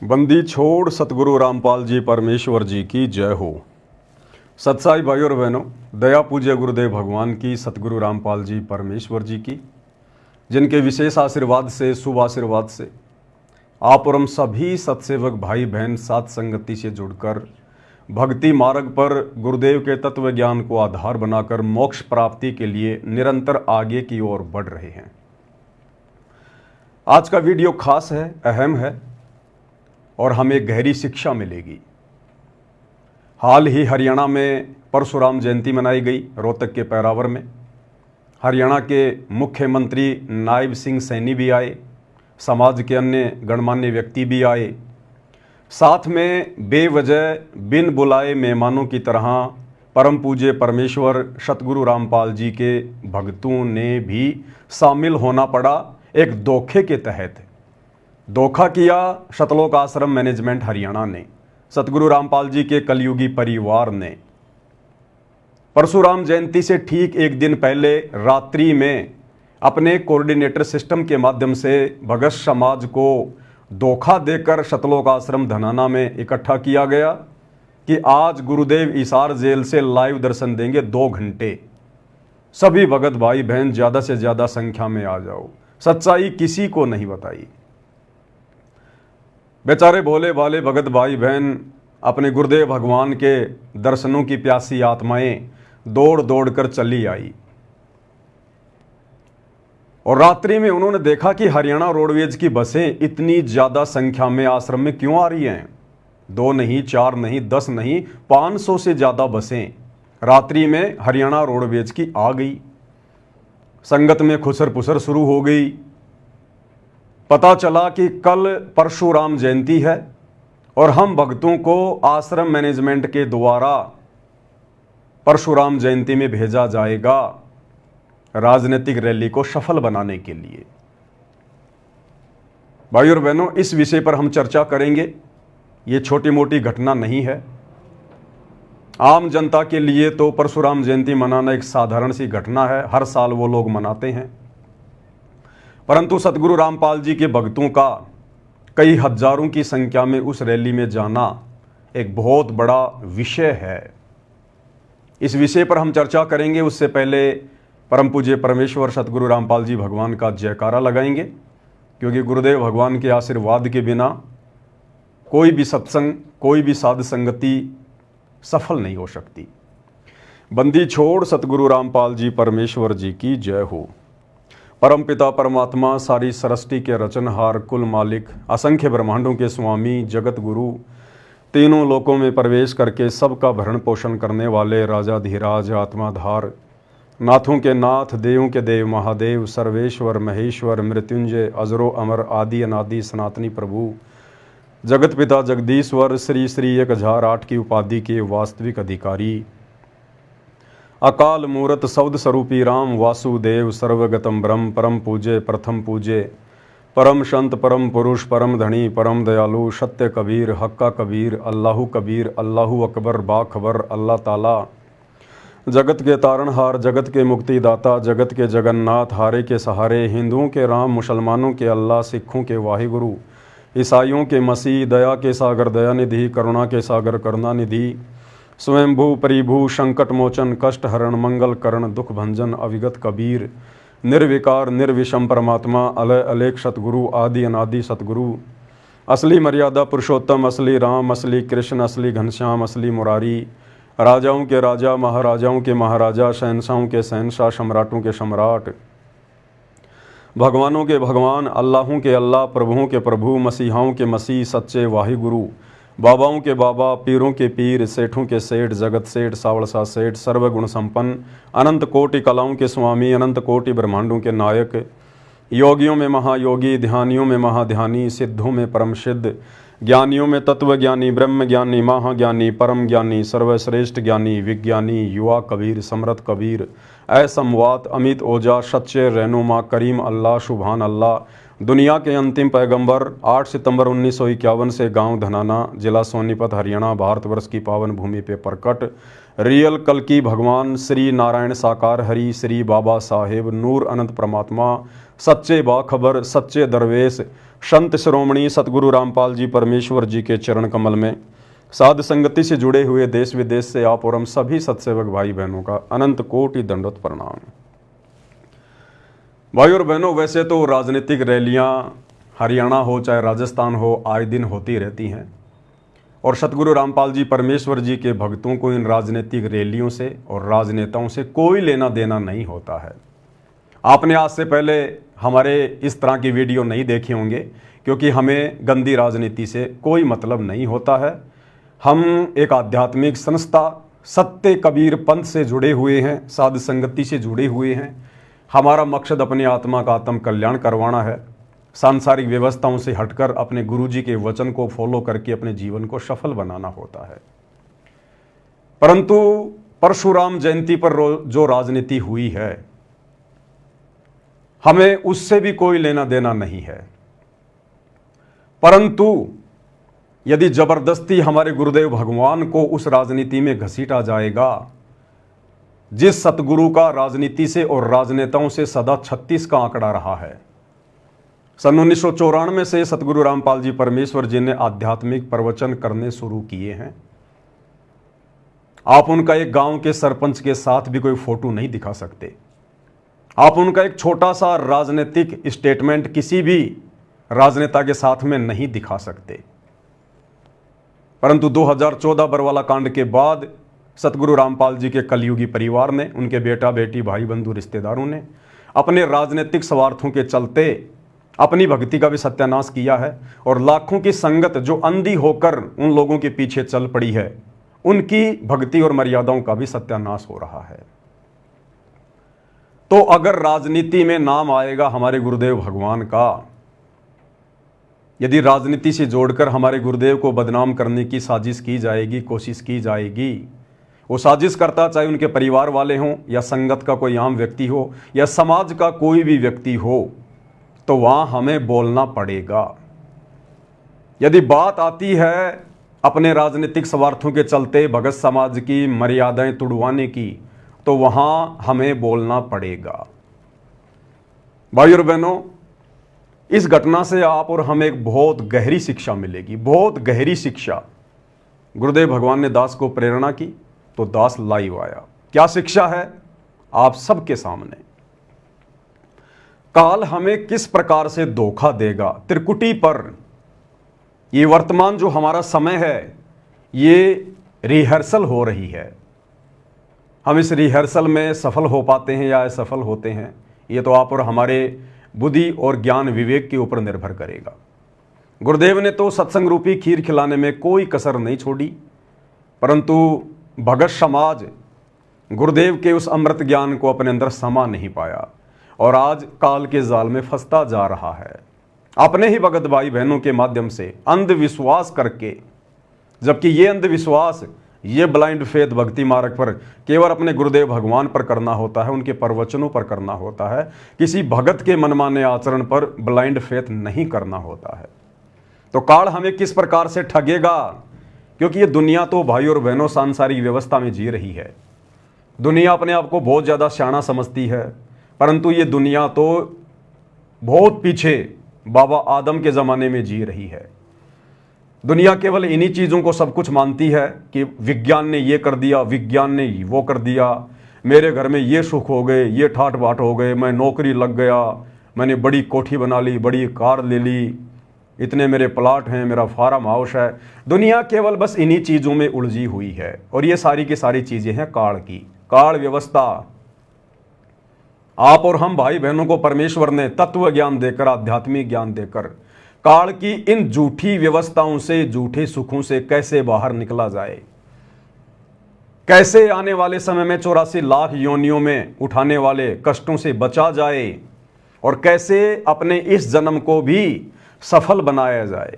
बंदी छोड़ सतगुरु रामपाल जी परमेश्वर जी की जय हो। सत्साई भाई और बहनों, दया पूज्य गुरुदेव भगवान की, सतगुरु रामपाल जी परमेश्वर जी की, जिनके विशेष आशीर्वाद से, शुभ आशीर्वाद से आप और हम सभी सत्सेवक भाई बहन साथ संगति से जुड़कर भक्ति मार्ग पर गुरुदेव के तत्व ज्ञान को आधार बनाकर मोक्ष प्राप्ति के लिए निरंतर आगे की ओर बढ़ रहे हैं। आज का वीडियो खास है, अहम है और हमें गहरी शिक्षा मिलेगी। हाल ही हरियाणा में परशुराम जयंती मनाई गई, रोहतक के पैरावर में। हरियाणा के मुख्यमंत्री नायब सिंह सैनी भी आए, समाज के अन्य गणमान्य व्यक्ति भी आए। साथ में बेवजह बिन बुलाए मेहमानों की तरह परम पूज्य परमेश्वर सतगुरु रामपाल जी के भक्तों ने भी शामिल होना पड़ा। एक धोखे के तहत धोखा किया सतलोक आश्रम मैनेजमेंट हरियाणा ने, सतगुरु रामपाल जी के कलयुगी परिवार ने। परशुराम जयंती से ठीक एक दिन पहले रात्रि में अपने कोऑर्डिनेटर सिस्टम के माध्यम से भगत समाज को धोखा देकर सतलोक आश्रम धनाना में इकट्ठा किया गया कि आज गुरुदेव हिसार जेल से लाइव दर्शन देंगे 2 घंटे। सभी भगत भाई बहन ज़्यादा से ज़्यादा संख्या में आ जाओ। सच्चाई किसी को नहीं बताई। बेचारे भोले भाले भगत भाई बहन अपने गुरुदेव भगवान के दर्शनों की प्यासी आत्माएं दौड़ दौड़ कर चली आई और रात्रि में उन्होंने देखा कि हरियाणा रोडवेज की बसें इतनी ज़्यादा संख्या में आश्रम में क्यों आ रही हैं। 2 नहीं, 4 नहीं, 10 नहीं, 500 से ज़्यादा बसें रात्रि में हरियाणा रोडवेज की आ गई। संगत में खुसर पुसर शुरू हो गई। पता चला कि कल परशुराम जयंती है और हम भक्तों को आश्रम मैनेजमेंट के द्वारा परशुराम जयंती में भेजा जाएगा राजनीतिक रैली को सफल बनाने के लिए। भाई और बहनों, इस विषय पर हम चर्चा करेंगे। ये छोटी मोटी घटना नहीं है। आम जनता के लिए तो परशुराम जयंती मनाना एक साधारण सी घटना है, हर साल वो लोग मनाते हैं। परंतु सतगुरु रामपाल जी के भक्तों का कई हजारों की संख्या में उस रैली में जाना एक बहुत बड़ा विषय है। इस विषय पर हम चर्चा करेंगे। उससे पहले परम पूज्य परमेश्वर सतगुरु रामपाल जी भगवान का जयकारा लगाएंगे, क्योंकि गुरुदेव भगवान के आशीर्वाद के बिना कोई भी सत्संग, कोई भी साध संगति सफल नहीं हो सकती। बंदी छोड़ सतगुरु रामपाल जी परमेश्वर जी की जय हो। परम पिता परमात्मा, सारी सृष्टि के रचनहार, कुल मालिक, असंख्य ब्रह्मांडों के स्वामी, जगत गुरु, तीनों लोकों में प्रवेश करके सबका भरण पोषण करने वाले राजाधिराज, आत्माधार, नाथों के नाथ, देवों के देव, महादेव, सर्वेश्वर, महेश्वर, मृत्युंजय, अजरो अमर, आदि अनादि सनातनी प्रभु, जगत पिता जगदीश्वर, श्री श्री 1008 की उपाधि के वास्तविक अधिकारी, अकाल मूरत सौद स्वरूपी राम वासुदेव, सर्वगतम ब्रह्म, परम पूज्य, प्रथम पूज्य, परम संत, परम पुरुष, परम धनी, परम दयालु, सत्य कबीर, हक्का कबीर, अल्लाहु कबीर, अल्लाहु अकबर, बाखबर, अल्लाह ताला, जगत के तारणहार, जगत के मुक्तिदाता, जगत के जगन्नाथ, हारे के सहारे, हिंदुओं के राम, मुसलमानों के अल्लाह, सिखों के वाहिगुरु, ईसाइयों के मसीह, दया के सागर दयानिधि, करुणा के सागर करुणानिधि, स्वयंभू परिभू, संकट मोचन, कष्ट हरण, मंगल करण, दुख भंजन, अविगत कबीर, निर्विकार निर्विषम परमात्मा, अलय अलेख सतगुरु, आदि अनादि सतगुरु, असली मर्यादा पुरुषोत्तम, असली राम, असली कृष्ण, असली घनश्याम, असली मुरारी, राजाओं के राजा, महाराजाओं के महाराजा, शहनशाहों के शहनशाह, सम्राटों के सम्राट, भगवानों के भगवान, अल्लाहों के अल्लाह, प्रभुओं के प्रभु, मसीहाओं के मसीह, सच्चे वाहिगुरु, बाबाओं के बाबा, पीरों के पीर, सेठों के सेठ, जगत सेठ, सावड़सा सेठ, सर्वगुण संपन्न, अनंत कोटि कलाओं के स्वामी, अनंत कोटि ब्रह्मांडों के नायक, योगियों में महायोगी, ध्यानियों में महाध्यानी, सिद्धों में परम सिद्ध, ज्ञानियों में तत्वज्ञानी, ब्रह्म ज्ञानी, महाज्ञानी, परम ज्ञानी, सर्वश्रेष्ठ ज्ञानी, विज्ञानी, युवा कबीर, समरथ कबीर, असमवात, अमित ओजा, सच्चे रहनुमा, करीम अल्लाह, सुभान अल्लाह, दुनिया के अंतिम पैगंबर, 8 सितंबर 1951 से गांव धनाना, जिला सोनीपत, हरियाणा, भारतवर्ष की पावन भूमि पे प्रकट रियल कल की भगवान श्री नारायण साकार हरि, श्री बाबा साहेब, नूर अनंत परमात्मा, सच्चे बाखबर, सच्चे दरवेश, संत शिरोमणि सतगुरु रामपाल जी परमेश्वर जी के चरण कमल में साध संगति से जुड़े हुए देश विदेश से आप और हम सभी सत्सेवक भाई बहनों का अनंत कोटि दंडवत प्रणाम। भाई और बहनों, वैसे तो राजनीतिक रैलियां हरियाणा हो चाहे राजस्थान हो आए दिन होती रहती हैं और सतगुरु रामपाल जी परमेश्वर जी के भक्तों को इन राजनीतिक रैलियों से और राजनेताओं से कोई लेना देना नहीं होता है। आपने आज से पहले हमारे इस तरह की वीडियो नहीं देखे होंगे, क्योंकि हमें गंदी राजनीति से कोई मतलब नहीं होता है। हम एक आध्यात्मिक संस्था सत्य कबीर पंथ से जुड़े हुए हैं, साध संगति से जुड़े हुए हैं। हमारा मकसद अपनी आत्मा का आत्म कल्याण करवाना है, सांसारिक व्यवस्थाओं से हटकर अपने गुरुजी के वचन को फॉलो करके अपने जीवन को सफल बनाना होता है। परंतु परशुराम जयंती पर जो राजनीति हुई है, हमें उससे भी कोई लेना देना नहीं है। परंतु यदि जबरदस्ती हमारे गुरुदेव भगवान को उस राजनीति में घसीटा जाएगा, जिस सतगुरु का राजनीति से और राजनेताओं से सदा 36 का आंकड़ा रहा है। सन 1994 से सतगुरु रामपाल जी परमेश्वर जी ने आध्यात्मिक प्रवचन करने शुरू किए हैं। आप उनका एक गांव के सरपंच के साथ भी कोई फोटो नहीं दिखा सकते। आप उनका एक छोटा सा राजनीतिक स्टेटमेंट किसी भी राजनेता के साथ में नहीं दिखा सकते। परंतु 2014 बरवाला कांड के बाद सतगुरु रामपाल जी के कलयुगी परिवार ने, उनके बेटा बेटी भाई बंधु रिश्तेदारों ने अपने राजनीतिक स्वार्थों के चलते अपनी भक्ति का भी सत्यानाश किया है और लाखों की संगत जो अंधी होकर उन लोगों के पीछे चल पड़ी है, उनकी भक्ति और मर्यादाओं का भी सत्यानाश हो रहा है। तो अगर राजनीति में नाम आएगा हमारे गुरुदेव भगवान का, यदि राजनीति से जोड़कर हमारे गुरुदेव को बदनाम करने की साजिश की जाएगी, कोशिश की जाएगी, वो साजिश करता चाहे उनके परिवार वाले हों या संगत का कोई आम व्यक्ति हो या समाज का कोई भी व्यक्ति हो, तो वहां हमें बोलना पड़ेगा। यदि बात आती है अपने राजनीतिक स्वार्थों के चलते भगत समाज की मर्यादाएं तुड़वाने की, तो वहां हमें बोलना पड़ेगा। भाई और बहनों, इस घटना से आप और हमें एक बहुत गहरी शिक्षा मिलेगी, बहुत गहरी शिक्षा। गुरुदेव भगवान ने दास को प्रेरणा की तो दास लाइव आया। क्या शिक्षा है आप सबके सामने। काल हमें किस प्रकार से धोखा देगा, त्रिकुटी पर ये वर्तमान जो हमारा समय है, ये रिहर्सल हो रही है। हम इस रिहर्सल में सफल हो पाते हैं या असफल होते हैं, ये तो आप और हमारे बुद्धि और ज्ञान विवेक के ऊपर निर्भर करेगा। गुरुदेव ने तो सत्संग रूपी खीर खिलाने में कोई कसर नहीं छोड़ी, परंतु भगत समाज गुरुदेव के उस अमृत ज्ञान को अपने अंदर समा नहीं पाया और आज काल के जाल में फंसता जा रहा है, अपने ही भगत भाई बहनों के माध्यम से अंधविश्वास करके। जबकि ये अंधविश्वास, ये ब्लाइंड फेथ भक्ति मार्ग पर केवल अपने गुरुदेव भगवान पर करना होता है, उनके प्रवचनों पर करना होता है। किसी भगत के मनमाने आचरण पर ब्लाइंड फेथ नहीं करना होता है। तो काल हमें किस प्रकार से ठगेगा, क्योंकि ये दुनिया तो भाई और बहनों सांसारिक व्यवस्था में जी रही है। दुनिया अपने आप को बहुत ज़्यादा सियाना समझती है, परंतु ये दुनिया तो बहुत पीछे बाबा आदम के ज़माने में जी रही है। दुनिया केवल इन्हीं चीज़ों को सब कुछ मानती है कि विज्ञान ने ये कर दिया, विज्ञान ने वो कर दिया, मेरे घर में ये सुख हो गए, ये ठाट बाट हो गए, मैं नौकरी लग गया, मैंने बड़ी कोठी बना ली, बड़ी कार ले ली, इतने मेरे प्लाट हैं, मेरा फार्म हाउस है। दुनिया केवल बस इन्हीं चीज़ों में उलझी हुई है और ये सारी की सारी चीज़ें हैं काल की, काल व्यवस्था। आप और हम भाई बहनों को परमेश्वर ने तत्व ज्ञान देकर, आध्यात्मिक ज्ञान देकर काल की इन झूठी व्यवस्थाओं से, झूठे सुखों से कैसे बाहर निकला जाए, कैसे आने वाले समय में 84 लाख योनियों में उठाने वाले कष्टों से बचा जाए और कैसे अपने इस जन्म को भी सफल बनाया जाए।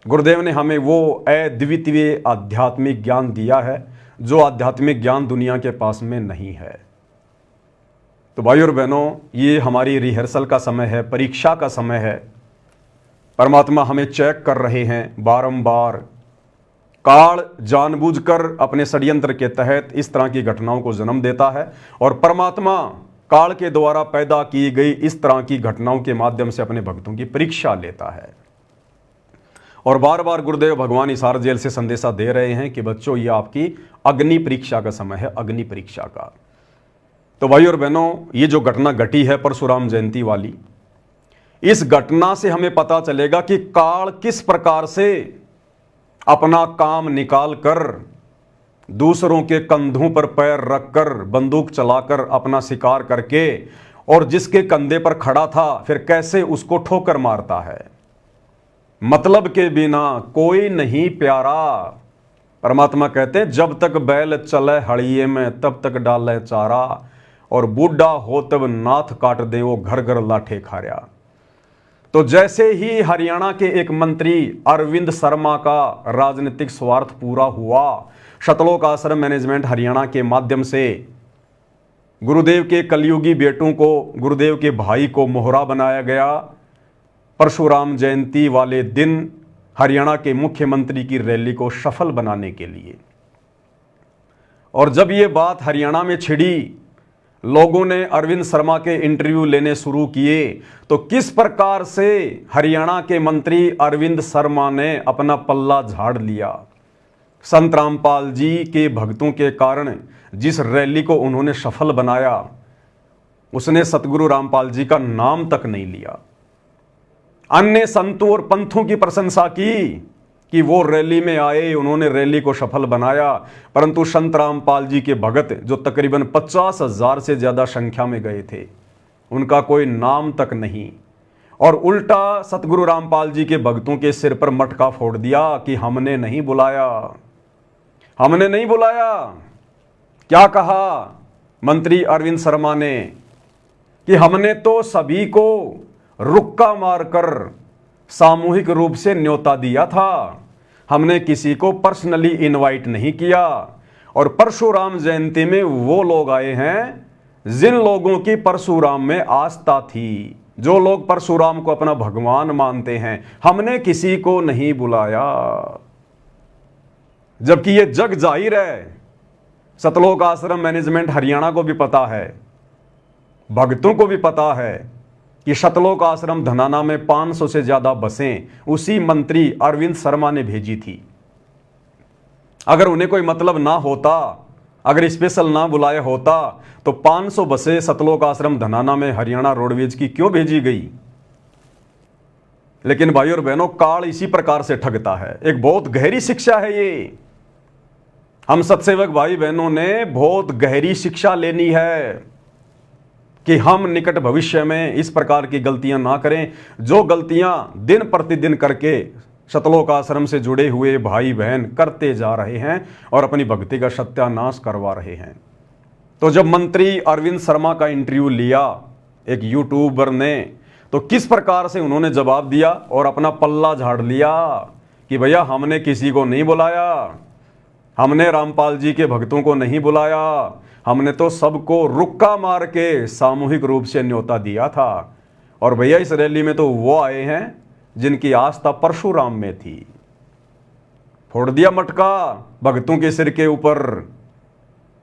गुरुदेव ने हमें वो अद्वितीय आध्यात्मिक ज्ञान दिया है जो आध्यात्मिक ज्ञान दुनिया के पास में नहीं है। तो भाई और बहनों, ये हमारी रिहर्सल का समय है, परीक्षा का समय है। परमात्मा हमें चेक कर रहे हैं बारंबार। काल जानबूझकर अपने षड्यंत्र के तहत इस तरह की घटनाओं को जन्म देता है और परमात्मा काल के द्वारा पैदा की गई इस तरह की घटनाओं के माध्यम से अपने भक्तों की परीक्षा लेता है। और बार बार गुरुदेव भगवान हिसार जेल से संदेशा दे रहे हैं कि बच्चों, ये आपकी अग्नि परीक्षा का समय है, अग्नि परीक्षा का। तो भाई और बहनों, ये जो घटना घटी है परशुराम जयंती वाली, इस घटना से हमें पता चलेगा कि काल किस प्रकार से अपना काम निकाल कर दूसरों के कंधों पर पैर रखकर बंदूक चलाकर अपना शिकार करके और जिसके कंधे पर खड़ा था फिर कैसे उसको ठोकर मारता है। मतलब के बिना कोई नहीं प्यारा। परमात्मा कहते हैं, जब तक बैल चले हड़िए में तब तक डाले चारा, और बूढ़ा हो तब नाथ काट दे वो घर घर लाठे खाया। तो जैसे ही हरियाणा के एक मंत्री अरविंद शर्मा का राजनीतिक स्वार्थ पूरा हुआ, शतलोक आश्रम मैनेजमेंट हरियाणा के माध्यम से गुरुदेव के कलयुगी बेटों को, गुरुदेव के भाई को मोहरा बनाया गया परशुराम जयंती वाले दिन हरियाणा के मुख्यमंत्री की रैली को सफल बनाने के लिए। और जब ये बात हरियाणा में छिड़ी, लोगों ने अरविंद शर्मा के इंटरव्यू लेने शुरू किए, तो किस प्रकार से हरियाणा के मंत्री अरविंद शर्मा ने अपना पल्ला झाड़ लिया। संत रामपाल जी के भक्तों के कारण जिस रैली को उन्होंने सफल बनाया, उसने सतगुरु रामपाल जी का नाम तक नहीं लिया। अन्य संतों और पंथों की प्रशंसा की कि वो रैली में आए, उन्होंने रैली को सफल बनाया, परंतु संत रामपाल जी के भगत जो तकरीबन 50,000 से ज़्यादा संख्या में गए थे, उनका कोई नाम तक नहीं। और उल्टा सतगुरु रामपाल जी के भक्तों के सिर पर मटका फोड़ दिया कि हमने नहीं बुलाया, हमने नहीं बुलाया। क्या कहा मंत्री अरविंद शर्मा ने कि हमने तो सभी को रुक्का मारकर सामूहिक रूप से न्योता दिया था, हमने किसी को पर्सनली इनवाइट नहीं किया। और परशुराम जयंती में वो लोग आए हैं जिन लोगों की परशुराम में आस्था थी, जो लोग परशुराम को अपना भगवान मानते हैं, हमने किसी को नहीं बुलाया। जबकि ये जग जाहिर है, सतलोक आश्रम मैनेजमेंट हरियाणा को भी पता है, भक्तों को भी पता है कि सतलोक आश्रम धनाना में 500 से ज्यादा बसें उसी मंत्री अरविंद शर्मा ने भेजी थी। अगर उन्हें कोई मतलब ना होता, अगर स्पेशल ना बुलाया होता, तो 500 बसें सतलोक आश्रम धनाना में हरियाणा रोडवेज की क्यों भेजी गई। लेकिन भाई और बहनों, काल इसी प्रकार से ठगता है। एक बहुत गहरी शिक्षा है ये। हम सत्सेवक भाई बहनों ने बहुत गहरी शिक्षा लेनी है कि हम निकट भविष्य में इस प्रकार की गलतियां ना करें, जो गलतियां दिन प्रतिदिन करके सतलोक आश्रम से जुड़े हुए भाई बहन करते जा रहे हैं और अपनी भक्ति का सत्यानाश करवा रहे हैं। तो जब मंत्री अरविंद शर्मा का इंटरव्यू लिया एक यूट्यूबर ने, तो किस प्रकार से उन्होंने जवाब दिया और अपना पल्ला झाड़ लिया कि भैया हमने किसी को नहीं बुलाया, हमने रामपाल जी के भक्तों को नहीं बुलाया, हमने तो सबको रुक्का मार के सामूहिक रूप से न्योता दिया था। और भैया इस रैली में तो वो आए हैं जिनकी आस्था परशुराम में थी। फोड़ दिया मटका भक्तों के सिर के ऊपर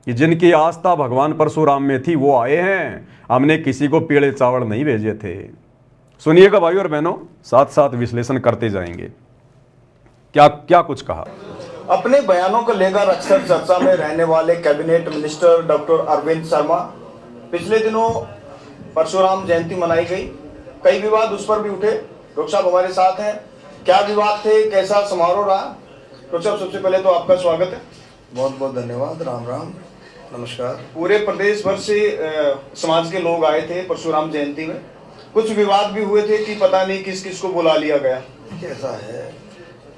कि जिनकी आस्था भगवान परशुराम में थी वो आए हैं, हमने किसी को पीले चावल नहीं भेजे थे। सुनिएगा भाई और बहनों, साथ साथ विश्लेषण करते जाएंगे। क्या क्या कुछ कहा। अपने बयानों को लेकर अक्सर चर्चा में रहने वाले cabinet minister doctor Arvind Sharma, पिछले दिनों परशुराम जयंती मनाई गई, कई विवाद उस पर भी उठे। डॉक्टर साहब हमारे साथ हैं, क्या विवाद थे, कैसा समारोह रहा? डॉक्टर साहब सबसे पहले तो आपका स्वागत है। बहुत बहुत धन्यवाद। राम राम, नमस्कार। पूरे प्रदेश भर से समाज के लोग आए थे परशुराम जयंती में, कुछ विवाद भी हुए थे कि पता नहीं किस किस को बुला लिया गया। कैसा है,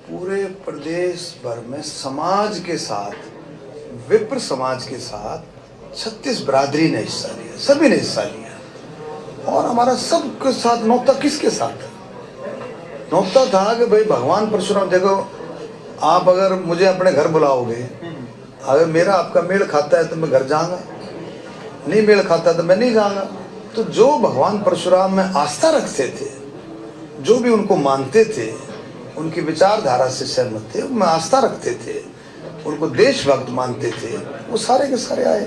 पूरे प्रदेश भर में समाज के साथ, विप्र समाज के साथ 36 बिरादरी ने हिस्सा लिया, सभी ने हिस्सा लिया। और हमारा सबके साथ नौता किसके साथ नौता था कि भाई भगवान परशुराम, देखो आप अगर मुझे अपने घर बुलाओगे, अगर मेरा आपका मेल खाता है तो मैं घर जाऊंगा, नहीं मेल खाता तो मैं नहीं जाऊंगा। तो जो भगवान परशुराम में आस्था रखते थे, जो भी उनको मानते थे, उनकी विचारधारा से सहमत थे, उनमें आस्था रखते थे, उनको देशभक्त मानते थे, वो सारे के सारे आए।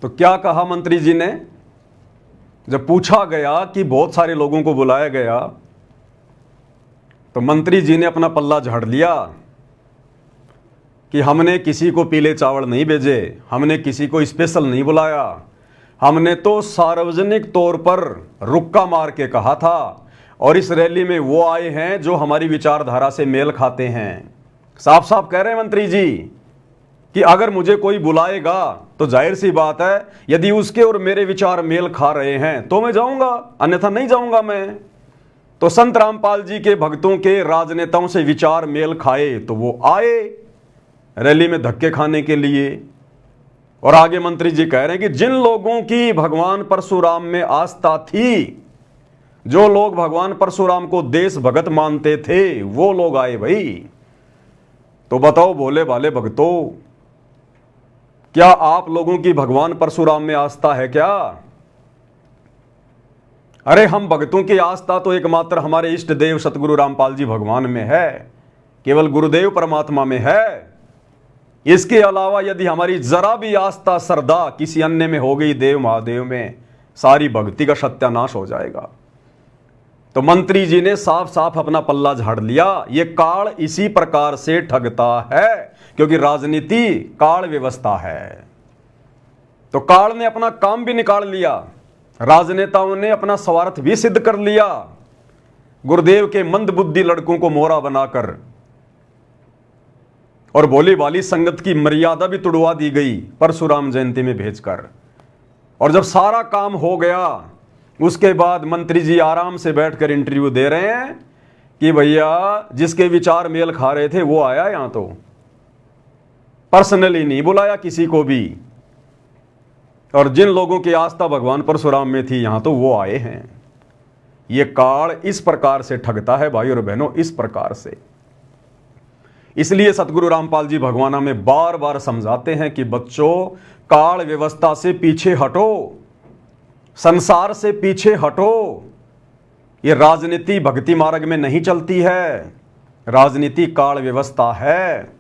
तो क्या कहा मंत्री जी ने? जब पूछा गया कि बहुत सारे लोगों को बुलाया गया, तो मंत्री जी ने अपना पल्ला झाड़ लिया कि हमने किसी को पीले चावल नहीं भेजे, हमने किसी को स्पेशल नहीं बुलाया, हमने तो सार्वजनिक तौर पर रुक्का मार के कहा था, और इस रैली में वो आए हैं जो हमारी विचारधारा से मेल खाते हैं। साफ साफ कह रहे हैं मंत्री जी कि अगर मुझे कोई बुलाएगा तो जाहिर सी बात है, यदि उसके और मेरे विचार मेल खा रहे हैं तो मैं जाऊंगा, अन्यथा नहीं जाऊंगा मैं। तो संत रामपाल जी के भक्तों के राजनेताओं से विचार मेल खाए तो वो आए रैली में धक्के खाने के लिए। और आगे मंत्री जी कह रहे हैं कि जिन लोगों की भगवान परशुराम में आस्था थी, जो लोग भगवान परशुराम को देश भगत मानते थे, वो लोग आए भाई। तो बताओ भोले भाले भक्तों, क्या आप लोगों की भगवान परशुराम में आस्था है क्या? अरे हम भक्तों की आस्था तो एकमात्र हमारे इष्ट देव सतगुरु रामपाल जी भगवान में है, केवल गुरुदेव परमात्मा में है। इसके अलावा यदि हमारी जरा भी आस्था श्रद्धा किसी अन्य में हो गई, देव महादेव में, सारी भक्ति का सत्यानाश हो जाएगा। तो मंत्री जी ने साफ साफ अपना पल्ला झाड़ लिया। ये काल इसी प्रकार से ठगता है, क्योंकि राजनीति काल व्यवस्था है। तो काल ने अपना काम भी निकाल लिया, राजनेताओं ने अपना स्वार्थ भी सिद्ध कर लिया, गुरुदेव के मंदबुद्धि लड़कों को मोहरा बनाकर, और भोली भाली संगत की मर्यादा भी तुड़वा दी गई परशुराम जयंती में भेजकर। और जब सारा काम हो गया, उसके बाद मंत्री जी आराम से बैठकर इंटरव्यू दे रहे हैं कि भैया जिसके विचार मेल खा रहे थे वो आया, यहां तो पर्सनली नहीं बुलाया किसी को भी, और जिन लोगों की आस्था भगवान परशुराम में थी यहां तो वो आए हैं। ये काल इस प्रकार से ठगता है भाई और बहनों, इस प्रकार से। इसलिए सतगुरु रामपाल जी भगवाना में बार बार समझाते हैं कि बच्चों, काल व्यवस्था से पीछे हटो, संसार से पीछे हटो। ये राजनीति भक्ति मार्ग में नहीं चलती है, राजनीति काल व्यवस्था है।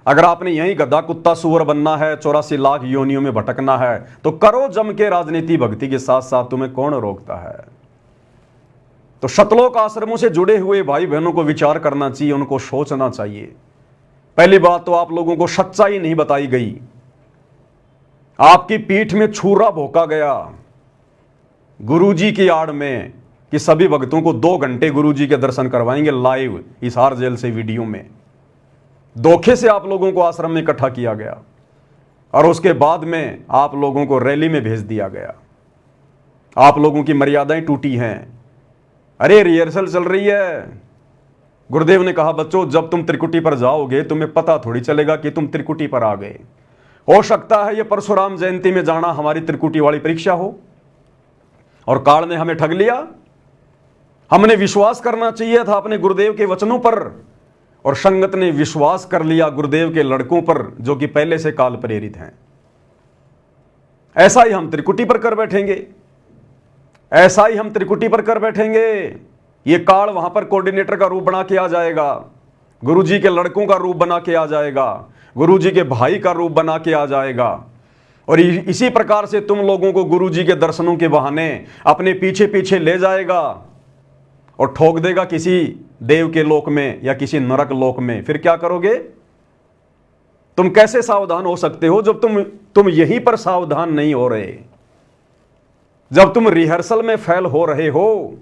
अगर आपने यही गधा कुत्ता सुअर बनना है, 84 लाख योनियों में भटकना है, तो करो जम के राजनीति भक्ति के साथ साथ, तुम्हें कौन रोकता है। तो शतलोक आश्रमों से जुड़े हुए भाई बहनों को विचार करना चाहिए, उनको सोचना चाहिए। पहली बात तो आप लोगों को सच्चाई नहीं बताई गई, आपकी पीठ में छुरा भोंका गया गुरुजी की आड़ में कि सभी भक्तों को 2 घंटे गुरुजी के दर्शन करवाएंगे लाइव हिसार जेल से वीडियो में। धोखे से आप लोगों को आश्रम में इकट्ठा किया गया, और उसके बाद में आप लोगों को रैली में भेज दिया गया। आप लोगों की मर्यादाएं टूटी हैं। अरे रिहर्सल चल रही है। गुरुदेव ने कहा बच्चों, जब तुम त्रिकुटी पर जाओगे तुम्हें पता थोड़ी चलेगा कि तुम त्रिकुटी पर आ गए। हो सकता है ये परशुराम जयंती में जाना हमारी त्रिकुटी वाली परीक्षा हो, और काल ने हमें ठग लिया। हमने विश्वास करना चाहिए था अपने गुरुदेव के वचनों पर, और संगत ने विश्वास कर लिया गुरुदेव के लड़कों पर जो कि पहले से काल प्रेरित हैं। ऐसा ही हम त्रिकुटी पर कर बैठेंगे, ऐसा ही हम त्रिकुटी पर कर बैठेंगे। ये काल वहां पर कोऑर्डिनेटर का रूप बना के आ जाएगा, गुरुजी के लड़कों का रूप बना के आ जाएगा, गुरुजी के भाई का रूप बना के आ जाएगा, और इसी प्रकार से तुम लोगों को गुरुजी के दर्शनों के बहाने अपने पीछे पीछे ले जाएगा और ठोक देगा किसी देव के लोक में या किसी नरक लोक में। फिर क्या करोगे? तुम कैसे सावधान हो सकते हो जब तुम यहीं पर सावधान नहीं हो रहे, जब तुम रिहर्सल में फेल हो रहे हो।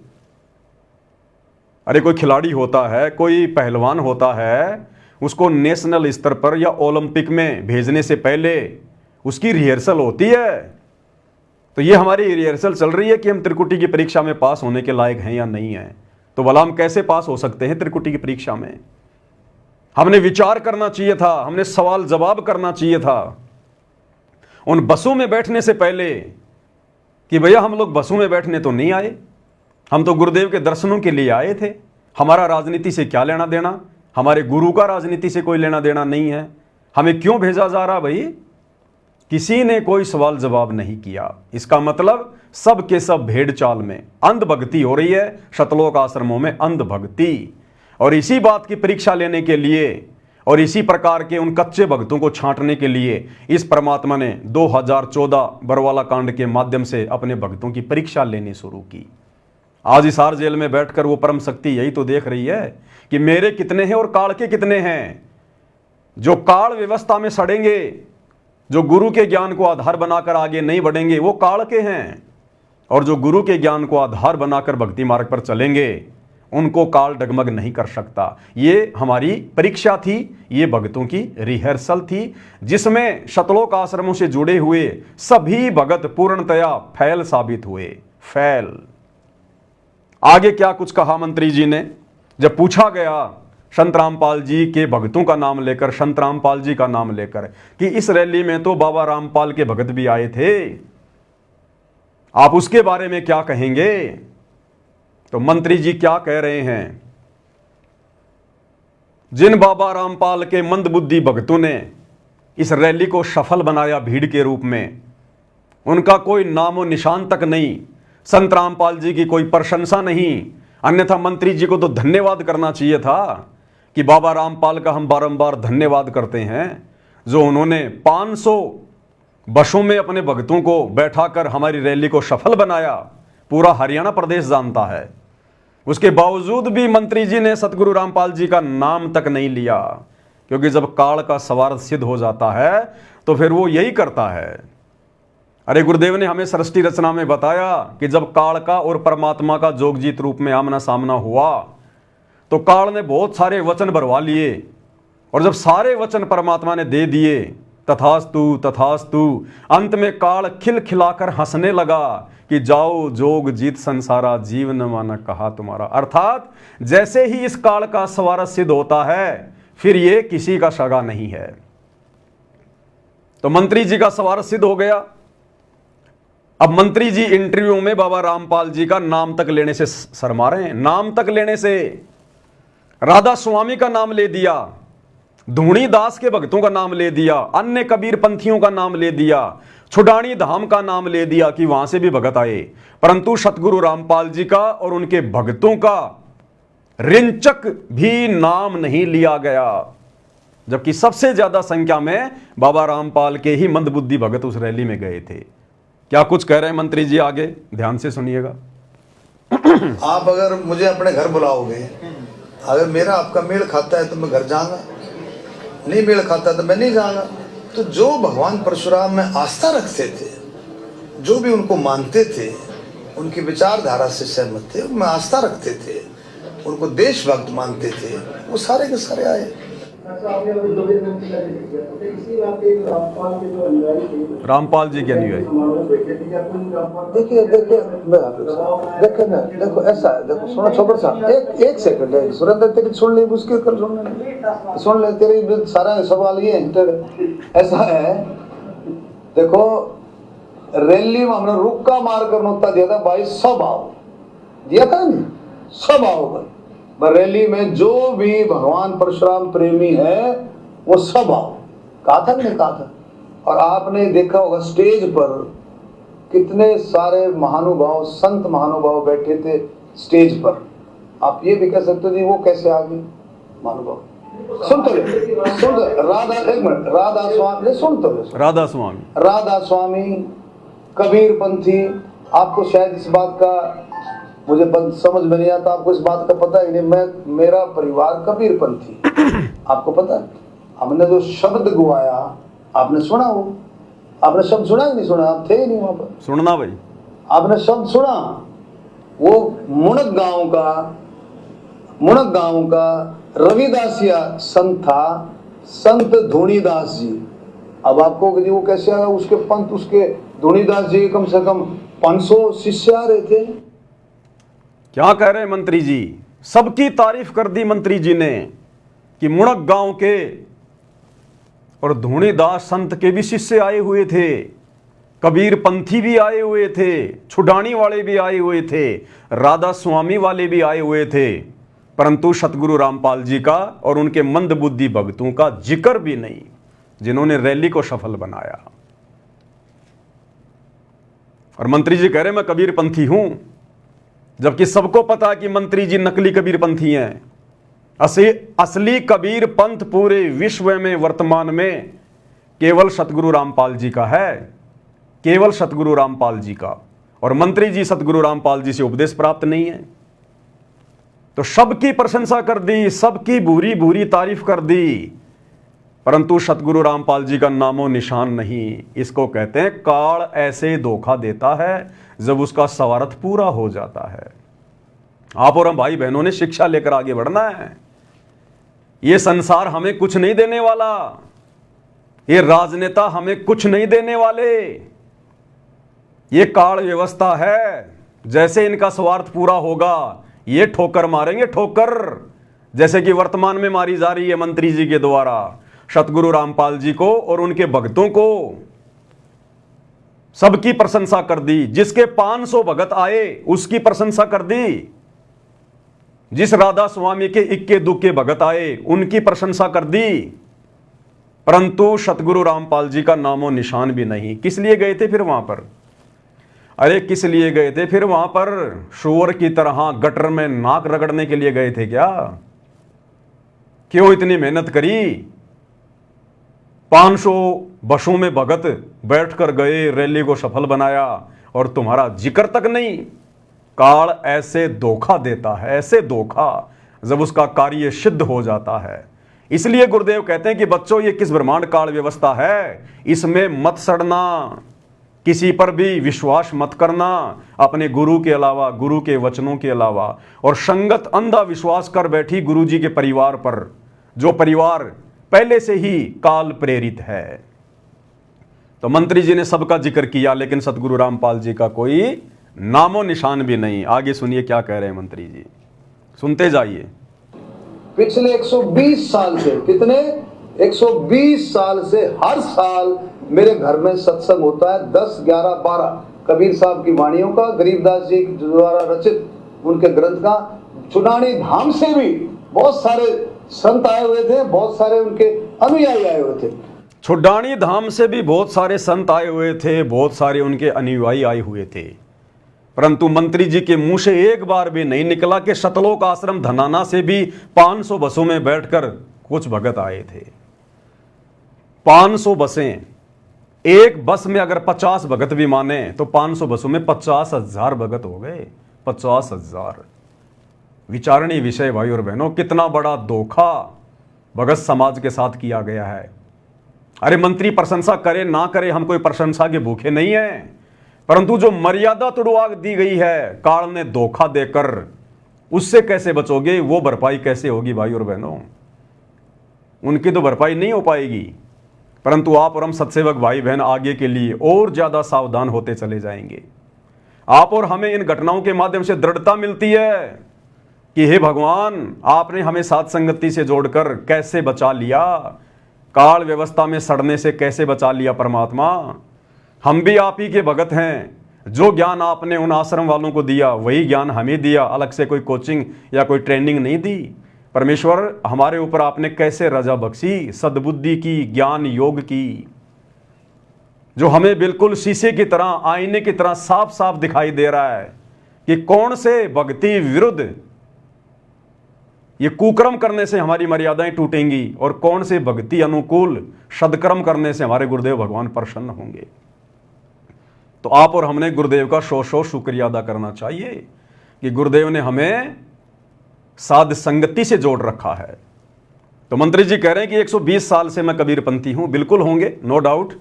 अरे कोई खिलाड़ी होता है, कोई पहलवान होता है, उसको नेशनल स्तर पर या ओलंपिक में भेजने से पहले उसकी रिहर्सल होती है। तो ये हमारी रिहर्सल चल रही है कि हम त्रिकुटी की परीक्षा में पास होने के लायक हैं या नहीं हैं। तो भला हम कैसे पास हो सकते हैं त्रिकुटी की परीक्षा में? हमने विचार करना चाहिए था, हमने सवाल जवाब करना चाहिए था उन बसों में बैठने से पहले कि भैया हम लोग बसों में बैठने तो नहीं आए, हम तो गुरुदेव के दर्शनों के लिए आए थे। हमारा राजनीति से क्या लेना देना, हमारे गुरु का राजनीति से कोई लेना देना नहीं है। हमें क्यों भेजा जा रहा भाई? किसी ने कोई सवाल जवाब नहीं किया। इसका मतलब सब के सब भेड़ चाल में अंध भक्ति हो रही है, शतलोक आश्रमों में अंध भक्ति। और इसी बात की परीक्षा लेने के लिए और इसी प्रकार के उन कच्चे भक्तों को छांटने के लिए इस परमात्मा ने 2014 बरवाला कांड के माध्यम से अपने भक्तों की परीक्षा लेनी शुरू की। आज हिसार जेल में बैठकर वो परम शक्ति यही तो देख रही है कि मेरे कितने हैं और काल के कितने हैं। जो काल व्यवस्था में सड़ेंगे, जो गुरु के ज्ञान को आधार बनाकर आगे नहीं बढ़ेंगे, वो काल के हैं, और जो गुरु के ज्ञान को आधार बनाकर भक्ति मार्ग पर चलेंगे उनको काल डगमग नहीं कर सकता। ये हमारी परीक्षा थी, ये भक्तों की रिहर्सल थी, जिसमें शतलोक आश्रमों से जुड़े हुए सभी भगत पूर्णतया फैल साबित हुए। फैल। आगे क्या कुछ कहा मंत्री जी ने, जब पूछा गया संत रामपाल जी के भक्तों का नाम लेकर, संत रामपाल जी का नाम लेकर, कि इस रैली में तो बाबा रामपाल के भगत भी आए थे, आप उसके बारे में क्या कहेंगे? तो मंत्री जी क्या कह रहे हैं, जिन बाबा रामपाल के मंदबुद्धि भक्तों ने इस रैली को सफल बनाया भीड़ के रूप में, उनका कोई नामो निशान तक नहीं, संत रामपाल जी की कोई प्रशंसा नहीं। अन्यथा मंत्री जी को तो धन्यवाद करना चाहिए था कि बाबा रामपाल का हम बारंबार धन्यवाद करते हैं, जो उन्होंने 500 बसों में अपने भक्तों को बैठाकर हमारी रैली को सफल बनाया। पूरा हरियाणा प्रदेश जानता है। उसके बावजूद भी मंत्री जी ने सतगुरु रामपाल जी का नाम तक नहीं लिया, क्योंकि जब काल का सवार सिद्ध हो जाता है तो फिर वो यही करता है। अरे गुरुदेव ने हमें सृष्टि रचना में बताया कि जब काल का और परमात्मा का जोगजीत रूप में आमना सामना हुआ तो काल ने बहुत सारे वचन भरवा लिए, और जब सारे वचन परमात्मा ने दे दिए, तथास्तु तथास्तु, अंत में काल खिलखिलाकर हंसने लगा कि जाओ जोग जीत संसारा, जीवन माना कहा तुम्हारा। अर्थात जैसे ही इस काल का सवार सिद्ध होता है फिर ये किसी का सगा नहीं है। तो मंत्री जी का सवार सिद्ध हो गया। अब मंत्री जी इंटरव्यू में बाबा रामपाल जी का नाम तक लेने से शर्मा रहे हैं। नाम तक लेने से राधा स्वामी का नाम ले दिया, धूणी दास के भक्तों का नाम ले दिया, अन्य कबीर पंथियों का नाम ले दिया, छुडानी धाम का नाम ले दिया कि वहां से भी भगत आए, परंतु सतगुरु रामपाल जी का और उनके भक्तों का रिंचक भी नाम नहीं लिया गया, जबकि सबसे ज्यादा संख्या में बाबा रामपाल के ही मंदबुद्धि भगत उस रैली में गए थे। क्या कुछ कह रहे हैं मंत्री जी, आगे ध्यान से सुनिएगा। आप अगर मुझे अपने घर बुलाओगे, अगर मेरा आपका मेल खाता है तो मैं घर जाऊंगा, नहीं मेल खाता तो मैं नहीं जाऊंगा। तो जो भगवान परशुराम में आस्था रखते थे, जो भी उनको मानते थे, उनकी विचारधारा से सहमत थे, उनमें आस्था रखते थे, उनको देशभक्त मानते थे, वो सारे के सारे आए। रामपाल जी के अनुयायी देखिए देखो ऐसा है, देखो सुनो छोटा सा एक सेकंड है, सुरेंद्र तेरी सुन ले, मुश्किल कर सुन ले, तेरी सारा सवाल ये ऐसा है। देखो रैली में हमने रुक्का मार कर नोता दिया था भाई, सब आओ दिया था नहीं, सब आओ भाई। रैली में जो भी भगवान परशुराम प्रेमी है वो सब आओ, कहा था नहीं कहा था। और आपने देखा होगा स्टेज पर कितने सारे महानुभाव, संत महानुभाव बैठे थे स्टेज पर। आप ये भी कह सकते हो जी वो कैसे आ गए महानुभाव। सुन तो राधा, एक मिनट, राधा स्वामी सुन तो राधा स्वामी, कबीर पंथी। आपको शायद इस बात का मुझे समझ में नहीं आता, आपको इस बात का पता ही नहीं, मेरा परिवार कबीर पंथी, आपको पता है। हमने जो शब्द गुआया आपने सुना, वो आपने शब्द सुना ही नहीं सुना, आप थे ही नहीं वहां पर। सुनना भाई, आपने शब्द सुना, वो मुणक गांव का रविदासिया संत था, संत धूणीदास जी। अब आपको वो कैसे आया, उसके पंथ, उसके धूणीदास जी कम से कम 500 शिष्य आ रहे थे। क्या कह रहे हैं मंत्री जी, सबकी तारीफ कर दी मंत्री जी ने कि मुणक गांव के और धूणीदास संत के भी शिष्य आए हुए थे, कबीर पंथी भी आए हुए थे, छुडानी वाले भी आए हुए थे, राधा स्वामी वाले भी आए हुए थे, परंतु सतगुरु रामपाल जी का और उनके मंदबुद्धि भक्तों का जिक्र भी नहीं, जिन्होंने रैली को सफल बनाया। और मंत्री जी कह रहे मैं कबीर पंथी हूं, जबकि सबको पता है कि मंत्री जी नकली कबीर पंथी हैं। असली कबीर पंथ पूरे विश्व में वर्तमान में केवल सतगुरु रामपाल जी का है, केवल सतगुरु रामपाल जी का। और मंत्री जी सतगुरु रामपाल जी से उपदेश प्राप्त नहीं है। तो सबकी प्रशंसा कर दी, सबकी बुरी बुरी तारीफ कर दी, परंतु सतगुरु रामपाल जी का नामो निशान नहीं। इसको कहते हैं काल ऐसे धोखा देता है जब उसका स्वार्थ पूरा हो जाता है। आप और हम भाई बहनों ने शिक्षा लेकर आगे बढ़ना है। ये संसार हमें कुछ नहीं देने वाला, ये राजनेता हमें कुछ नहीं देने वाले। ये काल व्यवस्था है, जैसे इनका स्वार्थ पूरा होगा ये ठोकर मारेंगे, ठोकर, जैसे कि वर्तमान में मारी जा रही है मंत्री जी के द्वारा सतगुरु रामपाल जी को और उनके भक्तों को। सबकी प्रशंसा कर दी, जिसके 500 भगत आए उसकी प्रशंसा कर दी, जिस राधा स्वामी के इक्के दुक्के भगत आए उनकी प्रशंसा कर दी, परंतु सतगुरु रामपाल जी का नामो निशान भी नहीं। किस लिए गए थे फिर वहां पर? अरे किस लिए गए थे फिर वहां पर? शुअर की तरह गटर में नाक रगड़ने के लिए गए थे क्या? क्यों इतनी मेहनत करी? 500 बसों में भगत बैठकर गए, रैली को सफल बनाया और तुम्हारा जिक्र तक नहीं। काल ऐसे धोखा देता है, ऐसे धोखा, जब उसका कार्य सिद्ध हो जाता है। इसलिए गुरुदेव कहते हैं कि बच्चों ये किस ब्रह्मांड काल व्यवस्था है, इसमें मत सड़ना, किसी पर भी विश्वास मत करना अपने गुरु के अलावा, गुरु के वचनों के अलावा। और संगत अंधा विश्वास कर बैठी गुरु जी के परिवार पर, जो परिवार पहले से ही काल प्रेरित है। तो मंत्री जी ने सबका जिक्र किया, लेकिन सतगुरु रामपाल जी का कोई नामो निशान भी नहीं। आगे सुनिए क्या कह रहे हैं मंत्री जी, सुनते जाइए। पिछले 120 साल से, कितने 120 साल से हर साल मेरे घर में सत्संग होता है। 10, 11, 12 कबीर साहब की वाणियों का, गरीबदास जी द्वारा रचित उनके ग्रंथ का। चुनानी धाम से भी बहुत सारे संत आए हुए थे, बहुत सारे उनके अनुयायी आए हुए थे। छुडानी धाम से भी बहुत सारे संत आए हुए थे, बहुत सारे उनके अनुयायी आए हुए थे, परंतु मंत्री जी के मुंह से एक बार भी नहीं निकला कि सतलोक आश्रम धनाना से भी 500 बसों में बैठकर कुछ भगत आए थे। 500 बसें, एक बस में अगर 50 भगत भी माने तो 500 बसों में 50,000 भगत हो गए। 50,000। विचारणीय विषय भाई और बहनों, कितना बड़ा धोखा भगत समाज के साथ किया गया है। अरे मंत्री प्रशंसा करे ना करे, हम कोई प्रशंसा के भूखे नहीं है, परंतु जो मर्यादा तोड़वा दी गई है काल ने धोखा देकर, उससे कैसे बचोगे? वो भरपाई कैसे होगी भाई और बहनों? उनकी तो भरपाई नहीं हो पाएगी। परंतु आप और हम सत्सेवक भाई बहन आगे के लिए और ज्यादा सावधान होते चले जाएंगे। आप और हमें इन घटनाओं के माध्यम से दृढ़ता मिलती है कि हे भगवान, आपने हमें साथ संगति से जोड़कर कैसे बचा लिया, काल व्यवस्था में सड़ने से कैसे बचा लिया परमात्मा। हम भी आप ही के भगत हैं। जो ज्ञान आपने उन आश्रम वालों को दिया वही ज्ञान हमें दिया, अलग से कोई कोचिंग या कोई ट्रेनिंग नहीं दी। परमेश्वर, हमारे ऊपर आपने कैसे रजा बख्शी, सद्बुद्धि की, ज्ञान योग की, जो हमें बिल्कुल शीशे की तरह, आईने की तरह साफ साफ दिखाई दे रहा है कि कौन से भक्ति विरुद्ध ये कुकर्म करने से हमारी मर्यादाएं टूटेंगी और कौन से भक्ति अनुकूल सदकर्म करने से हमारे गुरुदेव भगवान प्रसन्न होंगे। तो आप और हमने गुरुदेव का सौ शुक्रिया अदा करना चाहिए कि गुरुदेव ने हमें साध संगति से जोड़ रखा है। तो मंत्री जी कह रहे हैं कि 120 साल से मैं कबीरपंथी हूं। बिल्कुल होंगे, नो डाउट।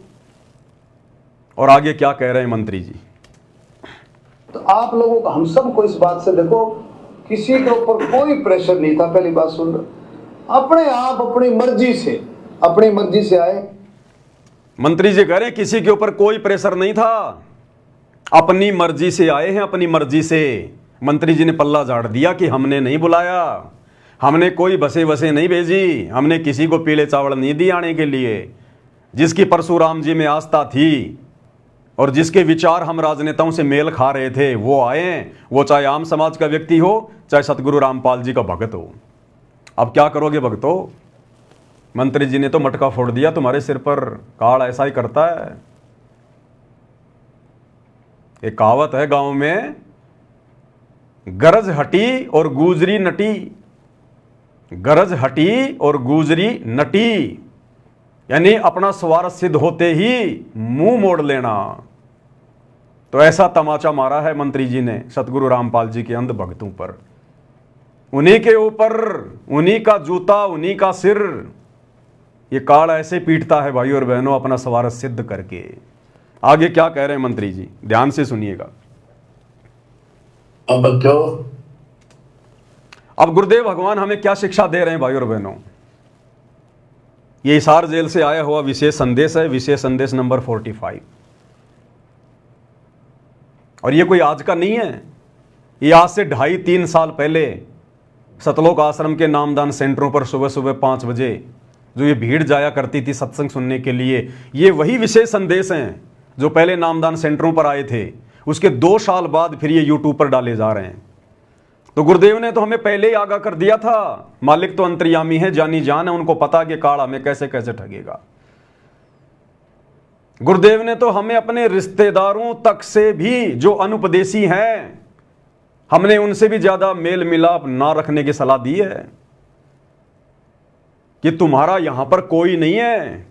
और आगे क्या कह रहे हैं मंत्री जी? तो आप लोगों को, हम सबको इस बात से, देखो किसी के ऊपर कोई प्रेशर नहीं था। पहली बात सुन, अपने आप अपनी मर्जी से आए। मंत्री जी कह रहे हैं किसी के ऊपर कोई प्रेशर नहीं था, अपनी मर्जी से आए हैं, अपनी मर्जी से। मंत्री जी ने पल्ला झाड़ दिया कि हमने नहीं बुलाया, हमने कोई बसे नहीं भेजी, हमने किसी को पीले चावल नहीं दिए आने के लिए। जिसकी परशुराम जी में आस्था थी और जिसके विचार हम राजनेताओं से मेल खा रहे थे वो आए, वो चाहे आम समाज का व्यक्ति हो, चाहे सतगुरु रामपाल जी का भगत हो। अब क्या करोगे भक्तों? मंत्री जी ने तो मटका फोड़ दिया तुम्हारे सिर पर। काल ऐसा ही करता है। एक कहावत है गांव में, गरज हटी और गुजरी नटी। गरज हटी और गुजरी नटी, यानी अपना स्वार्थ सिद्ध होते ही मुंह मोड़ लेना। तो ऐसा तमाचा मारा है मंत्री जी ने सतगुरु रामपाल जी के अंध भक्तों पर। उन्हीं के ऊपर उन्हीं का जूता, उन्हीं का सिर। ये काल ऐसे पीटता है भाई और बहनों, अपना स्वार्थ सिद्ध करके। आगे क्या कह रहे हैं मंत्री जी, ध्यान से सुनिएगा। अब गुरुदेव भगवान हमें क्या शिक्षा दे रहे हैं भाई और बहनों। ये हिसार जेल से आया हुआ विशेष संदेश है, विशेष संदेश नंबर 45। और ये कोई आज का नहीं है, ये आज से 2.5-3 साल पहले सतलोक आश्रम के नामदान सेंटरों पर सुबह सुबह 5 बजे जो ये भीड़ जाया करती थी सत्संग सुनने के लिए, ये वही विशेष संदेश हैं जो पहले नामदान सेंटरों पर आए थे। उसके 2 साल बाद फिर ये यूट्यूब पर डाले जा रहे हैं। तो गुरुदेव ने तो हमें पहले ही आगाह कर दिया था, मालिक तो अंतर्यामी है, जानी जान है, उनको पता कि काल हमें कैसे कैसे ठगेगा। गुरुदेव ने तो हमें अपने रिश्तेदारों तक से भी जो अनुपदेशी हैं, हमने उनसे भी ज्यादा मेल मिलाप ना रखने की सलाह दी है कि तुम्हारा यहां पर कोई नहीं है,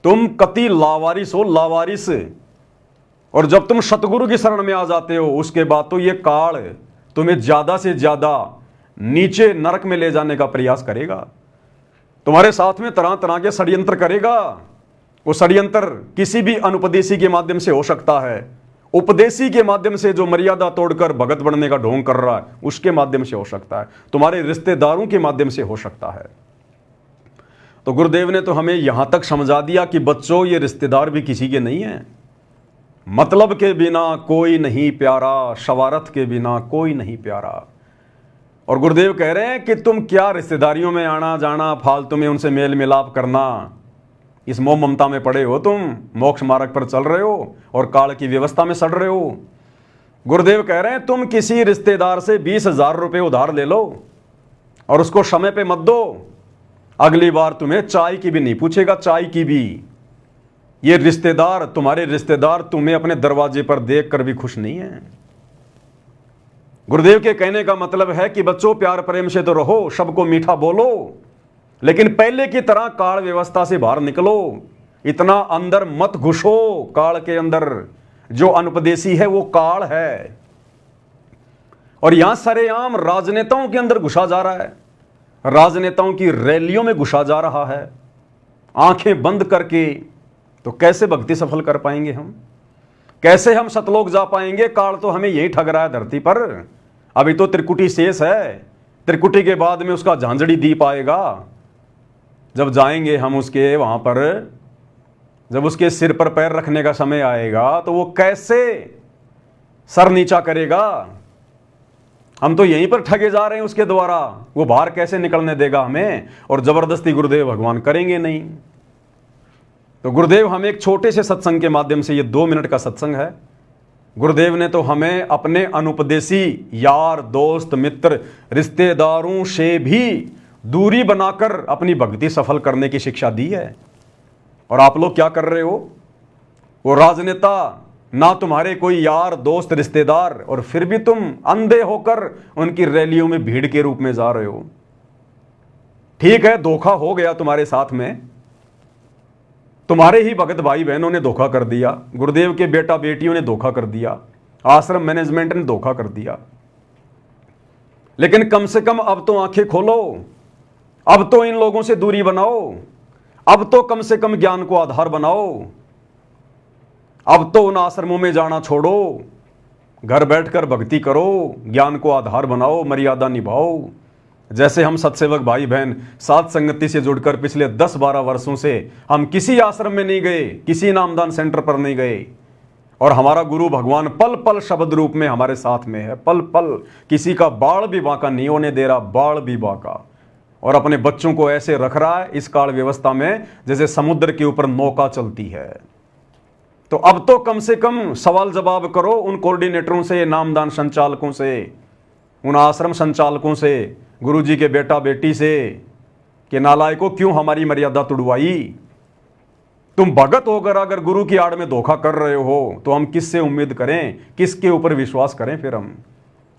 तुम कति लावारिस हो, लावारिस। और जब तुम सतगुरु की शरण में आ जाते हो उसके बाद तो ये काल तुम्हें ज्यादा से ज्यादा नीचे नरक में ले जाने का प्रयास करेगा। तुम्हारे साथ में तरह तरह के षड्यंत्र करेगा। वो षड्यंत्र किसी भी अनुपदेशी के माध्यम से हो सकता है, उपदेशी के माध्यम से जो मर्यादा तोड़कर भगत बनने का ढोंग कर रहा है उसके माध्यम से हो सकता है, तुम्हारे रिश्तेदारों के माध्यम से हो सकता है। तो गुरुदेव ने तो हमें यहां तक समझा दिया कि बच्चों ये रिश्तेदार भी किसी के नहीं है। मतलब के बिना कोई नहीं प्यारा, शवारत के बिना कोई नहीं प्यारा। और गुरुदेव कह रहे हैं कि तुम क्या रिश्तेदारियों में आना जाना, फालतू में उनसे मेल मिलाप करना, इस मोह ममता में पड़े हो, तुम मोक्ष मार्ग पर चल रहे हो और काल की व्यवस्था में सड़ रहे हो। गुरुदेव कह रहे हैं तुम किसी रिश्तेदार से 20,000 रुपये उधार ले लो और उसको समय पे मत दो, अगली बार तुम्हें चाय की भी नहीं पूछेगा, चाय की भी। ये रिश्तेदार, तुम्हारे रिश्तेदार तुम्हें अपने दरवाजे पर देखकर भी खुश नहीं है। गुरुदेव के कहने का मतलब है कि बच्चों प्यार प्रेम से तो रहो, सबको मीठा बोलो, लेकिन पहले की तरह काल व्यवस्था से बाहर निकलो, इतना अंदर मत घुसो। काल के अंदर जो अनुपदेशी है वो काल है। और यहां सरेआम राजनेताओं के अंदर घुसा जा रहा है, राजनेताओं की रैलियों में घुसा जा रहा है, आंखें बंद करके। तो कैसे भक्ति सफल कर पाएंगे हम, कैसे हम सतलोक जा पाएंगे। काल तो हमें यही ठग रहा है धरती पर। अभी तो त्रिकुटी शेष है, त्रिकुटी के बाद में उसका झांझड़ी दीप आएगा। जब जाएंगे हम उसके वहां पर, जब उसके सिर पर पैर रखने का समय आएगा तो वो कैसे सर नीचा करेगा। हम तो यहीं पर ठगे जा रहे हैं उसके द्वारा, वो बाहर कैसे निकलने देगा हमें। और जबरदस्ती गुरुदेव भगवान करेंगे नहीं। तो गुरुदेव हमें एक छोटे से सत्संग के माध्यम से, ये 2 मिनट का सत्संग है, गुरुदेव ने तो हमें अपने अनुपदेशी यार दोस्त मित्र रिश्तेदारों से भी दूरी बनाकर अपनी भक्ति सफल करने की शिक्षा दी है। और आप लोग क्या कर रहे हो, वो राजनेता ना तुम्हारे कोई यार दोस्त रिश्तेदार, और फिर भी तुम अंधे होकर उनकी रैलियों में भीड़ के रूप में जा रहे हो। ठीक है, धोखा हो गया तुम्हारे साथ में, तुम्हारे ही भगत भाई बहनों ने धोखा कर दिया, गुरुदेव के बेटा बेटियों ने धोखा कर दिया, आश्रम मैनेजमेंट ने धोखा कर दिया। लेकिन कम से कम अब तो आंखें खोलो, अब तो इन लोगों से दूरी बनाओ, अब तो कम से कम ज्ञान को आधार बनाओ, अब तो उन आश्रमों में जाना छोड़ो, घर बैठकर भक्ति करो, ज्ञान को आधार बनाओ, मर्यादा निभाओ। जैसे हम सत्सेवक भाई बहन साथ संगति से जुड़कर पिछले 10-12 वर्षों से हम किसी आश्रम में नहीं गए, किसी नामदान सेंटर पर नहीं गए, और हमारा गुरु भगवान पल पल शब्द रूप में हमारे साथ में है, पल पल किसी का बाल भी बांका नहीं होने दे रहा, बाल भी बांका, और अपने बच्चों को ऐसे रख रहा है इस काल व्यवस्था में जैसे समुद्र के ऊपर नौका चलती है। तो अब तो कम से कम सवाल जवाब करो उन कोऑर्डिनेटरों से, नामदान संचालकों से, उन आश्रम संचालकों से, गुरुजी के बेटा बेटी से, कि नालायकों क्यों हमारी मर्यादा तुड़वाई। तुम भगत होकर अगर गुरु की आड़ में धोखा कर रहे हो तो हम किससे उम्मीद करें, किसके ऊपर विश्वास करें फिर हम।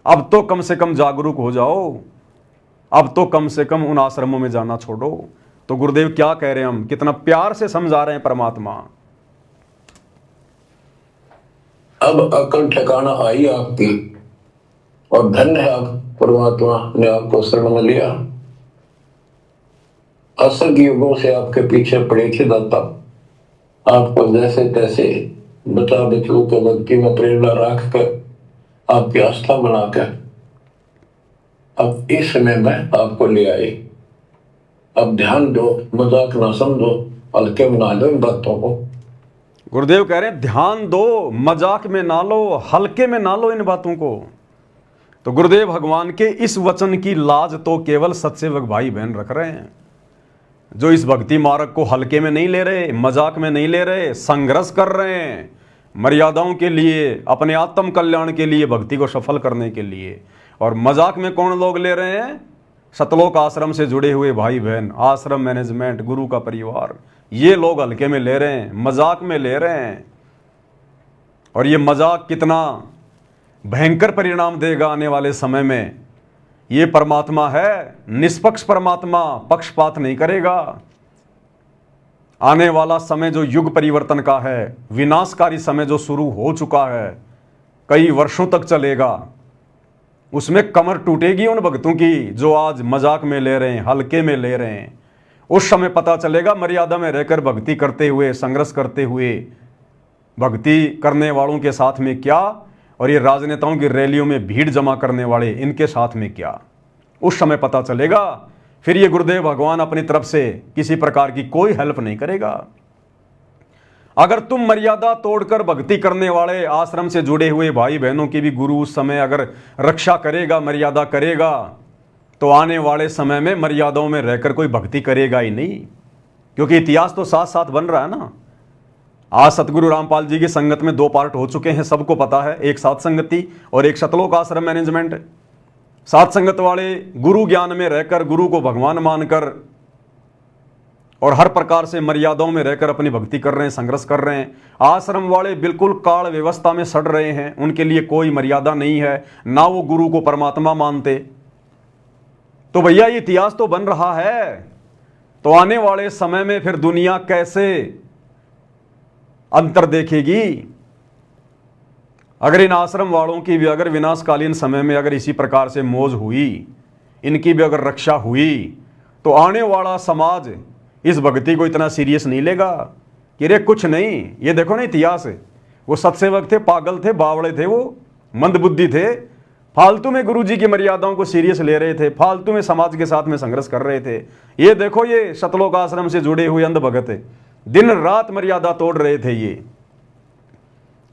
अब तो कम से कम जागरूक हो जाओ, अब तो कम से कम उन आश्रमों में जाना छोड़ो। तो गुरुदेव क्या कह रहे हैं, हम कितना प्यार से समझा रहे हैं परमात्मा। अब अकल ठिकाना आई आपकी, और धन्य है आप, परमात्मा ने आपको शरण में लिया। असर के युगों से आपके पीछे पड़े थे दाता, आपको जैसे तैसे बचा बचू के भक्ति में प्रेरणा रख कर, आपकी आस्था बनाकर अब इस समय में आपको ले आए। अब ध्यान दो, मजाक ना समझो, हल्के में ना लो इन बातों को। गुरुदेव कह रहे हैं ध्यान दो, मजाक में ना लो, हल्के में ना लो इन बातों को। तो गुरुदेव भगवान के इस वचन की लाज तो केवल सत्सेवक भाई बहन रख रहे हैं, जो इस भक्ति मार्ग को हल्के में नहीं ले रहे, मजाक में नहीं ले रहे, संघर्ष कर रहे हैं मर्यादाओं के लिए, अपने आत्म कल्याण के लिए, भक्ति को सफल करने के लिए। और मजाक में कौन लोग ले रहे हैं? सतलोक आश्रम से जुड़े हुए भाई बहन, आश्रम मैनेजमेंट, गुरु का परिवार, ये लोग हल्के में ले रहे हैं, मजाक में ले रहे हैं। और ये मजाक कितना भयंकर परिणाम देगा आने वाले समय में। ये परमात्मा है निष्पक्ष परमात्मा, पक्षपात नहीं करेगा। आने वाला समय जो युग परिवर्तन का है, विनाशकारी समय जो शुरू हो चुका है, कई वर्षों तक चलेगा, उसमें कमर टूटेगी उन भक्तों की जो आज मजाक में ले रहे हैं, हल्के में ले रहे हैं। उस समय पता चलेगा मर्यादा में रहकर भक्ति करते हुए, संघर्ष करते हुए, भक्ति करने वालों के साथ में क्या, और ये राजनेताओं की रैलियों में भीड़ जमा करने वाले इनके साथ में क्या। उस समय पता चलेगा। फिर ये गुरुदेव भगवान अपनी तरफ से किसी प्रकार की कोई हेल्प नहीं करेगा। अगर तुम मर्यादा तोड़कर भक्ति करने वाले आश्रम से जुड़े हुए भाई बहनों की भी गुरु उस समय अगर रक्षा करेगा, मर्यादा करेगा, तो आने वाले समय में मर्यादाओं में रहकर कोई भक्ति करेगा ही नहीं। क्योंकि इतिहास तो साथ साथ बन रहा है ना। आज सतगुरु रामपाल जी की संगत में 2 पार्ट हो चुके हैं, सबको पता है, एक सात संगति और एक सतलोक आश्रम मैनेजमेंट। सात संगत वाले गुरु ज्ञान में रहकर, गुरु को भगवान मानकर और हर प्रकार से मर्यादाओं में रहकर अपनी भक्ति कर रहे हैं, संघर्ष कर रहे हैं। आश्रम वाले बिल्कुल काल व्यवस्था में सड़ रहे हैं, उनके लिए कोई मर्यादा नहीं है, ना वो गुरु को परमात्मा मानते। तो भैया ये इतिहास तो बन रहा है। तो आने वाले समय में फिर दुनिया कैसे अंतर देखेगी? अगर इन आश्रम वालों की भी अगर विनाशकालीन समय में अगर इसी प्रकार से मौज हुई, इनकी भी अगर रक्षा हुई, तो आने वाला समाज इस भक्ति को इतना सीरियस नहीं लेगा कि रे कुछ नहीं। ये देखो ना इतिहास, वो सत्सेवक थे, पागल थे, बावड़े थे, वो मंदबुद्धि थे, फालतू में गुरु जी की मर्यादाओं को सीरियस ले रहे थे, फालतू में समाज के साथ में संघर्ष कर रहे थे। ये देखो ये सतलोक आश्रम से जुड़े हुए अंध भगत दिन रात मर्यादा तोड़ रहे थे। ये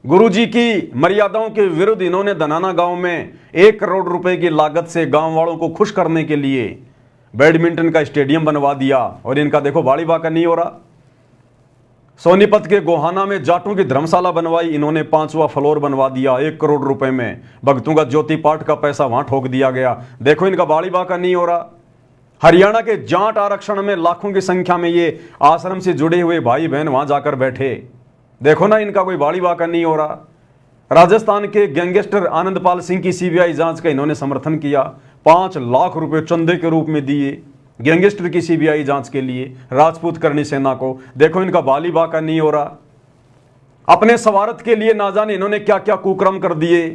गुरु जी की मर्यादाओं के विरुद्ध इन्होंने धनाना गांव में 1 करोड़ रुपए की लागत से गांव वालों को खुश करने के लिए बैडमिंटन का स्टेडियम बनवा दिया। और इनका देखो बाड़ी बाका नहीं हो रहा। सोनीपत के गोहाना में जाटों की धर्मशाला बनवाई इन्होंने, 5वां फ्लोर बनवा दिया 1 करोड़ रुपए में। भक्तों का ज्योति पाठ का पैसा वहां ठोक दिया गया। देखो इनका बाड़ी बाका नहीं हो रहा। हरियाणा के जाट आरक्षण में लाखों की संख्या में ये आश्रम से जुड़े हुए भाई बहन वहां जाकर बैठे, देखो ना इनका कोई बाड़ी बाका नहीं हो रहा। राजस्थान के गैंगस्टर आनंदपाल सिंह की सीबीआई जांच का इन्होंने समर्थन किया, 5 लाख रुपए चंदे के रूप में दिए गैंगस्टर की सीबीआई जांच के लिए राजपूत करनी सेना को। देखो इनका बाली बाका नहीं हो रहा। अपने स्वार्थ के लिए ना जाने इन्होंने क्या क्या कुकर्म कर दिए।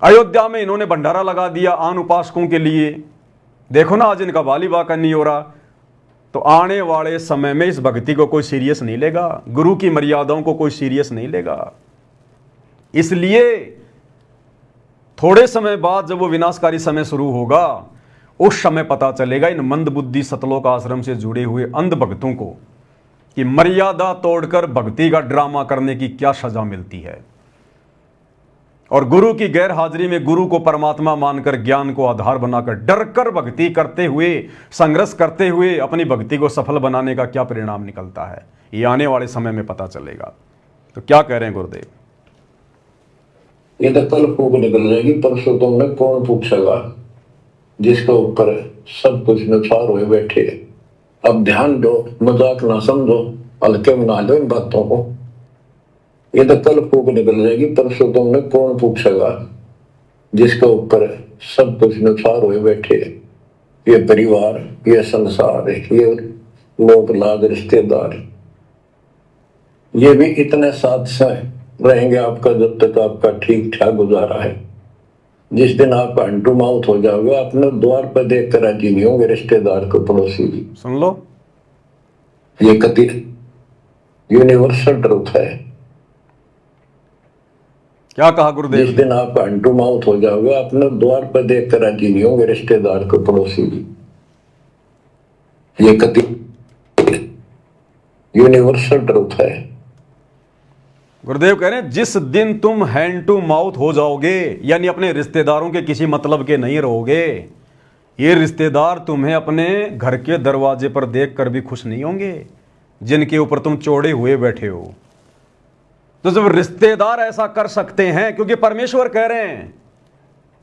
अयोध्या में इन्होंने भंडारा लगा दिया आन उपासकों के लिए, देखो ना आज इनका बाली बाका नहीं हो रहा। तो आने वाले समय में इस भक्ति को कोई सीरियस नहीं लेगा, गुरु की मर्यादाओं को कोई सीरियस नहीं लेगा। इसलिए थोड़े समय बाद जब वो विनाशकारी समय शुरू होगा, उस समय पता चलेगा इन मंदबुद्धि सतलोक आश्रम से जुड़े हुए अंध भक्तों को कि मर्यादा तोड़कर भक्ति का ड्रामा करने की क्या सजा मिलती है। और गुरु की गैर हाजिरी में गुरु को परमात्मा मानकर, ज्ञान को आधार बनाकर, डरकर भक्ति करते हुए, संघर्ष करते हुए अपनी भक्ति को सफल बनाने का क्या परिणाम निकलता है, ये आने वाले समय में पता चलेगा। तो क्या कह रहे हैं गुरुदेव? ये तो कल फूक निकल जाएगी, परसों तुमने कौन पूछेगा, जिसके ऊपर सब कुछ नुसार हुए बैठे। अब ध्यान दो, मजाक ना समझो, हल्के में ना लो इन बातों को। ये तो कल फूक निकल जाएगी, परसों तुमने कौन पूछेगा, जिसके ऊपर सब कुछ नुकसान हुए बैठे। ये परिवार, ये संसार, ये लोग लाग रिश्तेदार, ये भी इतने साथ से रहेंगे आपका जब तक आपका ठीक ठाक गुजारा है। जिस दिन आप हैंड टू माउथ हो जाओगे, अपने द्वार पर देख कर राजी नहीं होंगे रिश्तेदार को, पड़ोसी भी। सुन लो, ये कति यूनिवर्सल ट्रूथ है। क्या कहा गुरुदेव? जिस दिन आप हैंड टू माउथ हो जाओगे, अपने द्वार पर देख कर राजी नहीं होंगे रिश्तेदार को, पड़ोसी भी। ये कति यूनिवर्सल ट्रूथ है। गुरुदेव कह रहे हैं जिस दिन तुम हैंड टू माउथ हो जाओगे, यानी अपने रिश्तेदारों के किसी मतलब के नहीं रहोगे, ये रिश्तेदार तुम्हें अपने घर के दरवाजे पर देखकर भी खुश नहीं होंगे जिनके ऊपर तुम चौड़े हुए बैठे हो। तो जब रिश्तेदार ऐसा कर सकते हैं, क्योंकि परमेश्वर कह रहे हैं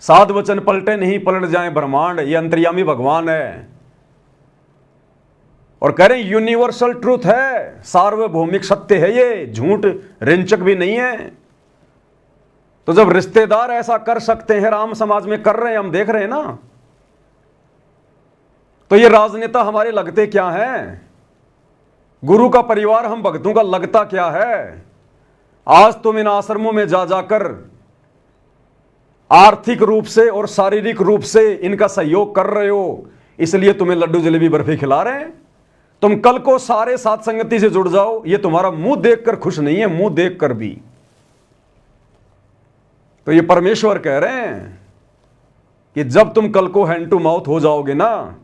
7 वचन पलटे नहीं पलट जाए ब्रह्मांड, ये अंतर्यामी भगवान है, और कह रहे हैं यूनिवर्सल ट्रूथ है, सार्वभौमिक सत्य है, ये झूठ रिंचक भी नहीं है। तो जब रिश्तेदार ऐसा कर सकते हैं, राम समाज में कर रहे हैं, हम देख रहे हैं ना, तो ये राजनेता हमारे लगते क्या हैं? गुरु का परिवार हम भक्तों का लगता क्या है? आज तुम इन आश्रमों में जा जाकर आर्थिक रूप से और शारीरिक रूप से इनका सहयोग कर रहे हो, इसलिए तुम्हें लड्डू जलेबी बर्फी खिला रहे हैं। तुम कल को सारे साथ संगति से जुड़ जाओ, ये तुम्हारा मुंह देखकर खुश नहीं है, मुंह देखकर भी। तो ये परमेश्वर कह रहे हैं कि जब तुम कल को हैंड टू माउथ हो जाओगे ना,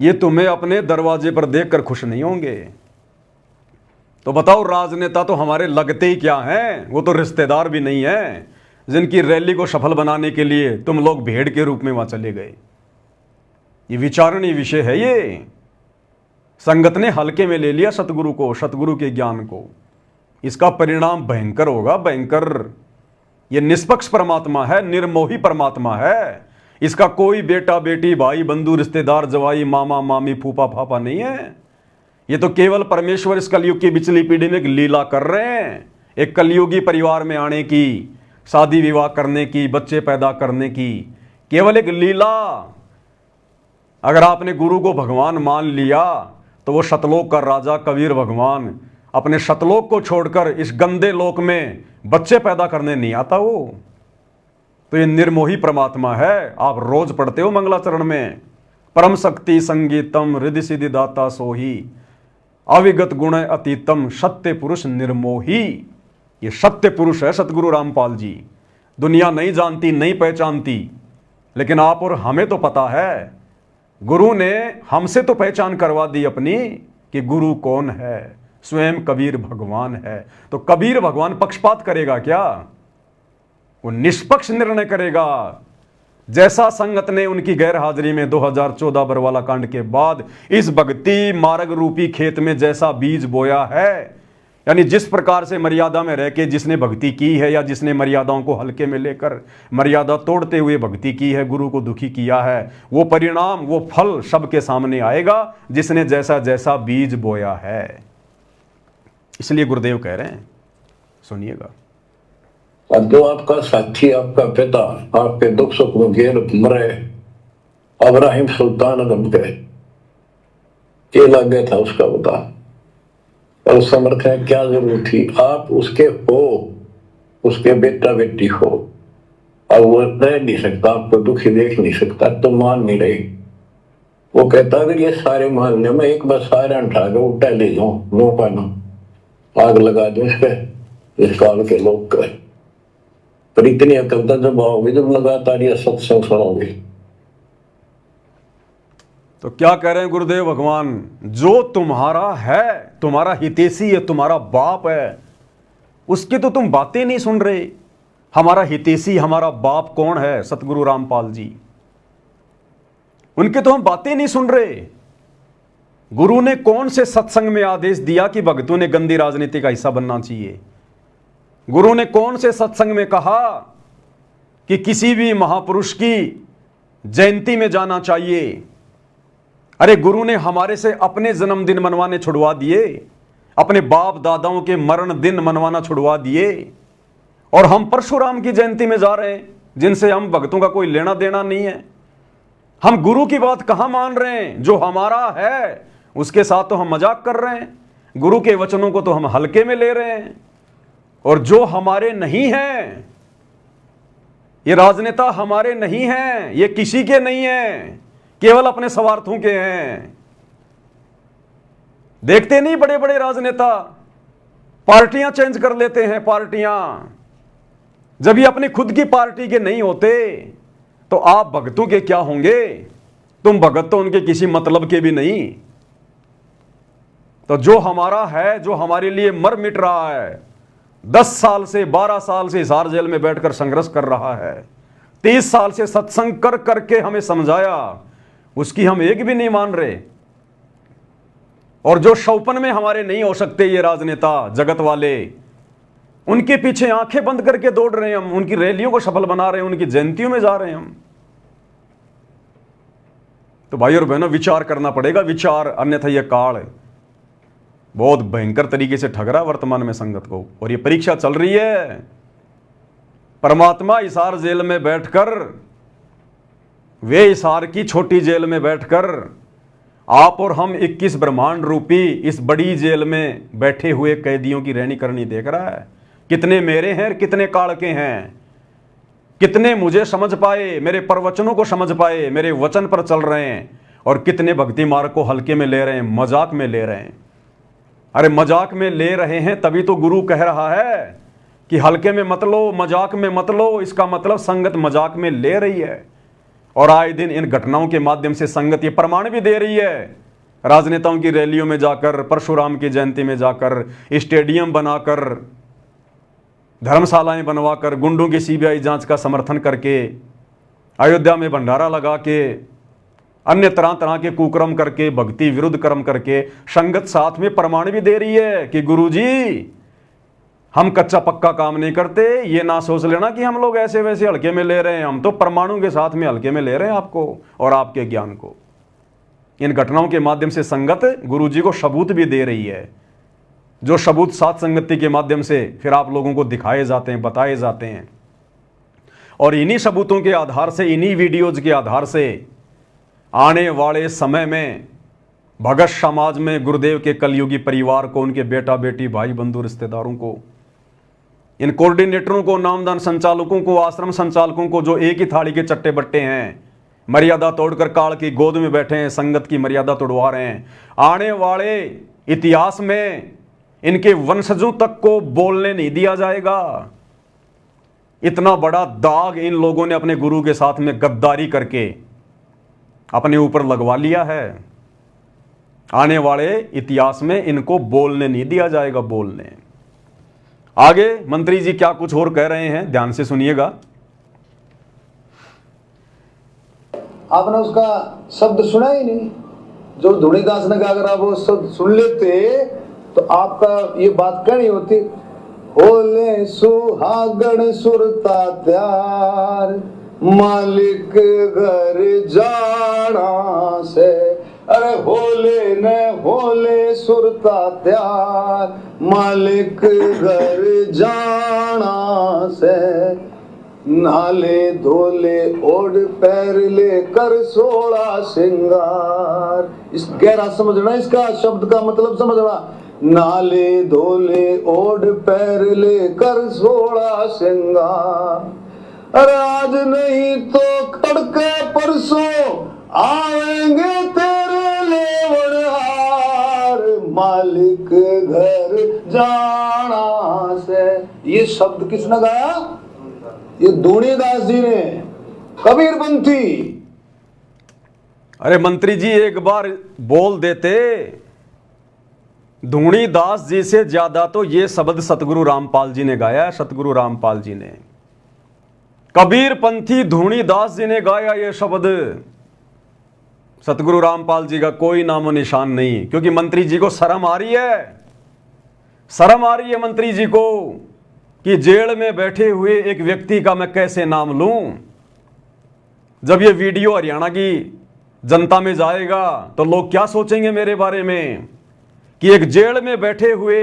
ये तुम्हें अपने दरवाजे पर देखकर खुश नहीं होंगे। तो बताओ, राजनेता तो हमारे लगते ही क्या हैं? वो तो रिश्तेदार भी नहीं है जिनकी रैली को सफल बनाने के लिए तुम लोग भेड़ के रूप में वहां चले गए। ये विचारणीय विषय है। ये संगत ने हल्के में ले लिया सतगुरु को, सतगुरु के ज्ञान को। इसका परिणाम भयंकर होगा, भयंकर। ये निष्पक्ष परमात्मा है, निर्मोही परमात्मा है। इसका कोई बेटा बेटी, भाई बंधु, रिश्तेदार, जवाई, मामा मामी, फूफा फाफा नहीं है। ये तो केवल परमेश्वर इस कलयुग की बिचली पीढ़ी में एक लीला कर रहे हैं, एक कलयुगी परिवार में आने की, शादी विवाह करने की, बच्चे पैदा करने की, केवल एक लीला। अगर आपने गुरु को भगवान मान लिया तो वो शतलोक का राजा कबीर भगवान अपने शतलोक को छोड़कर इस गंदे लोक में बच्चे पैदा करने नहीं आता वो। तो ये निर्मोही परमात्मा है। आप रोज पढ़ते हो मंगलाचरण में, परम शक्ति संगीतम रिद्धि सिद्धि दाता सोही, अविगत गुण अतीतम सत्य पुरुष निर्मोही। ये सत्य पुरुष है सतगुरु रामपाल जी। दुनिया नहीं जानती, नहीं पहचानती, लेकिन आप और हमें तो पता है। गुरु ने हमसे तो पहचान करवा दी अपनी कि गुरु कौन है, स्वयं कबीर भगवान है। तो कबीर भगवान पक्षपात करेगा क्या? वो निष्पक्ष निर्णय करेगा। जैसा संगत ने उनकी गैर हाजिरी में 2014 बरवाला कांड के बाद इस भक्ति मार्ग रूपी खेत में जैसा बीज बोया है, यानी जिस प्रकार से मर्यादा में रह के जिसने भक्ति की है, या जिसने मर्यादाओं को हल्के में लेकर मर्यादा तोड़ते हुए भक्ति की है, गुरु को दुखी किया है, वो परिणाम, वो फल सबके सामने आएगा जिसने जैसा जैसा बीज बोया है। इसलिए गुरुदेव कह रहे हैं, सुनिएगा। अब जो आपका साथी, आपका पिता, आपके दुख सुख में घेर मरे, अब्राहिम सुल्तान अगम के क्या लग गया था उसका बता, और समर्थ है क्या जरूरत थी? आप उसके हो, उसके बेटा बेटी हो, अब वो रह नहीं सकता, आपको दुखी देख नहीं सकता, तो मान नहीं रही। वो कहता अगर ये सारे मोहल्ले में एक बार सारे उठा के उठा ले जाऊं, नो पाना आग लगा दूं इस पे, इस काल के लोग का। पर इतनी अकल तक जब आओगे, जब लगातार ये सत्संग सुनोगे। तो क्या कह रहे हैं गुरुदेव भगवान? जो तुम्हारा है, तुम्हारा हितैषी है, तुम्हारा बाप है, उसकी तो तुम बातें नहीं सुन रहे। हमारा हितैषी, हमारा बाप कौन है? सतगुरु रामपाल जी। उनके तो हम बातें नहीं सुन रहे। गुरु ने कौन से सत्संग में आदेश दिया कि भक्तों ने गंदी राजनीति का हिस्सा बनना चाहिए? गुरु ने कौन से सत्संग में कहा कि किसी भी महापुरुष की जयंती में जाना चाहिए? अरे गुरु ने हमारे से अपने जन्मदिन मनवाने छुड़वा दिए, अपने बाप दादाओं के मरण दिन मनवाना छुड़वा दिए, और हम परशुराम की जयंती में जा रहे हैं। जिनसे हम भक्तों का कोई लेना देना नहीं है। हम गुरु की बात कहां मान रहे हैं? जो हमारा है उसके साथ तो हम मजाक कर रहे हैं, गुरु के वचनों को तो हम हल्के में ले रहे हैं। और जो हमारे नहीं हैं, ये राजनेता हमारे नहीं हैं, ये किसी के नहीं हैं, केवल अपने स्वार्थों के हैं। देखते नहीं बड़े बड़े राजनेता पार्टियां चेंज कर लेते हैं, पार्टियां। जब ये अपनी खुद की पार्टी के नहीं होते तो आप भगतों के क्या होंगे? तुम भगत तो उनके किसी मतलब के भी नहीं। तो जो हमारा है, जो हमारे लिए मर मिट रहा है, 10 साल से 12 साल से हिसार जेल में बैठकर संघर्ष कर रहा है, 30 साल से सत्संग कर करके हमें समझाया, उसकी हम एक भी नहीं मान रहे। और जो शौपन में हमारे नहीं हो सकते ये राजनेता जगत वाले, उनके पीछे आंखें बंद करके दौड़ रहे हैं हम, उनकी रैलियों को सफल बना रहे हैं, उनकी जयंतियों में जा रहे हैं हम। तो भाई और बहनों, विचार करना पड़ेगा, विचार, अन्यथा यह काल बहुत भयंकर तरीके से ठग रहा है वर्तमान में संगत को। और ये परीक्षा चल रही है। परमात्मा हिसार जेल में बैठकर, वे हिसार की छोटी जेल में बैठकर, आप और हम 21 ब्रह्मांड रूपी इस बड़ी जेल में बैठे हुए कैदियों की रहनी करनी देख रहा है। कितने मेरे हैं, कितने काल के हैं, कितने मुझे समझ पाए, मेरे प्रवचनों को समझ पाए, मेरे वचन पर चल रहे हैं, और कितने भक्ति मार्ग को हल्के में ले रहे हैं, मजाक में ले रहे हैं। अरे मजाक में ले रहे हैं तभी तो गुरु कह रहा है कि हल्के में मत लो, मजाक में मत लो। इसका मतलब संगत मजाक में ले रही है। और आए दिन इन घटनाओं के माध्यम से संगत ये प्रमाण भी दे रही है। राजनेताओं की रैलियों में जाकर, परशुराम की जयंती में जाकर, स्टेडियम बनाकर, धर्मशालाएं बनवाकर, गुंडों की सीबीआई जांच का समर्थन करके, अयोध्या में भंडारा लगा के, अन्य तरह तरह के कुकर्म करके, भक्ति विरुद्ध कर्म करके, संगत साथ में प्रमाण भी दे रही है कि गुरुजी हम कच्चा पक्का काम नहीं करते। ये ना सोच लेना कि हम लोग ऐसे वैसे हल्के में ले रहे हैं, हम तो परमाणु के साथ में हल्के में ले रहे हैं आपको और आपके ज्ञान को। इन घटनाओं के माध्यम से संगत गुरुजी को सबूत भी दे रही है, जो सबूत सात संगति के माध्यम से फिर आप लोगों को दिखाए जाते हैं, बताए जाते हैं। और इन्हीं सबूतों के आधार से, इन्हीं वीडियोज के आधार से आने वाले समय में भगत समाज में गुरुदेव के कलयुगी परिवार को, उनके बेटा बेटी, भाई बंधु, रिश्तेदारों को, इन कोऑर्डिनेटरों को, नामदान संचालकों को, आश्रम संचालकों को, जो एक ही थाली के चट्टे बट्टे हैं, मर्यादा तोड़कर काल की गोद में बैठे हैं, संगत की मर्यादा तोड़वा रहे हैं, आने वाले इतिहास में इनके वंशजों तक को बोलने नहीं दिया जाएगा। इतना बड़ा दाग इन लोगों ने अपने गुरु के साथ में गद्दारी करके अपने ऊपर लगवा लिया है। आने वाले इतिहास में इनको बोलने नहीं दिया जाएगा। बोलने आगे मंत्री जी क्या कुछ और कह रहे हैं, ध्यान से सुनिएगा। आपने उसका शब्द सुना ही नहीं जो धुनीदास ने कहा। अगर आप वो शब्द सुन लेते तो आपका ये बात कहनी होती, होले सुहागण सुरता त्यार, मालिक घर जाना से। अरे होले न होले सुरता त्यार, मालिक घर जाना से। नाले धोले ओढ़ पैर ले कर 16 श्रृंगार। इस गहरा समझना, इसका शब्द का मतलब समझना। नाले धोले ओढ़ पैर ले कर 16 श्रृंगार। अरे आज नहीं तो तड़के परसों आएंगे तेरे लेवनहार, मालिक घर जाना से। ये शब्द किसने गाया? ये धुनीदास जी ने, कबीरपंथी। अरे मंत्री जी एक बार बोल देते। धुनीदास जी से ज्यादा तो ये शब्द सतगुरु रामपाल जी ने गाया। सतगुरु रामपाल जी ने, कबीरपंथी धुनीदास जी ने गाया ये शब्द। सतगुरु रामपाल जी का कोई नामो निशान नहीं, क्योंकि मंत्री जी को शर्म आ रही है। शर्म आ रही है मंत्री जी को कि जेल में बैठे हुए एक व्यक्ति का मैं कैसे नाम लूं। जब ये वीडियो हरियाणा की जनता में जाएगा तो लोग क्या सोचेंगे मेरे बारे में, कि एक जेल में बैठे हुए,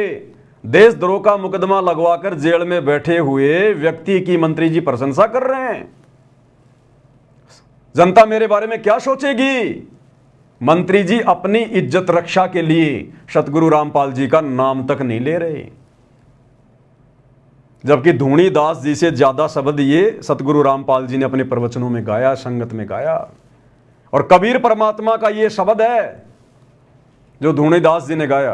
देशद्रोह का मुकदमा लगवाकर जेल में बैठे हुए व्यक्ति की मंत्री जी प्रशंसा कर रहे हैं। जनता मेरे बारे में क्या सोचेगी? मंत्री जी अपनी इज्जत रक्षा के लिए सतगुरु रामपाल जी का नाम तक नहीं ले रहे, जबकि धूणी दास जी से ज्यादा शब्द ये सतगुरु रामपाल जी ने अपने प्रवचनों में गाया, संगत में गाया। और कबीर परमात्मा का ये शब्द है जो धूणी दास जी ने गाया,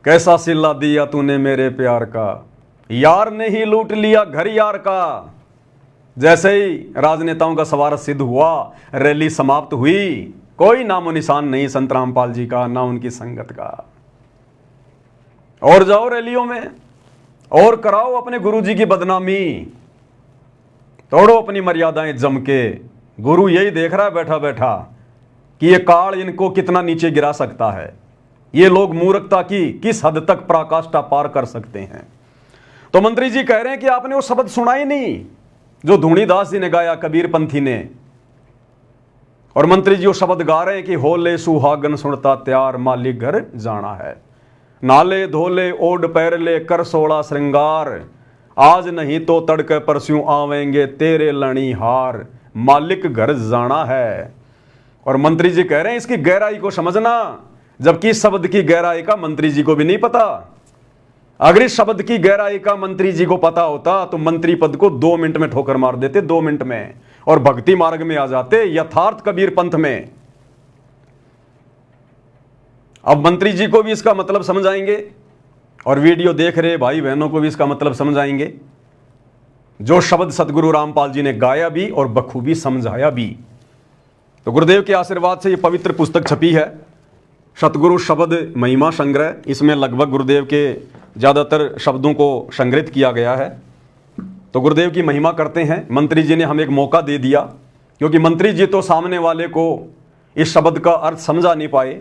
कैसा सिला दिया तूने मेरे प्यार का, यार ने ही लूट लिया घर यार का। जैसे ही राजनेताओं का सवार सिद्ध हुआ, रैली समाप्त हुई, कोई नामो निशान नहीं संत रामपाल जी का, ना उनकी संगत का। और जाओ रैलियों में और कराओ अपने गुरु जी की बदनामी, तोड़ो अपनी मर्यादाएं जम के। गुरु यही देख रहा है बैठा बैठा कि ये काल इनको कितना नीचे गिरा सकता है, ये लोग मूर्खता की किस हद तक पराकाष्ठा पार कर सकते हैं। तो मंत्री जी कह रहे हैं कि आपने वो शब्द सुना ही नहीं जो धूणी दास जी ने गाया, कबीर पंथी ने। और मंत्री जी वो शब्द गा रहे हैं कि होले सुहागन सुनता त्यार मालिक घर जाना है, नाले धोले ओड पैरले कर सोला श्रृंगार, आज नहीं तो तड़के परस्यों आवेंगे तेरे लणी हार, मालिक घर जाना है। और मंत्री जी कह रहे हैं इसकी गहराई को समझना, जबकि इस शब्द की गहराई का मंत्री जी को भी नहीं पता। अगर इस शब्द की गहराई का मंत्री जी को पता होता तो मंत्री पद को 2 मिनट में ठोकर मार देते, 2 मिनट में, और भक्ति मार्ग में आ जाते, यथार्थ कबीर पंथ में। अब मंत्री जी को भी इसका मतलब समझाएंगे और वीडियो देख रहे भाई बहनों को भी इसका मतलब समझाएंगे, जो शब्द सतगुरु रामपाल जी ने गाया भी और बखूबी समझाया भी। तो गुरुदेव के आशीर्वाद से ये पवित्र पुस्तक छपी है, सतगुरु शब्द महिमा संग्रह। इसमें लगभग गुरुदेव के ज़्यादातर शब्दों को संग्रहित किया गया है। तो गुरुदेव की महिमा करते हैं। मंत्री जी ने हमें एक मौका दे दिया, क्योंकि मंत्री जी तो सामने वाले को इस शब्द का अर्थ समझा नहीं पाए,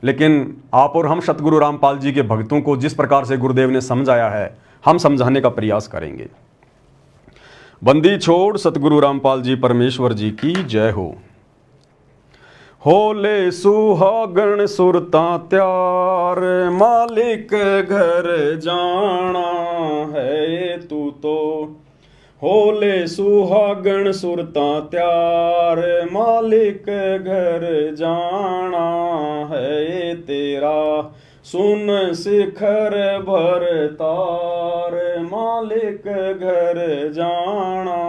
लेकिन आप और हम सतगुरु रामपाल जी के भक्तों को जिस प्रकार से गुरुदेव ने समझाया है, हम समझाने का प्रयास करेंगे। बंदी छोड़ सतगुरु रामपाल जी परमेश्वर जी की जय हो। होले सुहागण सुरता त्यार मालिक घर जाना है तू तो, होले सुहागण सुरता त्यार मालिक घर जाना है तेरा, सुन शिखर भर तार मालिक घर जाना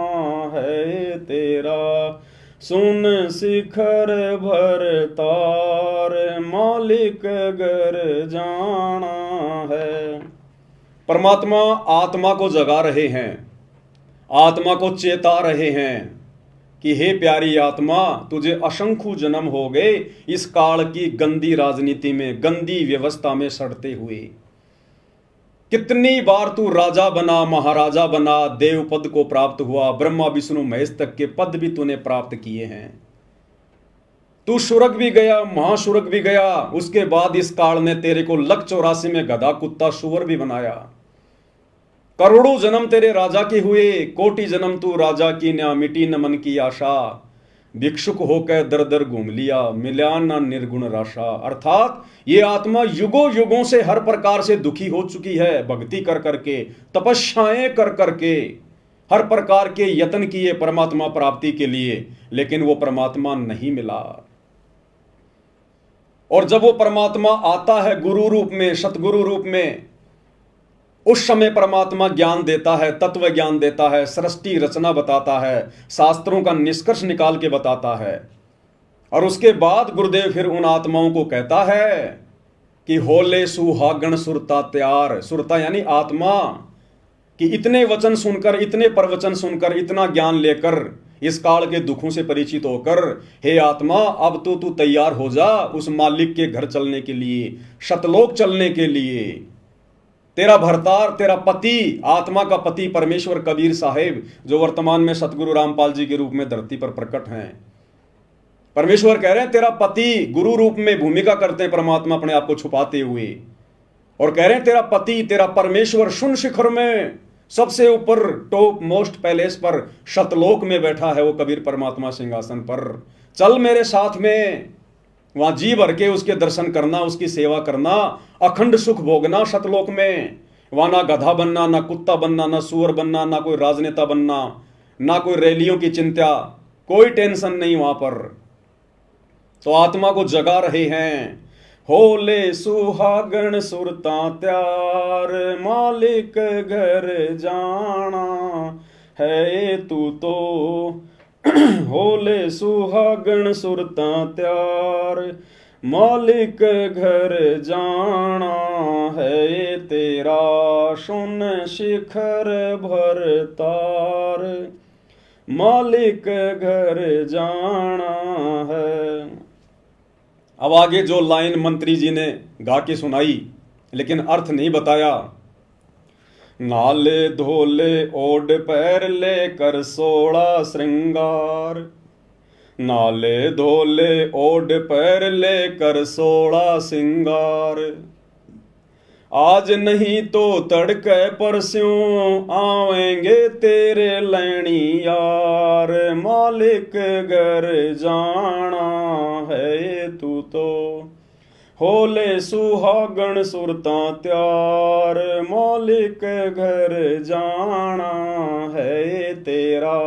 है तेरा, सुन शिखर भर तार मालिक घर जाना है। परमात्मा आत्मा को जगा रहे हैं, आत्मा को चेता रहे हैं कि हे प्यारी आत्मा, तुझे असंख्य जन्म हो गए इस काल की गंदी राजनीति में, गंदी व्यवस्था में सड़ते हुए। कितनी बार तू राजा बना, महाराजा बना, देव पद को प्राप्त हुआ, ब्रह्मा विष्णु महेश तक के पद भी तूने प्राप्त किए हैं। तू सुरग भी गया, महासुरग भी गया, उसके बाद इस काल ने तेरे को लक 84 में गधा कुत्ता सुअर भी बनाया। करोड़ों जन्म तेरे राजा के हुए, कोटि जन्म तू राजा की न्या, मिटी न मन की आशा, भिक्षुक होकर दर दर घूम लिया, मिला न निर्गुण राशा। अर्थात ये आत्मा युगों युगों से हर प्रकार से दुखी हो चुकी है, भक्ति कर करके, तपस्याएं कर करके, हर प्रकार के यत्न किए परमात्मा प्राप्ति के लिए, लेकिन वो परमात्मा नहीं मिला। और जब वो परमात्मा आता है गुरु रूप में, सतगुरु रूप में, उस समय परमात्मा ज्ञान देता है, तत्व ज्ञान देता है, सृष्टि रचना बताता है, शास्त्रों का निष्कर्ष निकाल के बताता है। और उसके बाद गुरुदेव फिर उन आत्माओं को कहता है कि होले सुहागण सुरता त्यार, सुरता यानी आत्मा, कि इतने वचन सुनकर, इतने प्रवचन सुनकर, इतना ज्ञान लेकर, इस काल के दुखों से परिचित होकर, हे आत्मा अब तो तू तैयार हो जा उस मालिक के घर चलने के लिए, शतलोक चलने के लिए। तेरा भरतार, तेरा पति, आत्मा का पति परमेश्वर कबीर साहेब, जो वर्तमान में सतगुरु रामपाल जी के रूप में धरती पर प्रकट हैं, परमेश्वर कह रहे हैं तेरा पति गुरु रूप में भूमिका करते हैं परमात्मा अपने आप को छुपाते हुए, और कह रहे हैं तेरा पति, तेरा परमेश्वर शून्य शिखर में सबसे ऊपर टॉप मोस्ट पैलेस पर शतलोक में बैठा है वो कबीर परमात्मा सिंहासन पर। चल मेरे साथ में, वहां जी भर के उसके दर्शन करना, उसकी सेवा करना, अखंड सुख भोगना शतलोक में। वहां ना गधा बनना, ना कुत्ता बनना, ना सुअर बनना, ना कोई राजनेता बनना, ना कोई रैलियों की चिंता, कोई टेंशन नहीं वहां पर। तो आत्मा को जगा रहे हैं। होले सुहागण सुरता त्यार, मालिक घर जाना है तू तो। होले सुहागण सुरता त्यार, मालिक घर जाना है तेरा, सुन शिखर भर तार, मालिक घर जाना है। अब आगे जो लाइन मंत्री जी ने गा के सुनाई लेकिन अर्थ नहीं बताया। नाले धोले ओड पैर लेकर 16 श्रृंगार, नाले धोले ओड पैर लेकर 16 श्रृंगार, आज नहीं तो तड़के परस्यों आवेंगे तेरे लैणी यार, मालिक घर जाना है तू तो। होले सुहागण सुरता त्यार, मालिक घर जाना है तेरा,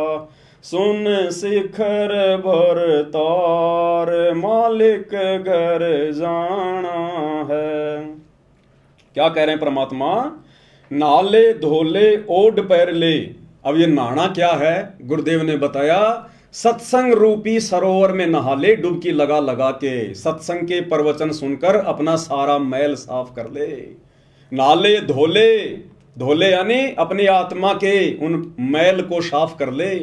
सुन शिखर भर तार, मालिक घर जाना है। क्या कह रहे हैं परमात्मा? नाले धोले ओड पैर ले। अब ये नहाना क्या है? गुरुदेव ने बताया, सत्संग रूपी सरोवर में नहा ले डुबकी लगा लगा के, सत्संग के प्रवचन सुनकर अपना सारा मैल साफ कर ले। नाले धोले, धोले यानी अपनी आत्मा के उन मैल को साफ कर ले,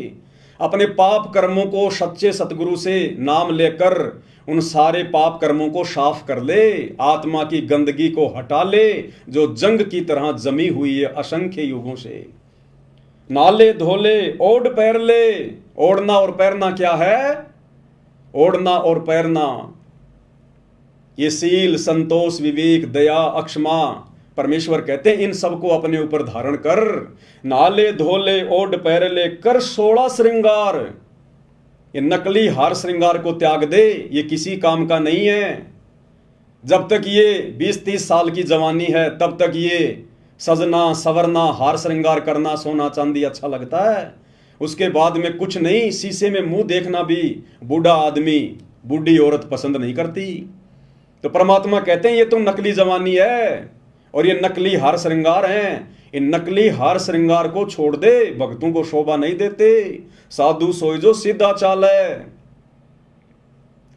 अपने पाप कर्मों को सच्चे सतगुरु से नाम लेकर उन सारे पाप कर्मों को साफ कर ले, आत्मा की गंदगी को हटा ले जो जंग की तरह जमी हुई है असंख्य युगों से। नाले धोले ओढ़ पैर ले। ओढ़ना और पैरना क्या है? ओढ़ना और पैरना ये सील, संतोष, विवेक, दया, अक्षमा, परमेश्वर कहते हैं इन सबको अपने ऊपर धारण कर। नाले धोले ओढ़ पैर ले कर 16 श्रृंगार। ये नकली हार श्रृंगार को त्याग दे, ये किसी काम का नहीं है। जब तक ये 20-30 साल की जवानी है तब तक ये सजना सवरना, हार श्रृंगार करना, सोना चांदी अच्छा लगता है। उसके बाद में कुछ नहीं। शीशे में मुंह देखना भी बूढ़ा आदमी, बूढ़ी औरत पसंद नहीं करती। तो परमात्मा कहते हैं ये तो नकली जवानी है और ये नकली हार श्रृंगार हैं। इन नकली हार श्रृंगार को छोड़ दे, भक्तों को शोभा नहीं देते। साधु सोई जो सीधा चाल है।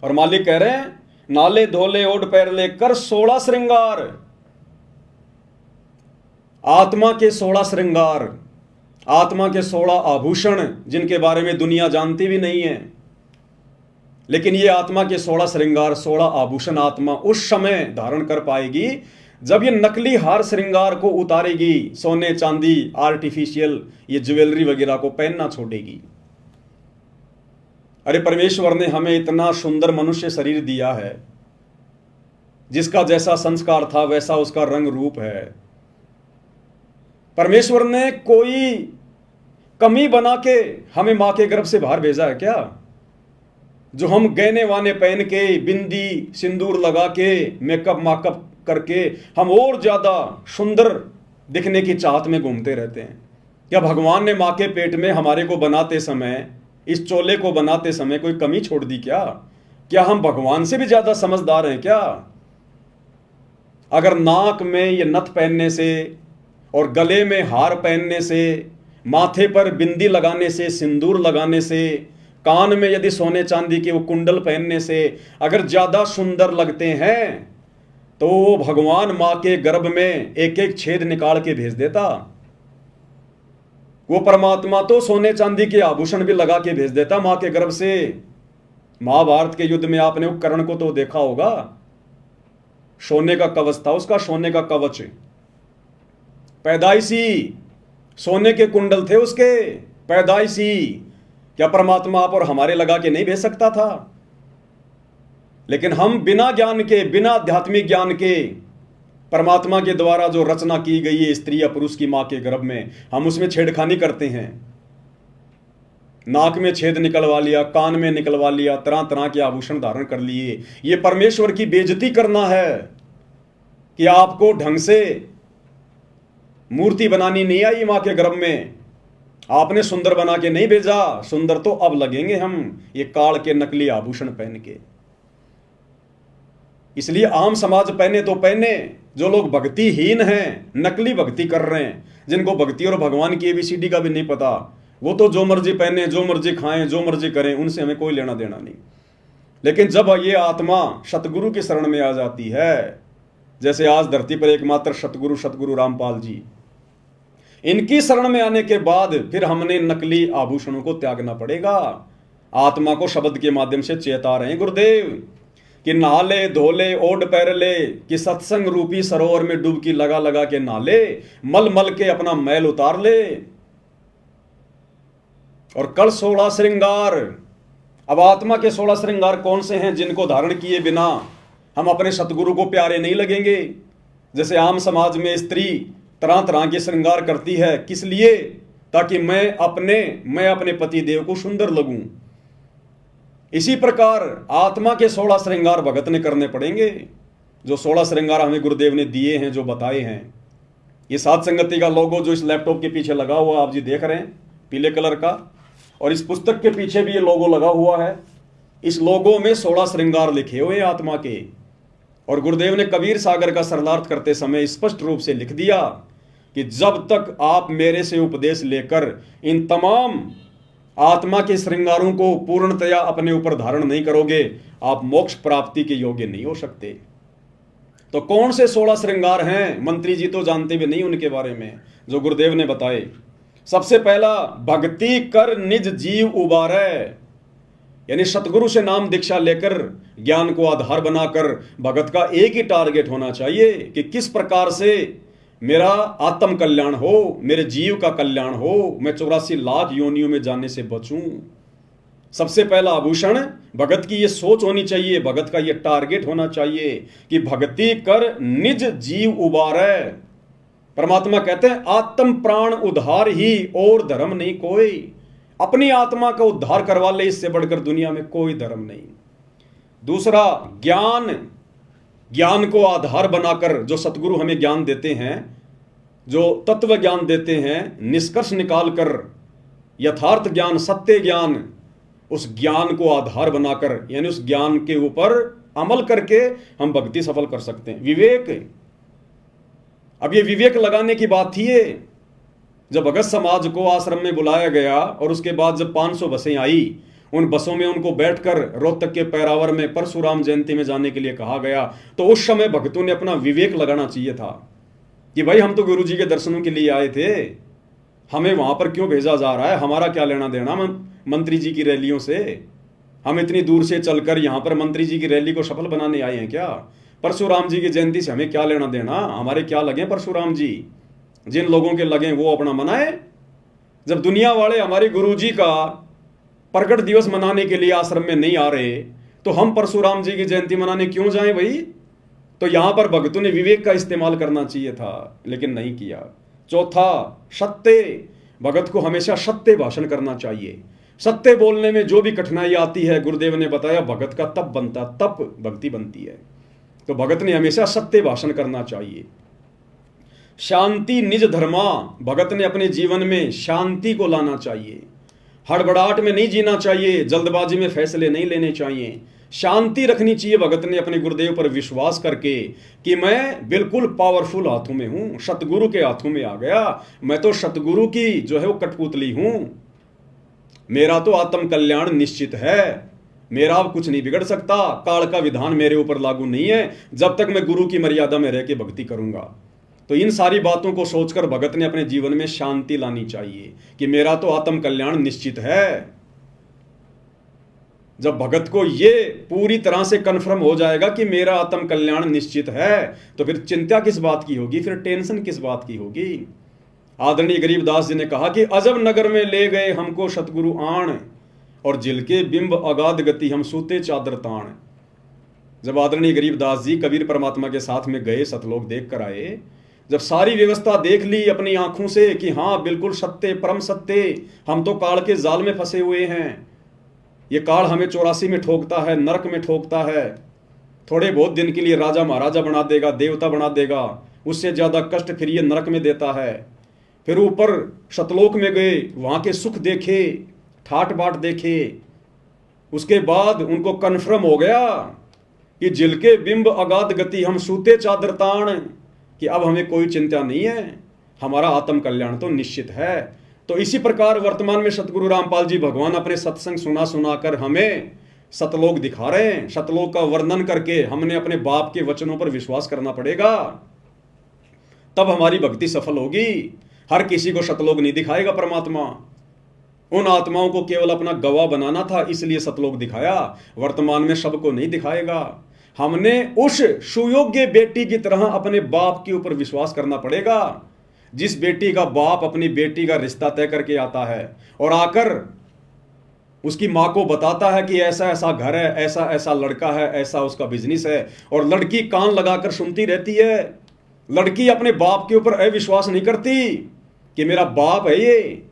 और मालिक कह रहे हैं नाले धोले ओढ़ पैर ले कर 16 श्रृंगार। आत्मा के 16 श्रृंगार, आत्मा के 16 आभूषण जिनके बारे में दुनिया जानती भी नहीं है। लेकिन ये आत्मा के 16 श्रृंगार, 16 आभूषण आत्मा उस समय धारण कर पाएगी जब ये नकली हार श्रृंगार को उतारेगी, सोने चांदी आर्टिफिशियल ये ज्वेलरी वगैरह को पहनना छोड़ेगी। अरे परमेश्वर ने हमें इतना सुंदर मनुष्य शरीर दिया है, जिसका जैसा संस्कार था वैसा उसका रंग रूप है। परमेश्वर ने कोई कमी बना के हमें मां के गर्भ से बाहर भेजा है क्या? जो हम गहने वाने पहन के, बिंदी सिंदूर लगा के, मेकअप माकअप करके हम और ज्यादा सुंदर दिखने की चाहत में घूमते रहते हैं। क्या भगवान ने मां के पेट में हमारे को बनाते समय, इस चोले को बनाते समय कोई कमी छोड़ दी क्या? क्या हम भगवान से भी ज्यादा समझदार हैं क्या? अगर नाक में ये नथ पहनने से और गले में हार पहनने से, माथे पर बिंदी लगाने से, सिंदूर लगाने से, कान में यदि सोने चांदी के वो कुंडल पहनने से अगर ज्यादा सुंदर लगते हैं तो वो भगवान मां के गर्भ में एक एक छेद निकाल के भेज देता। वो परमात्मा तो सोने चांदी के आभूषण भी लगा के भेज देता मां के गर्भ से। महाभारत के युद्ध में आपने वो कर्ण को तो देखा होगा, सोने का कवच था उसका, सोने का कवच, पैदाइशी सोने के कुंडल थे उसके, पैदाइशी। क्या परमात्मा आप और हमारे लगा के नहीं भेज सकता था? लेकिन हम बिना ज्ञान के, बिना आध्यात्मिक ज्ञान के, परमात्मा के द्वारा जो रचना की गई है स्त्री या पुरुष की मां के गर्भ में, हम उसमें छेड़खानी करते हैं। नाक में छेद निकलवा लिया, कान में निकलवा लिया, तरह तरह के आभूषण धारण कर लिए। ये परमेश्वर की बेइज्जती करना है कि आपको ढंग से मूर्ति बनानी नहीं आई मां के गर्भ में, आपने सुंदर बना के नहीं भेजा। सुंदर तो अब लगेंगे हम ये काल के नकली आभूषण पहन के। इसलिए आम समाज पहने तो पहने, जो लोग भक्तिहीन हैं, नकली भक्ति कर रहे हैं, जिनको भक्ति और भगवान की ABCD का भी नहीं पता, वो तो जो मर्जी पहने, जो मर्जी खाएं, जो मर्जी करें, उनसे हमें कोई लेना देना नहीं। लेकिन जब ये आत्मा सतगुरु की शरण में आ जाती है, जैसे आज धरती पर एकमात्र सतगुरु रामपाल जी, इनकी शरण में आने के बाद फिर हमने नकली आभूषणों को त्यागना पड़ेगा। आत्मा को शब्द के माध्यम से चेता रहे गुरुदेव कि नहा ले, धो ले, ओढ़ पैर ले, कि सत्संग रूपी सरोवर में डुबकी लगा लगा के नहा ले, मल मल के अपना मैल उतार ले। और कल 16 श्रृंगार, अब आत्मा के 16 श्रृंगार कौन से हैं जिनको धारण किए बिना हम अपने सतगुरु को प्यारे नहीं लगेंगे। जैसे आम समाज में स्त्री तरह तरह के श्रृंगार करती है, किस लिए? ताकि मैं अपने पति देव को सुंदर लगूं। इसी प्रकार आत्मा के 16 श्रृंगार भगत ने करने पड़ेंगे, जो 16 श्रृंगार हमें गुरुदेव ने दिए हैं, जो बताए हैं। ये साध संगति का लोगो जो इस लैपटॉप के पीछे लगा हुआ आप जी देख रहे हैं, पीले कलर का, और इस पुस्तक के पीछे भी ये लोगो लगा हुआ है। इस लोगो में 16 श्रृंगार लिखे हुए हैं आत्मा के। और गुरुदेव ने कबीर सागर का सरलार्थ करते समय स्पष्ट रूप से लिख दिया कि जब तक आप मेरे से उपदेश लेकर इन तमाम आत्मा के श्रृंगारों को पूर्णतया अपने ऊपर धारण नहीं करोगे, आप मोक्ष प्राप्ति के योग्य नहीं हो सकते। तो कौन से 16 श्रृंगार हैं? मंत्री जी तो जानते भी नहीं उनके बारे में, जो गुरुदेव ने बताए। सबसे पहला, भक्ति कर निज जीव उबारे, यानी सतगुरु से नाम दीक्षा लेकर ज्ञान को आधार बनाकर भगत का एक ही टारगेट होना चाहिए कि किस प्रकार से मेरा आत्म कल्याण हो, मेरे जीव का कल्याण हो, मैं 84 लाख योनियों में जाने से बचूं। सबसे पहला आभूषण भगत की ये सोच होनी चाहिए, भगत का ये टारगेट होना चाहिए कि भक्ति कर निज जीव उबारे। परमात्मा कहते हैं आत्म प्राण उद्धार ही और धर्म नहीं कोई। अपनी आत्मा का उद्धार करवा ले, इससे बढ़कर दुनिया में कोई धर्म नहीं। दूसरा, ज्ञान को आधार बनाकर जो सतगुरु हमें ज्ञान देते हैं, जो तत्व ज्ञान देते हैं, निष्कर्ष निकालकर यथार्थ ज्ञान, सत्य ज्ञान, उस ज्ञान को आधार बनाकर, यानी उस ज्ञान के ऊपर अमल करके हम भक्ति सफल कर सकते हैं। विवेक, अब ये विवेक लगाने की बात थी। ये जब भगत समाज को आश्रम में बुलाया गया और उसके बाद जब 500 बसें आई, उन बसों में उनको बैठकर रोहतक के पैरावर में परशुराम जयंती में जाने के लिए कहा गया, तो उस समय भक्तों ने अपना विवेक लगाना चाहिए था कि भाई हम तो गुरु जी के दर्शनों के लिए आए थे, हमें वहां पर क्यों भेजा जा रहा है, हमारा क्या लेना देना मंत्री जी की रैलियों से। हम इतनी दूर से चलकर यहाँ पर मंत्री जी की रैली को सफल बनाने आए हैं क्या? परशुराम जी की जयंती से हमें क्या लेना देना? हमारे क्या लगे परशुराम जी? जिन लोगों के लगे वो अपना मनाए। जब दुनिया वाले हमारे गुरु जी का प्रकट दिवस मनाने के लिए आश्रम में नहीं आ रहे, तो हम परशुराम जी की जयंती मनाने क्यों जाएं भाई? तो यहां पर भक्तों ने विवेक का इस्तेमाल करना चाहिए था, लेकिन नहीं किया। चौथा, सत्य, भगत को हमेशा सत्य भाषण करना चाहिए। सत्य बोलने में जो भी कठिनाई आती है, गुरुदेव ने बताया, भगत का तप बनता, तप भक्ति बनती है। तो भगत ने हमेशा सत्य भाषण करना चाहिए। शांति निज धर्मा, भगत ने अपने जीवन में शांति को लाना चाहिए। हड़बड़ाहट में नहीं जीना चाहिए, जल्दबाजी में फैसले नहीं लेने चाहिए। शांति रखनी चाहिए भगत ने अपने गुरुदेव पर विश्वास करके कि मैं बिल्कुल पावरफुल हाथों में हूं, सतगुरु के हाथों में आ गया, मैं तो सतगुरु की जो है वो कठपुतली हूं, मेरा तो आत्म कल्याण निश्चित है, मेरा अब कुछ नहीं बिगड़ सकता, काल का विधान मेरे ऊपर लागू नहीं है जब तक मैं गुरु की मर्यादा में रह के भक्ति करूंगा। तो इन सारी बातों को सोचकर भगत ने अपने जीवन में शांति लानी चाहिए कि मेरा तो आत्म कल्याण निश्चित है। जब भगत को ये पूरी तरह से कन्फर्म हो जाएगा कि मेरा आत्म कल्याण निश्चित है, तो फिर चिंता किस बात की होगी, फिर टेंशन किस बात की होगी। आदरणीय गरीबदास जी ने कहा कि अजब नगर में ले गए हमको सतगुरु आण, और जिलके बिंब अगाध गति हम सूते चादर ताण। जब आदरणीय गरीबदास जी कबीर परमात्मा के साथ में गए, सतलोक देख कर आए, जब सारी व्यवस्था देख ली अपनी आंखों से कि हाँ बिल्कुल सत्य, परम सत्य, हम तो काल के जाल में फंसे हुए हैं, ये काल हमें 84 में ठोकता है, नरक में ठोकता है, थोड़े बहुत दिन के लिए राजा महाराजा बना देगा, देवता बना देगा, उससे ज़्यादा कष्ट फिर ये नरक में देता है। फिर ऊपर सतलोक में गए, वहाँ के सुख देखे, ठाट बाट देखे। उसके बाद उनको कन्फर्म हो गया कि जिल के बिंब अगाध गति, हम सूते चादर ताण, कि अब हमें कोई चिंता नहीं है, हमारा आत्म कल्याण तो निश्चित है। तो इसी प्रकार वर्तमान में सतगुरु रामपाल जी भगवान अपने सत्संग सुना सुनाकर हमें सतलोक दिखा रहे हैं। सतलोक का वर्णन करके हमने अपने बाप के वचनों पर विश्वास करना पड़ेगा, तब हमारी भक्ति सफल होगी। हर किसी को सतलोक नहीं दिखाएगा परमात्मा। उन आत्माओं को केवल अपना गवाह बनाना था, इसलिए सतलोक दिखाया। वर्तमान में सबको नहीं दिखाएगा। हमने उस सुयोग्य बेटी की तरह अपने बाप के ऊपर विश्वास करना पड़ेगा। जिस बेटी का बाप अपनी बेटी का रिश्ता तय करके आता है और आकर उसकी माँ को बताता है कि ऐसा ऐसा घर है, ऐसा ऐसा लड़का है, ऐसा उसका बिजनेस है, और लड़की कान लगाकर सुनती रहती है। लड़की अपने बाप के ऊपर अविश्वास नहीं करती कि मेरा बाप है, ये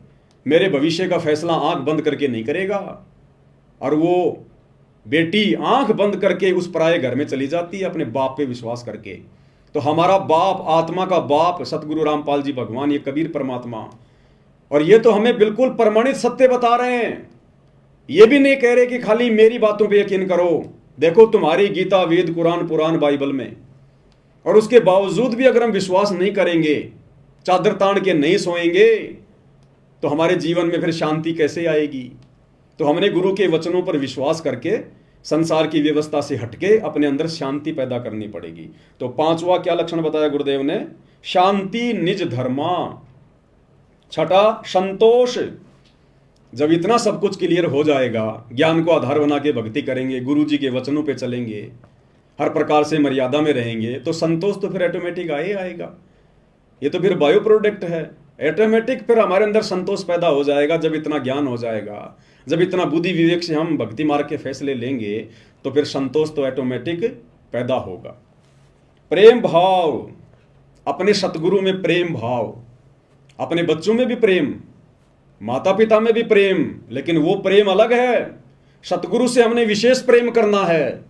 मेरे भविष्य का फैसला आंख बंद करके नहीं करेगा। और वो बेटी आंख बंद करके उस पराये घर में चली जाती है अपने बाप पे विश्वास करके। तो हमारा बाप, आत्मा का बाप सतगुरु रामपाल जी भगवान, ये कबीर परमात्मा, और ये तो हमें बिल्कुल प्रमाणित सत्य बता रहे हैं। ये भी नहीं कह रहे कि खाली मेरी बातों पे यकीन करो। देखो तुम्हारी गीता, वेद, कुरान, पुराण, बाइबल में, और उसके बावजूद भी अगर हम विश्वास नहीं करेंगे, चादर तान के नहीं सोएंगे, तो हमारे जीवन में फिर शांति कैसे आएगी। तो हमने गुरु के वचनों पर विश्वास करके संसार की व्यवस्था से हटके अपने अंदर शांति पैदा करनी पड़ेगी। तो पांचवा क्या लक्षण बताया गुरुदेव ने? शांति निज धर्मा। छठा संतोष। जब इतना सब कुछ क्लियर हो जाएगा, ज्ञान को आधार बना के भक्ति करेंगे, गुरु जी के वचनों पे चलेंगे, हर प्रकार से मर्यादा में रहेंगे, तो संतोष तो फिर ऑटोमेटिक आएगा। ये तो फिर बायो प्रोडक्ट है, ऑटोमेटिक फिर हमारे अंदर संतोष पैदा हो जाएगा। जब इतना ज्ञान हो जाएगा, जब इतना बुद्धि विवेक से हम भक्ति मार्ग के फैसले लेंगे, तो फिर संतोष तो ऑटोमेटिक पैदा होगा। प्रेम भाव, अपने सतगुरु में प्रेम भाव, अपने बच्चों में भी प्रेम, माता पिता में भी प्रेम, लेकिन वो प्रेम अलग है। सतगुरु से हमने विशेष प्रेम करना है।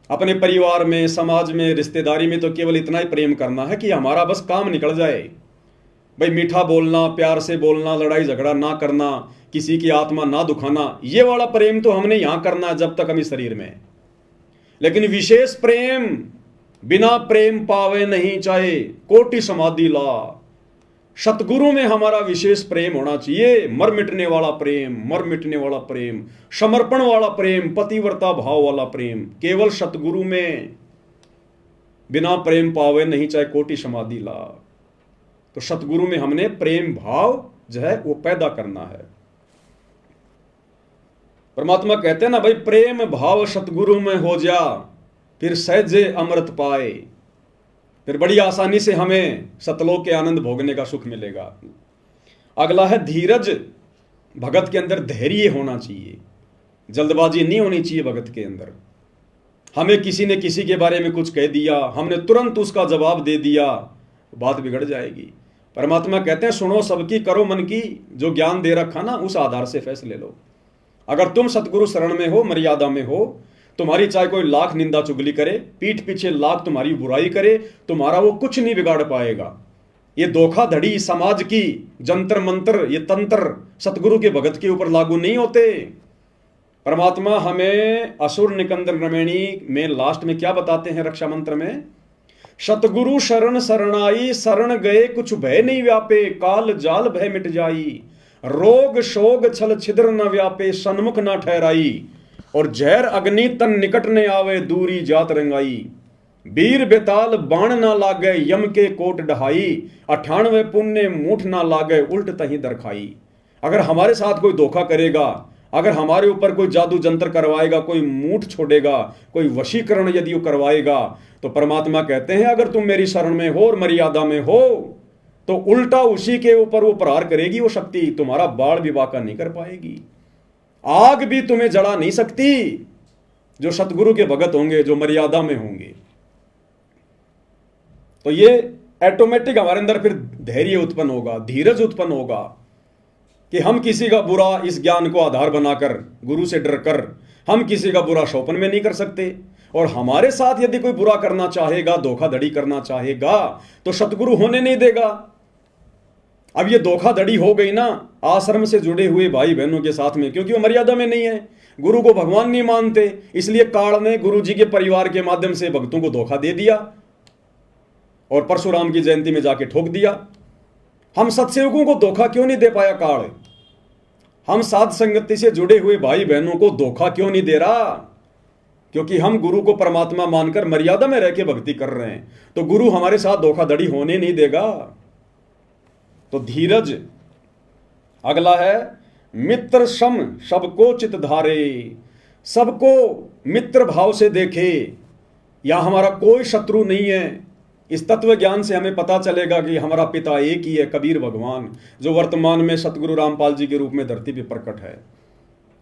अपने परिवार में, समाज में, रिश्तेदारी में तो केवल इतना ही प्रेम करना है कि हमारा बस काम निकल जाए। भाई मीठा बोलना, प्यार से बोलना, लड़ाई झगड़ा ना करना, किसी की आत्मा ना दुखाना, ये वाला प्रेम तो हमने यहां करना है जब तक हम इस शरीर में। लेकिन विशेष प्रेम, बिना प्रेम पावे नहीं चाहे कोटि समाधि ला। सतगुरु में हमारा विशेष प्रेम होना चाहिए। मर मिटने वाला प्रेम, मर मिटने वाला प्रेम, समर्पण वाला प्रेम, पतिव्रता भाव वाला प्रेम, केवल सतगुरु में। बिना प्रेम पावे नहीं चाहे कोटि समाधि ला। तो सतगुरु में हमने प्रेम भाव जो है वो पैदा करना है। परमात्मा कहते हैं ना भाई, प्रेम भाव सतगुरु में हो जा, फिर सहजे अमृत पाए। फिर बड़ी आसानी से हमें सतलोक के आनंद भोगने का सुख मिलेगा। अगला है धीरज। भगत के अंदर धैर्य होना चाहिए, जल्दबाजी नहीं होनी चाहिए भगत के अंदर। हमें किसी ने किसी के बारे में कुछ कह दिया, हमने तुरंत उसका जवाब दे दिया, बात बिगड़ जाएगी। परमात्मा कहते हैं सुनो सबकी, करो मन की, जो ज्ञान दे रखा ना उस आधार से फैसले लो। अगर तुम सतगुरु शरण में हो, मर्यादा में हो, तुम्हारी चाहे कोई लाख निंदा चुगली करे, पीठ पीछे लाख तुम्हारी बुराई करे, तुम्हारा वो कुछ नहीं बिगाड़ पाएगा। ये धोखाधड़ी समाज की, जंतर मंत्र, ये तंत्र सतगुरु के भगत के ऊपर लागू नहीं होते। परमात्मा हमें असुर निकंदन रमणी में लास्ट में क्या बताते हैं रक्षा मंत्र में? सतगुरु शरण शरणाई, शरण गए कुछ भय नहीं व्यापे, काल जाल भय मिट जाई, रोग शोग छल छिद्र न व्यापे, सन्मुख न ठहराई, और जहर अग्नि तन निकट ने आवे, दूरी जात रंगाई, वीर बेताल बाण ना लागे, यम के कोट डहाई, 98 पुण्य मूठ ना लागे, उल्ट तही दरखाई। अगर हमारे साथ कोई धोखा करेगा, अगर हमारे ऊपर कोई जादू जंतर करवाएगा, कोई मूठ छोड़ेगा, कोई वशीकरण यदि वो करवाएगा, तो परमात्मा कहते हैं अगर तुम मेरी शरण में हो और मर्यादा में हो, तो उल्टा उसी के ऊपर वो प्रहार करेगी। वो शक्ति तुम्हारा बाढ़ भी वाका नहीं कर पाएगी, आग भी तुम्हें जला नहीं सकती। जो सतगुरु के भगत होंगे, जो मर्यादा में होंगे, तो ये ऑटोमेटिक हमारे अंदर फिर धैर्य उत्पन्न होगा, धीरज उत्पन्न होगा कि हम किसी का बुरा, इस ज्ञान को आधार बनाकर, गुरु से डरकर हम किसी का बुरा शोपन में नहीं कर सकते। और हमारे साथ यदि कोई बुरा करना चाहेगा, धोखाधड़ी करना चाहेगा, तो सतगुरु होने नहीं देगा। अब ये धोखाधड़ी हो गई ना आश्रम से जुड़े हुए भाई बहनों के साथ में, क्योंकि वो मर्यादा में नहीं है, गुरु को भगवान नहीं मानते, इसलिए काल ने गुरु जी के परिवार के माध्यम से भक्तों को धोखा दे दिया और परशुराम की जयंती में जाके ठोक दिया। हम सत्सेवकों को धोखा क्यों नहीं दे पाया काल? हम साध संगति से जुड़े हुए भाई बहनों को धोखा क्यों नहीं दे रहा? क्योंकि हम गुरु को परमात्मा मानकर मर्यादा में रह के भक्ति कर रहे हैं, तो गुरु हमारे साथ धोखाधड़ी होने नहीं देगा। तो धीरज। अगला है मित्र सम सबको चित धारे, सबको मित्र भाव से देखे। यहां हमारा कोई शत्रु नहीं है। इस तत्व ज्ञान से हमें पता चलेगा कि हमारा पिता एक ही है, कबीर भगवान, जो वर्तमान में सतगुरु रामपाल जी के रूप में धरती पर प्रकट है।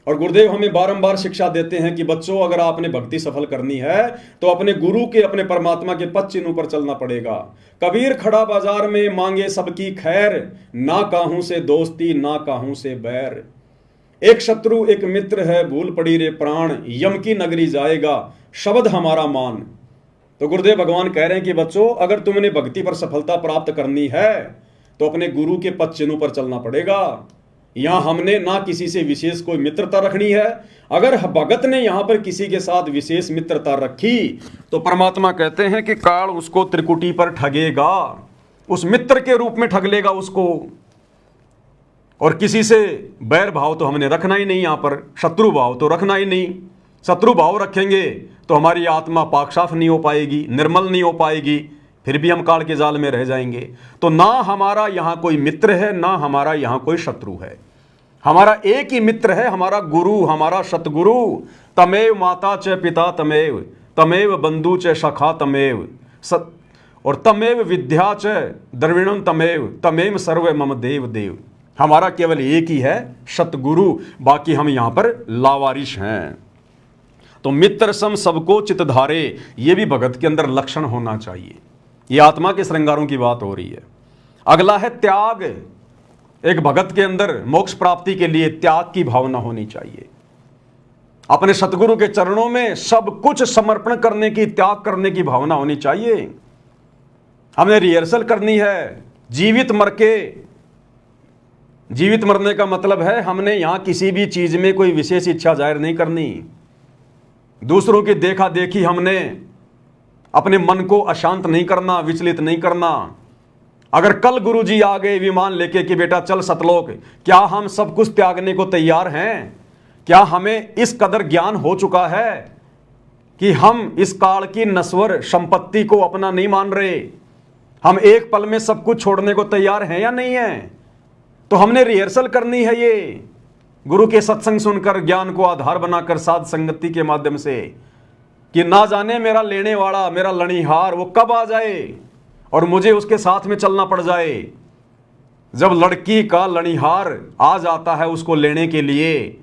और गुरुदेव हमें बारंबार शिक्षा देते हैं कि बच्चों, अगर आपने भक्ति सफल करनी है तो अपने गुरु के, अपने परमात्मा के पद चिन्हों पर चलना पड़ेगा। कबीर खड़ा बाजार में मांगे सबकी खैर, ना काहू से दोस्ती ना काहू से बैर। एक शत्रु एक मित्र है, भूल पड़ी रे प्राण, यम की नगरी जाएगा शब्द हमारा मान। तो गुरुदेव भगवान कह रहे हैं कि बच्चों, अगर तुमने भक्ति पर सफलता प्राप्त करनी है तो अपने गुरु के पद चिन्हों पर चलना पड़ेगा। यहां हमने ना किसी से विशेष कोई मित्रता रखनी है। अगर भगत ने यहां पर किसी के साथ विशेष मित्रता रखी तो परमात्मा कहते हैं कि काल उसको त्रिकुटी पर ठगेगा, उस मित्र के रूप में ठग लेगा उसको। और किसी से बैर भाव तो हमने रखना ही नहीं, यहां पर शत्रु भाव तो रखना ही नहीं। शत्रु भाव रखेंगे तो हमारी आत्मा पाक साफ नहीं हो पाएगी, निर्मल नहीं हो पाएगी, फिर भी हम काल के जाल में रह जाएंगे। तो ना हमारा यहां कोई मित्र है, ना हमारा यहां कोई शत्रु है। हमारा एक ही मित्र है, हमारा गुरु, हमारा सतगुरु। तमेव माता च पिता तमेव, तमेव बंधु च सखा तमेव, और तमेव विद्या च द्रविणम तमेव, तमेव सर्व मम देव देव। हमारा केवल एक ही है, सतगुरु, बाकी हम यहां पर लावारिश हैं। तो मित्र सम सबको चित धारे, ये भी भगत के अंदर लक्षण होना चाहिए। ये आत्मा के श्रृंगारों की बात हो रही है। अगला है त्याग। एक भगत के अंदर मोक्ष प्राप्ति के लिए त्याग की भावना होनी चाहिए। अपने सतगुरु के चरणों में सब कुछ समर्पण करने की, त्याग करने की भावना होनी चाहिए। हमने रिहर्सल करनी है जीवित मर के। जीवित मरने का मतलब है हमने यहां किसी भी चीज में कोई विशेष इच्छा जाहिर नहीं करनी। दूसरों की देखा देखी हमने अपने मन को अशांत नहीं करना, विचलित नहीं करना। अगर कल गुरुजी आ गए विमान लेके कि बेटा चल सतलोक, क्या हम सब कुछ त्यागने को तैयार हैं? क्या हमें इस कदर ज्ञान हो चुका है कि हम इस काल की नश्वर संपत्ति को अपना नहीं मान रहे? हम एक पल में सब कुछ छोड़ने को तैयार हैं या नहीं है? तो हमने रिहर्सल करनी है ये, गुरु के सत्संग सुनकर, ज्ञान को आधार बनाकर, साध संगति के माध्यम से, कि ना जाने मेरा लेने वाला, मेरा लणिहार वो कब आ जाए और मुझे उसके साथ में चलना पड़ जाए। जब लड़की का लणिहार आ जाता है उसको लेने के लिए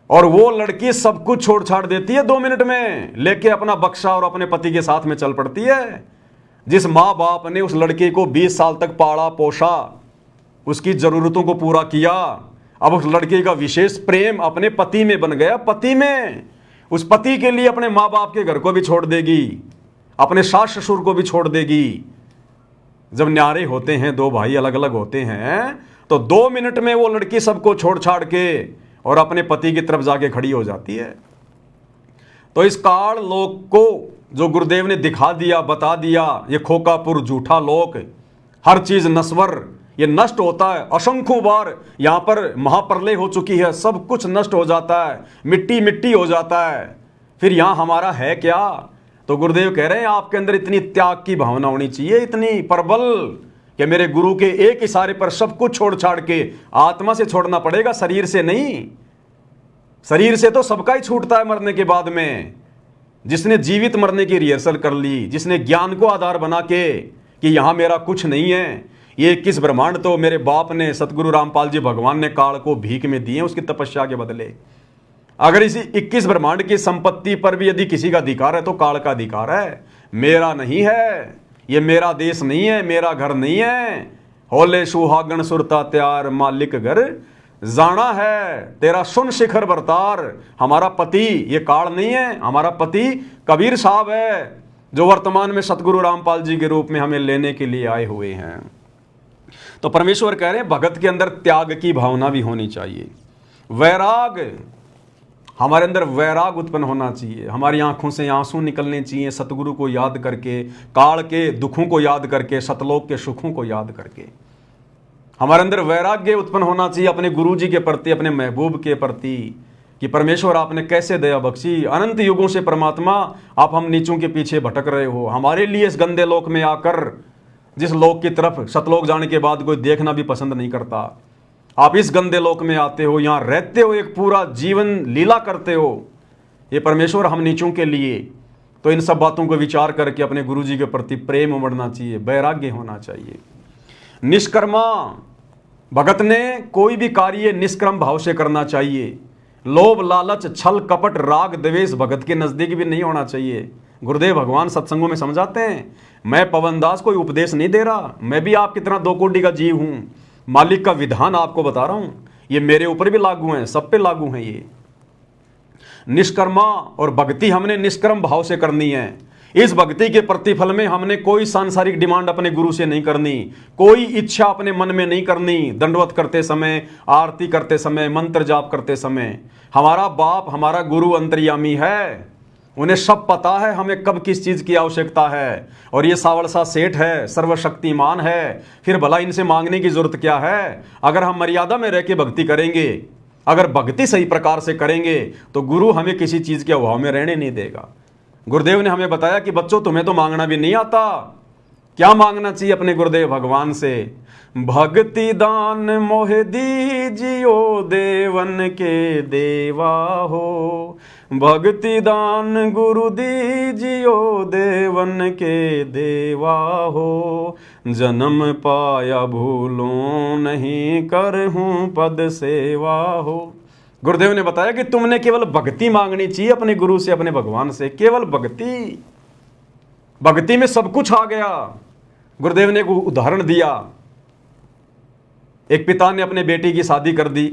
और वो लड़की सब कुछ छोड़ छाड़ देती है 2 मिनट में, लेके अपना बक्सा और अपने पति के साथ में चल पड़ती है। जिस माँ बाप ने उस लड़के को 20 साल तक पाला पोसा, उसकी जरूरतों को पूरा किया, अब उस लड़के का विशेष प्रेम अपने पति में बन गया। पति में, उस पति के लिए अपने माँ बाप के घर को भी छोड़ देगी, अपने सास ससुर को भी छोड़ देगी। जब न्यारे होते हैं, 2 भाई अलग अलग होते हैं, तो 2 मिनट में वो लड़की सबको छोड़ छाड़ के और अपने पति की तरफ जाके खड़ी हो जाती है। तो इस काल लोक को जो गुरुदेव ने दिखा दिया, बता दिया, ये खोकापुर झूठा लोक, हर चीज नश्वर, ये नष्ट होता है। असंख्यों बार यहां पर महाप्रलय हो चुकी है, सब कुछ नष्ट हो जाता है, मिट्टी मिट्टी हो जाता है। फिर यहां हमारा है क्या? तो गुरुदेव कह रहे हैं आपके अंदर इतनी त्याग की भावना होनी चाहिए, इतनी प्रबल, कि मेरे गुरु के एक इशारे पर सब कुछ छोड़ छाड़ के, आत्मा से छोड़ना पड़ेगा, शरीर से नहीं। शरीर से तो सबका ही छूटता है मरने के बाद में। जिसने जीवित मरने की रिहर्सल कर ली, जिसने ज्ञान को आधार बना के कि यहां मेरा कुछ नहीं है, ये 21 ब्रह्मांड तो मेरे बाप ने, सतगुरु रामपाल जी भगवान ने काल को भीख में दिए उसकी तपस्या के बदले। अगर इसी 21 ब्रह्मांड की संपत्ति पर भी यदि किसी का अधिकार है तो काल का अधिकार है, मेरा नहीं है। ये मेरा देश नहीं है, मेरा घर नहीं है। होले सुहागण सुरता त्यार मालिक घर, जाना है तेरा सुन शिखर बरतार। हमारा पति ये काल नहीं है, हमारा पति कबीर साहब है, जो वर्तमान में सतगुरु रामपाल जी के रूप में हमें लेने के लिए आए हुए हैं। तो परमेश्वर कह रहे हैं भगत के अंदर त्याग की भावना भी होनी चाहिए, वैराग, हमारे अंदर वैराग उत्पन्न होना चाहिए, हमारी आंखों से आंसू निकलने चाहिए सतगुरु को याद करके, काल के दुखों को याद करके, सतलोक के सुखों को याद करके। हमारे अंदर वैराग्य उत्पन्न होना चाहिए अपने गुरु जी के प्रति, अपने महबूब के प्रति, कि परमेश्वर आपने कैसे दया बख्शी, अनंत युगों से परमात्मा आप हम नीचों के पीछे भटक रहे हो, हमारे लिए इस गंदे लोक में आकर, जिस लोक की तरफ सतलोक जाने के बाद कोई देखना भी पसंद नहीं करता, आप इस गंदे लोक में आते हो, यहाँ रहते हो, एक पूरा जीवन लीला करते हो, ये परमेश्वर हम नीचों के लिए। तो इन सब बातों को विचार करके अपने गुरु जी के प्रति प्रेम उमड़ना चाहिए, वैराग्य होना चाहिए। निष्कर्मा, भगत ने कोई भी कार्य निष्क्रम भाव से करना चाहिए। लोभ, लालच, छल, कपट, राग, द्वेष भगत के नजदीक भी नहीं होना चाहिए। गुरुदेव भगवान सत्संगों में समझाते हैं, मैं पवनदास कोई उपदेश नहीं दे रहा, मैं भी आपकी तरह दो कोटि का जीव हूं, मालिक का विधान आपको बता रहा हूं, ये मेरे ऊपर भी लागू है, सब पे लागू है। ये निष्कर्मा और भक्ति हमने निष्कर्म भाव से करनी है। इस भक्ति के प्रतिफल में हमने कोई सांसारिक डिमांड अपने गुरु से नहीं करनी, कोई इच्छा अपने मन में नहीं करनी। दंडवत करते समय, आरती करते समय, मंत्र जाप करते समय, हमारा बाप, हमारा गुरु अंतर्यामी है, उन्हें सब पता है हमें कब किस चीज की आवश्यकता है। और ये सावड़सा सेठ है, सर्वशक्तिमान है, फिर भला इनसे मांगने की जरूरत क्या है। अगर हम मर्यादा में रह के भक्ति करेंगे, अगर भक्ति सही प्रकार से करेंगे, तो गुरु हमें किसी चीज के अभाव में रहने नहीं देगा। गुरुदेव ने हमें बताया कि बच्चों तुम्हें तो मांगना भी नहीं आता, क्या मांगना चाहिए अपने गुरुदेव भगवान से? भक्ति दान मोहे दीजियो देवन के देवा हो, भक्ति दान गुरु दीजियो देवन के देवा हो, जन्म पाया भूलों नहीं करहूं पद सेवा हो। गुरुदेव ने बताया कि तुमने केवल भक्ति मांगनी चाहिए अपने गुरु से, अपने भगवान से, केवल भक्ति। भक्ति में सब कुछ आ गया। गुरुदेव ने एक उदाहरण दिया, एक पिता ने अपने बेटी की शादी कर दी,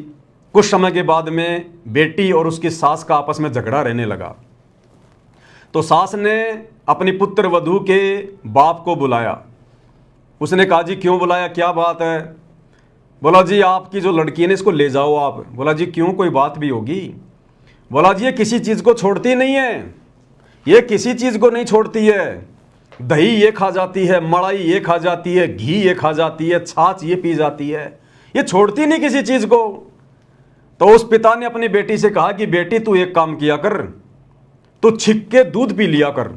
कुछ समय के बाद में बेटी और उसकी सास का आपस में झगड़ा रहने लगा। तो सास ने अपनी पुत्र वधू के बाप को बुलाया। उसने कहा जी क्यों बुलाया, क्या बात है? बोला जी आपकी जो लड़की है ना इसको ले जाओ आप। बोला जी क्यों, कोई बात भी होगी? बोला जी ये किसी चीज को छोड़ती नहीं है, ये किसी चीज को नहीं छोड़ती है। दही ये खा जाती है, मलाई ये खा जाती है, घी ये खा जाती है, छाछ ये पी जाती है, ये छोड़ती नहीं किसी चीज को। तो उस पिता ने अपनी बेटी से कहा कि बेटी तू एक काम किया कर, तू छिक के दूध पी लिया कर,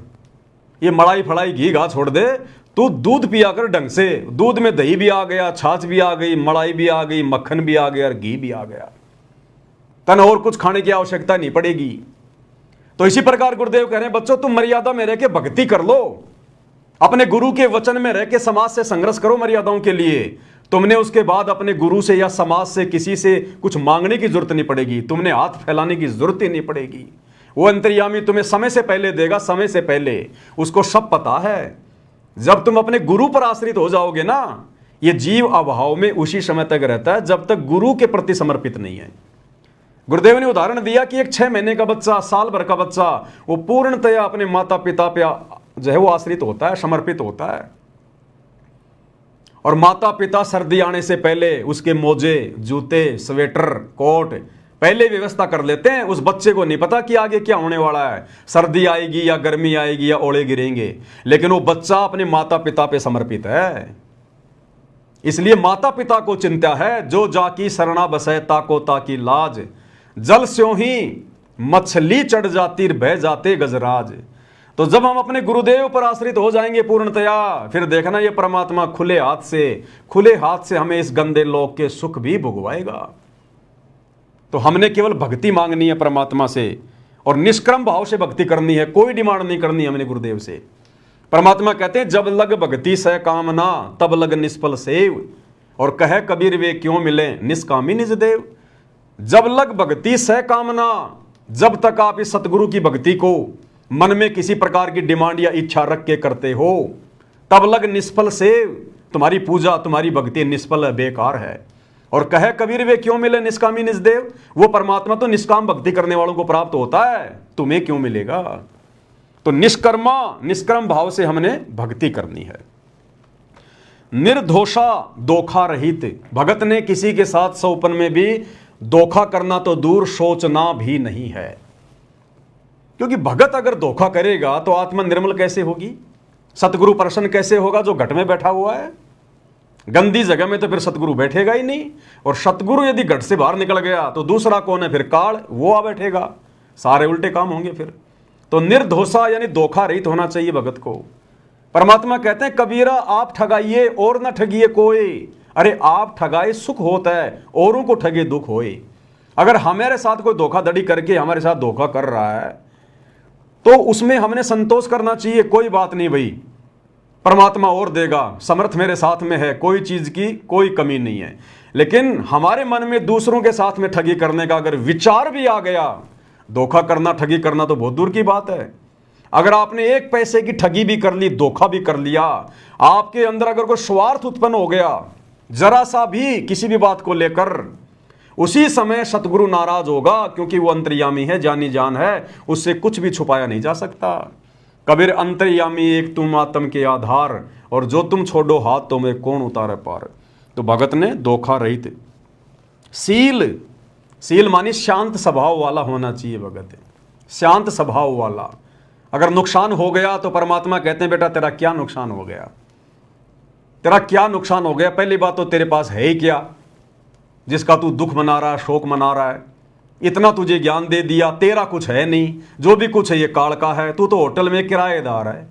ये मलाई फलाई घी घा छोड़ दे, तू दूध पिया कर ढंग से। दूध में दही भी आ गया, छाछ भी आ गई, मलाई भी आ गई, मक्खन भी आ गया और घी भी आ गया, तन और कुछ खाने की आवश्यकता नहीं पड़ेगी। तो इसी प्रकार गुरुदेव कह रहे हैं बच्चों तुम मर्यादा में रह के भक्ति कर लो, अपने गुरु के वचन में रह के समाज से संघर्ष करो मर्यादाओं के लिए। तुमने उसके बाद अपने गुरु से या समाज से किसी से कुछ मांगने की जरूरत नहीं पड़ेगी, तुमने हाथ फैलाने की जरूरत ही नहीं पड़ेगी। वो अंतर्यामी तुम्हें समय से पहले देगा, समय से पहले, उसको सब पता है। जब तुम अपने गुरु पर आश्रित हो जाओगे ना, ये जीव अभाव में उसी समय तक रहता है जब तक गुरु के प्रति समर्पित नहीं है। गुरुदेव ने उदाहरण दिया कि एक 6 महीने का बच्चा, साल भर का बच्चा, वो पूर्णतया अपने माता पिता पे जो है वो आश्रित होता है, समर्पित होता है। और माता पिता सर्दी आने से पहले उसके मोजे, जूते, स्वेटर, कोट पहले व्यवस्था कर लेते हैं। उस बच्चे को नहीं पता कि आगे क्या होने वाला है, सर्दी आएगी या गर्मी आएगी या ओले गिरेंगे, लेकिन वो बच्चा अपने माता पिता पे समर्पित है। इसलिए माता पिता को चिंता है, जो जाकी शरणा बसै ताको ताकी लाज, जल स्यों ही मछली चढ़ जाती बह जाते गजराज। तो जब हम अपने गुरुदेव पर आश्रित हो जाएंगे पूर्णतया, फिर देखना ये परमात्मा खुले हाथ से हमें इस गंदे लोक के सुख भी भुगवाएगा। तो हमने केवल भक्ति मांगनी है परमात्मा से, और निष्क्रम भाव से भक्ति करनी है, कोई डिमांड नहीं करनी हमने गुरुदेव से। परमात्मा कहते हैं जब लग भक्ति सह कामना तब लग निष्फल सेव, और कहे कबीर वे क्यों मिले निष्कामी निज देव। जब लग भक्ति सह कामना, जब तक आप इस सतगुरु की भक्ति को मन में किसी प्रकार की डिमांड या इच्छा रख के करते हो, तब लग निष्फल सेव, तुम्हारी पूजा तुम्हारी भक्ति निष्फल है, बेकार है। और कहे कबीर वे क्यों मिले निष्कामी निजदेव, वो परमात्मा तो निष्काम भक्ति करने वालों को प्राप्त होता है, तुम्हें क्यों मिलेगा। तो निष्कर्म भाव से हमने भक्ति करनी है। निर्दोषा धोखा रहित, भगत ने किसी के साथ सौपन में भी धोखा करना तो दूर सोचना भी नहीं है, क्योंकि भगत अगर धोखा करेगा तो आत्मा निर्मल कैसे होगी, सतगुरु प्रसन्न कैसे होगा जो घट में बैठा हुआ है। गंदी जगह में तो फिर सतगुरु बैठेगा ही नहीं, और सतगुरु यदि घट से बाहर निकल गया तो दूसरा कौन है फिर, काल, वो आ बैठेगा, सारे उल्टे काम होंगे फिर। तो निर्दोषा यानी धोखा रहित होना चाहिए भगत को। परमात्मा कहते हैं कबीरा आप ठगाइए और न ठगिए कोई, अरे आप ठगाए सुख होता है, औरों को ठगे दुख होए। अगर हमारे साथ कोई धोखाधड़ी करके हमारे साथ धोखा कर रहा है तो उसमें हमने संतोष करना चाहिए, कोई बात नहीं भाई, परमात्मा और देगा, समर्थ मेरे साथ में है, कोई चीज की कोई कमी नहीं है। लेकिन हमारे मन में दूसरों के साथ में ठगी करने का अगर विचार भी आ गया, धोखा करना ठगी करना तो बहुत दूर की बात है। अगर आपने एक पैसे की ठगी भी कर ली, धोखा भी कर लिया, आपके अंदर अगर कोई स्वार्थ उत्पन्न हो गया जरा सा भी किसी भी बात को लेकर, उसी समय सतगुरु नाराज होगा, क्योंकि वो अंतर्यामी है, जानी जान है, उससे कुछ भी छुपाया नहीं जा सकता। कबीर अंतर्यामी एक तुम आत्म के आधार, और जो तुम छोड़ो हाथ तो में कौन उतारे पार। तो भगत ने धोखा रहित सील मानी शांत स्वभाव वाला होना चाहिए भगत, शांत स्वभाव वाला। अगर नुकसान हो गया तो परमात्मा कहते हैं बेटा तेरा क्या नुकसान हो गया, तेरा क्या नुकसान हो गया। पहली बात तो तेरे पास है ही क्या जिसका तू दुख मना रहा है, शोक मना रहा है। इतना तुझे ज्ञान दे दिया, तेरा कुछ है नहीं, जो भी कुछ है ये काल का है, तू तो होटल में किराएदार है।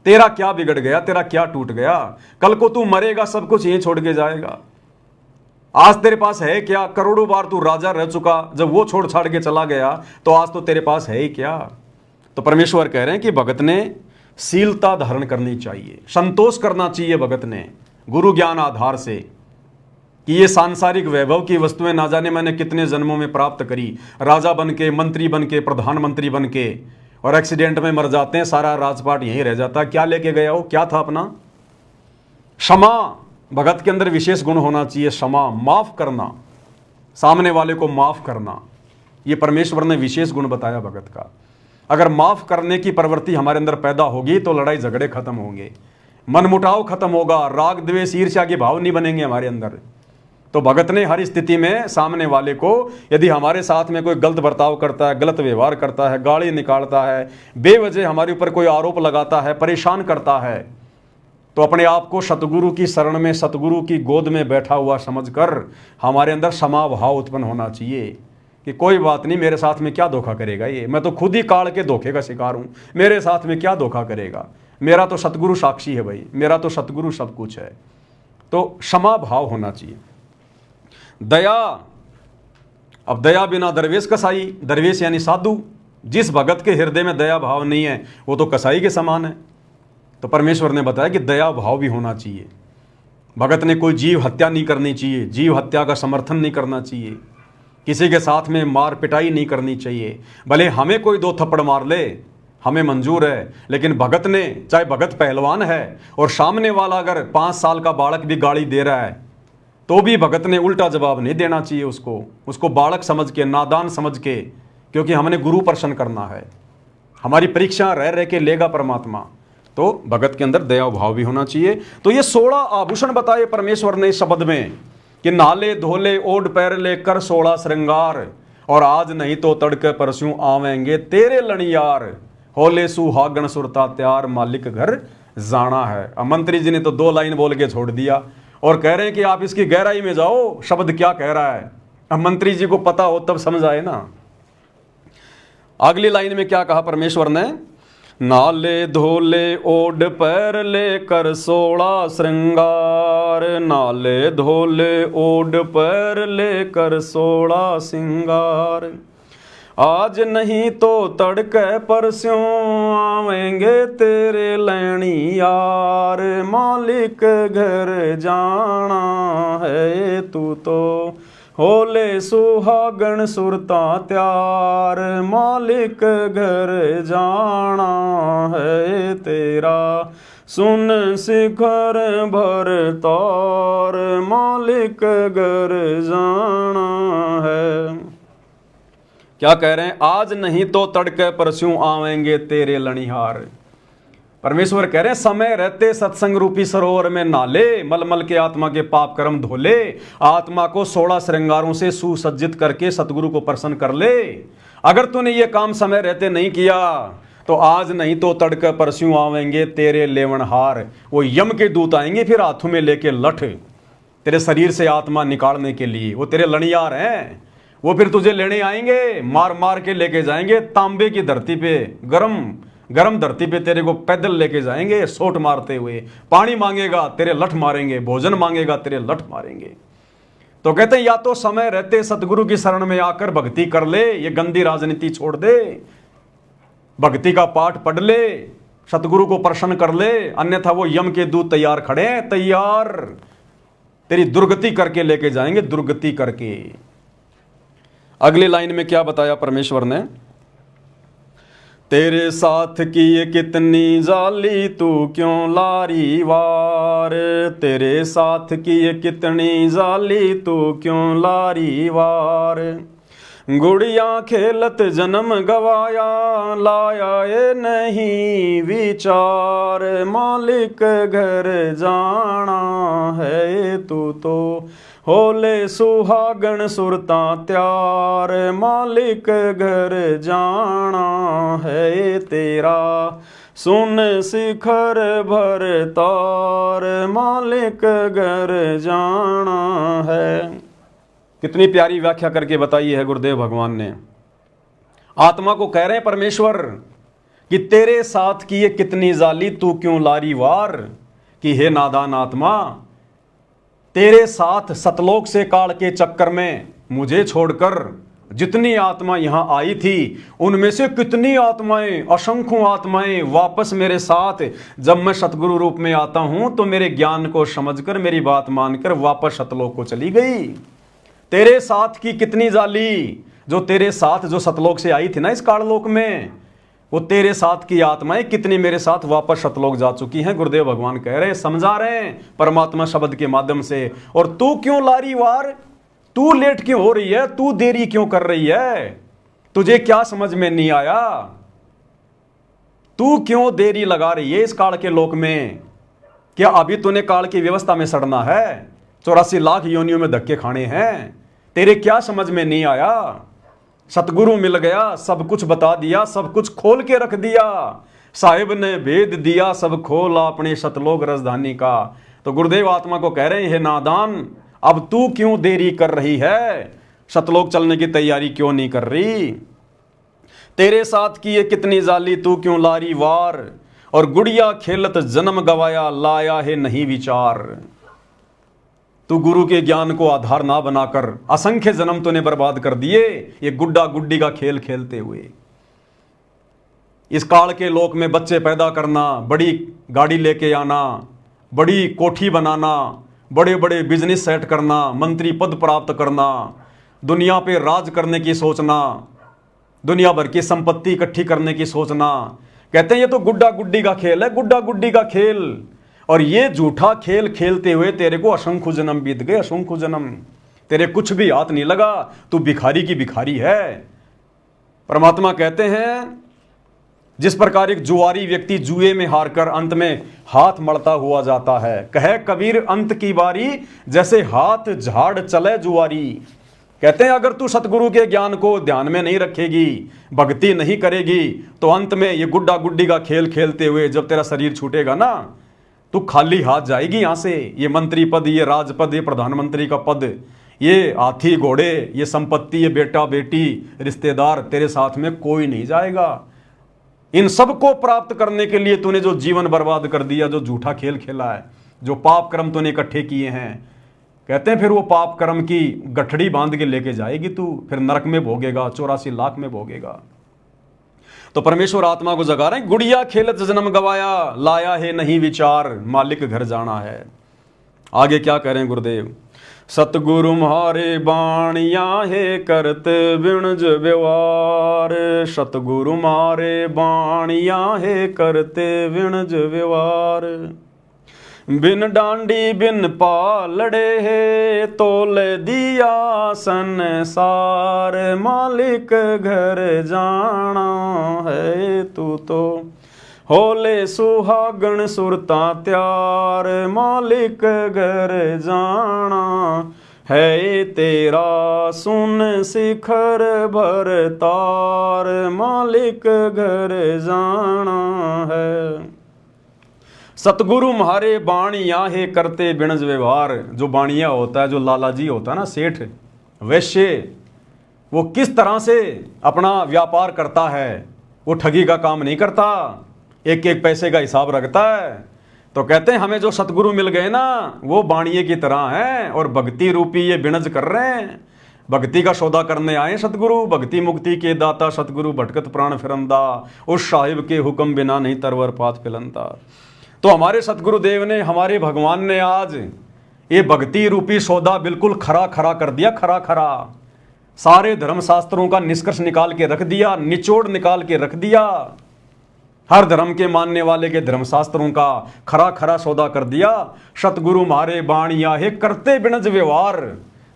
तेरा क्या बिगड़ गया, तेरा क्या टूट गया, कल को तू मरेगा सब कुछ यहीं छोड़ के जाएगा। आज तेरे पास है क्या, करोड़ों बार तू राजा रह चुका, जब वो छोड़ छाड़ के चला गया तो आज तो तेरे पास है ही क्या। तो परमेश्वर कह रहे हैं कि भगत ने शीलता धारण करनी चाहिए, संतोष करना चाहिए भगत ने गुरु ज्ञान आधार से, कि ये सांसारिक वैभव की वस्तुएं ना जाने मैंने कितने जन्मों में प्राप्त करी, राजा बन के, मंत्री बन के, प्रधानमंत्री बन के, और एक्सीडेंट में मर जाते हैं, सारा राजपाट यहीं रह जाता। क्या लेके गया हो, क्या था अपना। क्षमा, भगत के अंदर विशेष गुण होना चाहिए, क्षमा, माफ करना, सामने वाले को माफ करना, ये परमेश्वर ने विशेष गुण बताया भगत का। अगर माफ करने की प्रवृत्ति हमारे अंदर पैदा होगी तो लड़ाई झगड़े खत्म होंगे, मनमुटाव खत्म होगा, राग द्वेष ईर्ष्या के भाव नहीं बनेंगे हमारे अंदर। तो भगत ने हर स्थिति में सामने वाले को, यदि हमारे साथ में कोई गलत बर्ताव करता है, गलत व्यवहार करता है, गाली निकालता है, बेवजह हमारे ऊपर कोई आरोप लगाता है, परेशान करता है, तो अपने आप को सतगुरु की शरण में, सतगुरु की गोद में बैठा हुआ समझकर हमारे अंदर क्षमा भाव उत्पन्न होना चाहिए कि कोई बात नहीं, मेरे साथ में क्या धोखा करेगा ये, मैं तो खुद ही काल के धोखे का शिकार हूँ, मेरे साथ में क्या धोखा करेगा, मेरा तो सतगुरु साक्षी है भाई, मेरा तो सतगुरु सब कुछ है। तो क्षमा भाव होना चाहिए। दया, अब दया बिना दरवेश कसाई, दरवेश यानी साधु, जिस भगत के हृदय में दया भाव नहीं है वो तो कसाई के समान है। तो परमेश्वर ने बताया कि दया भाव भी होना चाहिए। भगत ने कोई जीव हत्या नहीं करनी चाहिए, जीव हत्या का समर्थन नहीं करना चाहिए, किसी के साथ में मार पिटाई नहीं करनी चाहिए। भले हमें कोई दो थप्पड़ मार ले हमें मंजूर है, लेकिन भगत ने, चाहे भगत पहलवान है और सामने वाला अगर 5 साल का बालक भी गाली दे रहा है तो भी भगत ने उल्टा जवाब नहीं देना चाहिए उसको बालक समझ के, नादान समझ के, क्योंकि हमने गुरु प्रसन्न करना है, हमारी परीक्षा रह रह के लेगा परमात्मा। तो भगत के अंदर दया भाव भी होना चाहिए। तो ये 16 आभूषण बताए परमेश्वर ने इस शब्द में कि नाले धोले ओढ़ पैर ले कर 16 श्रृंगार, और आज नहीं तो तड़के परसों आवेंगे तेरे लणियार, होले सुहागण सुरता त्यार, मालिक घर जाना है। अब मंत्री जी ने तो 2 लाइन बोल के छोड़ दिया और कह रहे हैं कि आप इसकी गहराई में जाओ, शब्द क्या कह रहा है। अब मंत्री जी को पता हो तब समझ आए ना। अगली लाइन में क्या कहा परमेश्वर ने, नाले धोले ओढ़ पैर लेकर 16 श्रृंगार, नाले धोले ओढ़ पैर लेकर 16 श्रृंगार, आज नहीं तो तड़के परसों आवेंगे तेरे लैणी यार, मालिक घर जाना है तू तो होले सुहागण सुरता त्यार, मालिक घर जाना है तेरा सुन शिखर भर तार, मालिक घर जाना है। क्या कह रहे हैं? आज नहीं तो तड़के परस्यों आवेंगे तेरे लनिहार। परमेश्वर कह रहे हैं समय रहते सत्संग रूपी सरोवर में नाले, मलमल के आत्मा के पाप कर्म धोले, आत्मा को 16 श्रृंगारों से सुसज्जित करके सतगुरु को प्रसन्न कर ले। अगर तूने ये काम समय रहते नहीं किया तो आज नहीं तो तड़के परस्यों आवेंगे तेरे लेवनहार। वो यम के दूत आएंगे फिर हाथों में लेके लठ, तेरे शरीर से आत्मा निकालने के लिए। वो तेरे लनियार हैं, वो फिर तुझे लेने आएंगे, मार मार के लेके जाएंगे तांबे की धरती पे, गरम गरम धरती पे तेरे को पैदल लेके जाएंगे सोट मारते हुए। पानी मांगेगा तेरे लठ मारेंगे, भोजन मांगेगा तेरे लठ मारेंगे। तो कहते हैं या तो समय रहते सतगुरु की शरण में आकर भक्ति कर ले, ये गंदी राजनीति छोड़ दे, भक्ति का पाठ पढ़ ले, सतगुरु को प्रसन्न कर ले, अन्यथा वो यम के दूत तैयार खड़े हैं, तैयार तेरी दुर्गति करके लेके जाएंगे, दुर्गति करके। अगली लाइन में क्या बताया परमेश्वर ने? तेरे साथ की ये कितनी जाली तू क्यों लारी वार, तेरे साथ की ये कितनी जाली तू क्यों लारी वार। गुड़िया खेलत जन्म गवाया, लाया ये नहीं विचार, मालिक घर जाना है तू तो होले सुहागण सुरता त्यार, मालिक घर जाना है तेरा, सुन शिखर भर तार, मालिक घर जाना है। कितनी प्यारी व्याख्या करके बताई है गुरुदेव भगवान ने। आत्मा को कह रहे हैं परमेश्वर कि तेरे साथ की ये कितनी जाली तू क्यों लारी वार, कि हे नादान आत्मा, तेरे साथ सतलोक से काल के चक्कर में मुझे छोड़कर जितनी आत्मा यहां आई थी उनमें से कितनी आत्माएं, असंख्यों आत्माएं वापस मेरे साथ जब मैं सतगुरु रूप में आता हूं तो मेरे ज्ञान को समझकर मेरी बात मानकर वापस सतलोक को चली गई। तेरे साथ की कितनी जाली, जो तेरे साथ जो सतलोक से आई थी ना इस काललोक में, वो तेरे साथ की आत्माएं कितनी मेरे साथ वापस सतलोक जा चुकी हैं। गुरुदेव भगवान कह रहे हैं, समझा रहे हैं परमात्मा शब्द के माध्यम से। और तू क्यों लारी वार, तू लेट क्यों हो रही है, तू देरी क्यों कर रही है, तुझे क्या समझ में नहीं आया, तू क्यों देरी लगा रही है इस काल के लोक में? क्या अभी तूने काल की व्यवस्था में सड़ना है? 84 लाख योनियों में धक्के खाने हैं, तेरे क्या समझ में नहीं आया? सतगुरु मिल गया, सब कुछ बता दिया, सब कुछ खोल के रख दिया, साहिब ने भेद दिया सब खोला अपने सतलोक राजधानी का। तो गुरुदेव आत्मा को कह रहे हैं, हे नादान, अब तू क्यों देरी कर रही है, सतलोक चलने की तैयारी क्यों नहीं कर रही? तेरे साथ की ये कितनी जाली तू क्यों लारी वार, और गुड़िया खेलत जन्म गवाया, लाया है नहीं विचार। तू गुरु के ज्ञान को आधार ना बनाकर असंख्य जन्म तूने बर्बाद कर दिए ये गुड्डा गुड्डी का खेल खेलते हुए। इस काल के लोक में बच्चे पैदा करना, बड़ी गाड़ी लेके आना, बड़ी कोठी बनाना, बड़े बड़े बिजनेस सेट करना, मंत्री पद प्राप्त करना, दुनिया पे राज करने की सोचना, दुनिया भर की संपत्ति इकट्ठी करने की सोचना। कहते हैं ये तो गुड्डा गुड्डी का खेल है, गुड्डा गुड्डी का खेल। और ये झूठा खेल खेलते हुए तेरे को असंख्य जन्म बीत गए, असंख्य जन्म, तेरे कुछ भी हाथ नहीं लगा, तू भिखारी की भिखारी है। परमात्मा कहते हैं जिस प्रकार एक जुआरी व्यक्ति जुए में हारकर अंत में हाथ मलता हुआ जाता है, कहे कबीर अंत की बारी जैसे हाथ झाड़ चले जुआरी। कहते हैं अगर तू सतगुरु के ज्ञान को ध्यान में नहीं रखेगी, भक्ति नहीं करेगी, तो अंत में ये गुड्डा गुड्डी का खेल खेलते हुए जब तेरा शरीर छूटेगा ना, तू खाली हाथ जाएगी यहां से। ये मंत्री पद, ये राजपद, ये प्रधानमंत्री का पद, ये हाथी घोड़े, ये संपत्ति, ये बेटा बेटी, रिश्तेदार, तेरे साथ में कोई नहीं जाएगा। इन सब को प्राप्त करने के लिए तूने जो जीवन बर्बाद कर दिया, जो झूठा खेल खेला है, जो पाप कर्म तूने इकट्ठे किए हैं, कहते हैं फिर वो पाप कर्म की गठड़ी बांध के लेके जाएगी तू, फिर नरक में भोगेगा, 84 लाख में भोगेगा। तो परमेश्वर आत्मा को जगा रहे हैं, गुड़िया खेलत जन्म गवाया, लाया है नहीं विचार, मालिक घर जाना है। आगे क्या कह रहे हैं गुरुदेव? सतगुरु म्हारे बाणिया है करते बिणज व्यवहार। सतगुरु म्हारे बाणिया है करते बिणज व्यवहार। बिन डांडी बिन पालड़े है तोल दिया संसार। मालिक घर जाना है तू तो होले सुहागण सुरता त्यार। मालिक घर जाना है तेरा सुन शिखर भर तार। मालिक घर जाना है। सतगुरु म्हारे बाणिया है करते बिणज व्यवहार। जो बाणिया होता है, जो लालाजी होता है ना, सेठ वैश्य, वो किस तरह से अपना व्यापार करता है। वो ठगी का काम नहीं करता, एक एक पैसे का हिसाब रखता है। तो कहते हैं हमें जो सतगुरु मिल गए ना, वो बाणिये की तरह हैं और भक्ति रूपी ये बिणज कर रहे हैं। भक्ति का सौदा करने आए सतगुरु। भक्ति मुक्ति के दाता सतगुरु भटकत प्राण फिरंदा। उस साहिब के हुक्म बिना नहीं तरवर पात फिलंदा। तो हमारे सतगुरुदेव ने, हमारे भगवान ने आज ये भक्ति रूपी सौदा बिल्कुल खरा खरा कर दिया। खरा खरा सारे धर्मशास्त्रों का निष्कर्ष निकाल के रख दिया, निचोड़ निकाल के रख दिया। हर धर्म के मानने वाले के धर्मशास्त्रों का खरा खरा सौदा कर दिया। सतगुरु म्हारे बाणिया है करते बिणज व्यवहार।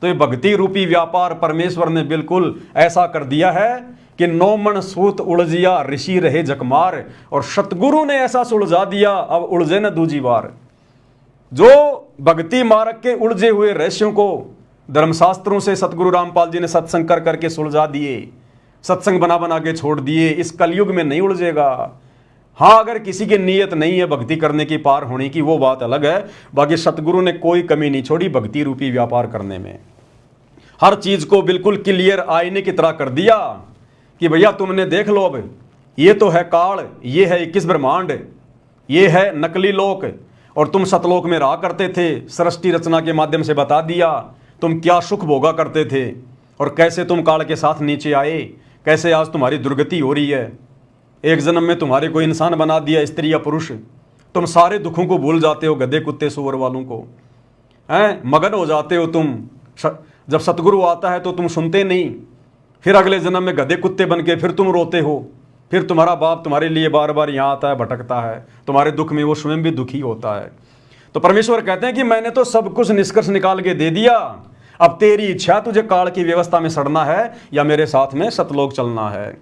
तो ये भक्ति रूपी व्यापार परमेश्वर ने बिल्कुल ऐसा कर दिया है कि 9 मन सूत उलझिया ऋषि रहे जकमार। और सतगुरु ने ऐसा सुलझा दिया, अब उलझे न दूजी बार। जो भक्ति मार्ग के उलझे हुए रहस्यों को धर्मशास्त्रों से सतगुरु रामपाल जी ने सत्संग कर करके सुलझा दिए, सत्संग बना बना के छोड़ दिए। इस कलयुग में नहीं उलझेगा। हाँ, अगर किसी की नीयत नहीं है भक्ति करने की, पार होने की, वो बात अलग है। बाकी सतगुरु ने कोई कमी नहीं छोड़ी भक्ति रूपी व्यापार करने में। हर चीज को बिल्कुल क्लियर आईने की तरह कर दिया कि भैया तुमने देख लो, अब ये तो है काल, ये है 21 ब्रह्मांड, ये है नकली लोक, और तुम सतलोक में रहा करते थे। सृष्टि रचना के माध्यम से बता दिया तुम क्या सुख भोगा करते थे और कैसे तुम काल के साथ नीचे आए, कैसे आज तुम्हारी दुर्गति हो रही है। एक जन्म में तुम्हारे को इंसान बना दिया, स्त्री या पुरुष। तुम सारे दुखों को भूल जाते हो, गधे कुत्ते सुअर वालों को, हैं, मगन हो जाते हो तुम। जब सतगुरु आता है तो तुम सुनते नहीं, फिर अगले जन्म में गधे कुत्ते बन के फिर तुम रोते हो। फिर तुम्हारा बाप तुम्हारे लिए बार बार यहाँ आता है, भटकता है, तुम्हारे दुख में वो स्वयं भी दुखी होता है। तो परमेश्वर कहते हैं कि मैंने तो सब कुछ निष्कर्ष निकाल के दे दिया, अब तेरी इच्छा, तुझे काल की व्यवस्था में सड़ना है या मेरे साथ में सतलोक चलना है।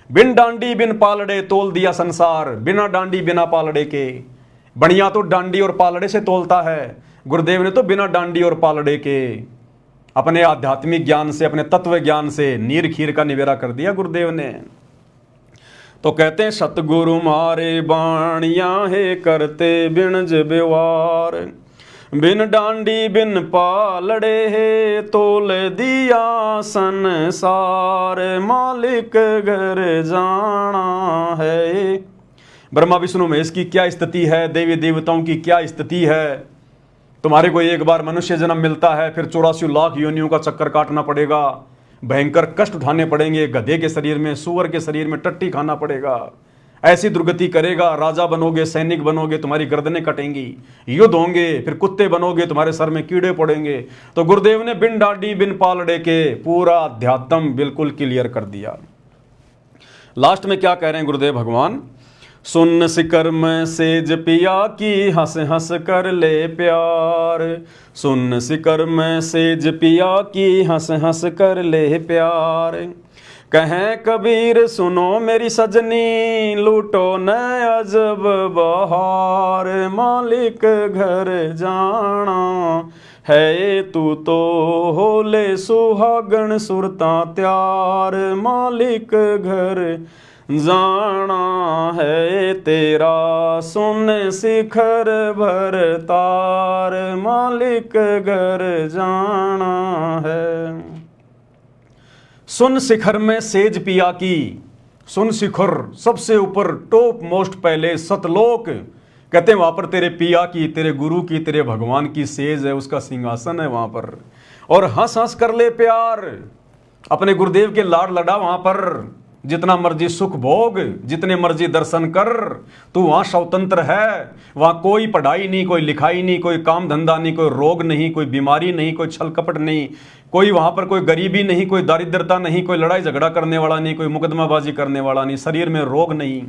बिन डांडी बिन पालड़े तोल दिया संसार। बिना डांडी बिना पालड़े के। बढ़िया तो डांडी और पालड़े से तोलता है, गुरुदेव ने तो बिना डांडी और पालड़े के अपने आध्यात्मिक ज्ञान से, अपने तत्व ज्ञान से नीर खीर का निवेरा कर दिया गुरुदेव ने। तो कहते हैं सतगुरु म्हारे बाणिया है करते बिणज व्यवहार। बिन डांडी बिन पालड़े है तोल दिया संसार। मालिक घर जाना है। ब्रह्मा विष्णु महेश की क्या स्थिति है, देवी देवताओं की क्या स्थिति है। तुम्हारे को एक बार मनुष्य जन्म मिलता है, फिर 84 लाख योनियों का चक्कर काटना पड़ेगा, भयंकर कष्ट उठाने पड़ेंगे, गधे के शरीर में, सूअर के शरीर में टट्टी खाना पड़ेगा, ऐसी दुर्गति करेगा। राजा बनोगे, सैनिक बनोगे, तुम्हारी गर्दनें कटेंगी, युद्ध होंगे, फिर कुत्ते बनोगे, तुम्हारे सर में कीड़े पड़ेंगे। तो गुरुदेव ने बिन डांडी बिन पालड़े के पूरा अध्यात्म बिल्कुल क्लियर कर दिया। लास्ट में क्या कह रहे हैं गुरुदेव भगवान, सुन सिकर में सेज पिया की हंस हंस कर ले प्यार। सुन सिकर में सेज पिया की हंस हंस कर ले प्यार। कहें कबीर सुनो मेरी सजनी, लूटो न अजब बहार। मालिक घर जाना है तू तो होले सुहागण सुरता त्यार। मालिक घर जाना है तेरा सुन शिखर भर तार। मालिक घर जाना है। सुन शिखर में सेज पिया की। सुन शिखर सबसे ऊपर, टॉप मोस्ट पहले सतलोक, कहते हैं वहां पर तेरे पिया की, तेरे गुरु की, तेरे भगवान की सेज है, उसका सिंहासन है वहां पर। और हंस हंस कर ले प्यार, अपने गुरुदेव के लाड लड़ा वहां पर, जितना मर्जी सुख भोग, जितने मर्जी दर्शन कर, तू वहां स्वतंत्र है। वहां कोई पढ़ाई नहीं, कोई लिखाई नहीं, कोई काम धंधा नहीं, कोई रोग नहीं, कोई बीमारी नहीं, कोई छल कपट नहीं, कोई वहां पर कोई गरीबी नहीं, कोई दारिद्रता नहीं, कोई लड़ाई झगड़ा करने वाला नहीं, कोई मुकदमाबाजी करने वाला नहीं, शरीर में रोग नहीं,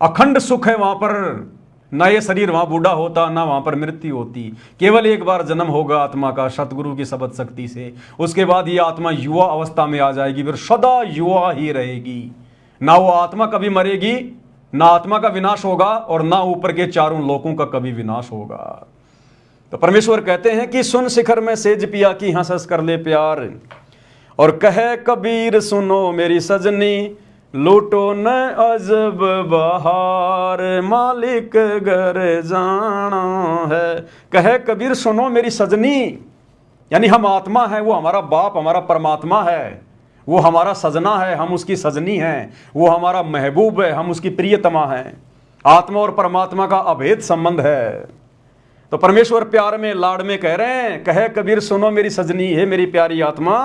अखंड सुख है वहां पर। ना ये शरीर वहां बूढ़ा होता, ना वहां पर मृत्यु होती। केवल एक बार जन्म होगा आत्मा का सतगुरु की शब्द शक्ति से, उसके बाद ये आत्मा युवा अवस्था में आ जाएगी, फिर सदा युवा ही रहेगी। ना वो आत्मा कभी मरेगी, ना आत्मा का विनाश होगा, और ना ऊपर के चारों लोकों का कभी विनाश होगा। तो परमेश्वर कहते हैं कि सुन शिखर में सेज पिया की हंस हंस कर ले प्यार, और कहे कबीर सुनो मेरी सजनी, लूटो न अजब बहार, मालिक घर जाना है। कहे कबीर सुनो मेरी सजनी, यानी हम आत्मा है, वो हमारा बाप, हमारा परमात्मा है, वो हमारा सजना है, हम उसकी सजनी हैं, वो हमारा महबूब है, हम उसकी प्रियतमा हैं। आत्मा और परमात्मा का अभेद संबंध है। तो परमेश्वर प्यार में, लाड़ में कह रहे हैं, कहे कबीर सुनो मेरी सजनी, है मेरी प्यारी आत्मा,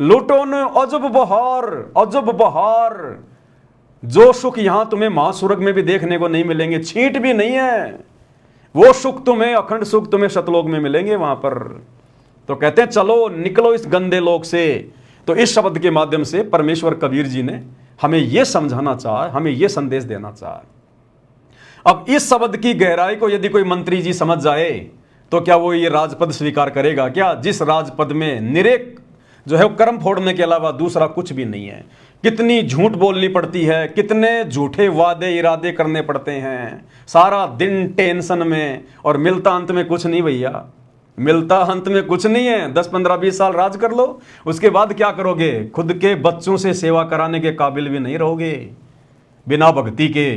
लूटो न अजब बहार, अजब बहार। जो सुख यहां तुम्हें महासुरग में भी देखने को नहीं मिलेंगे, छींट भी नहीं है, वो सुख तुम्हें, अखंड सुख तुम्हें सतलोक में मिलेंगे वहां पर। तो कहते हैं चलो निकलो इस गंदे लोक से। तो इस शब्द के माध्यम से परमेश्वर कबीर जी ने हमें यह समझाना चाहा, हमें यह संदेश देना चाहा। अब इस शब्द की गहराई को यदि कोई मंत्री जी समझ जाए तो क्या वो ये राजपद स्वीकार करेगा क्या, जिस राजपद में निरेक जो है वो कर्म फोड़ने के अलावा दूसरा कुछ भी नहीं है। कितनी झूठ बोलनी पड़ती है, कितने झूठे वादे इरादे करने पड़ते हैं, सारा दिन टेंशन में, और मिलता अंत में कुछ नहीं भैया, मिलता अंत में कुछ नहीं है। 10 15 20 साल राज कर लो, उसके बाद क्या करोगे, खुद के बच्चों से सेवा कराने के काबिल भी नहीं रहोगे बिना भक्ति के।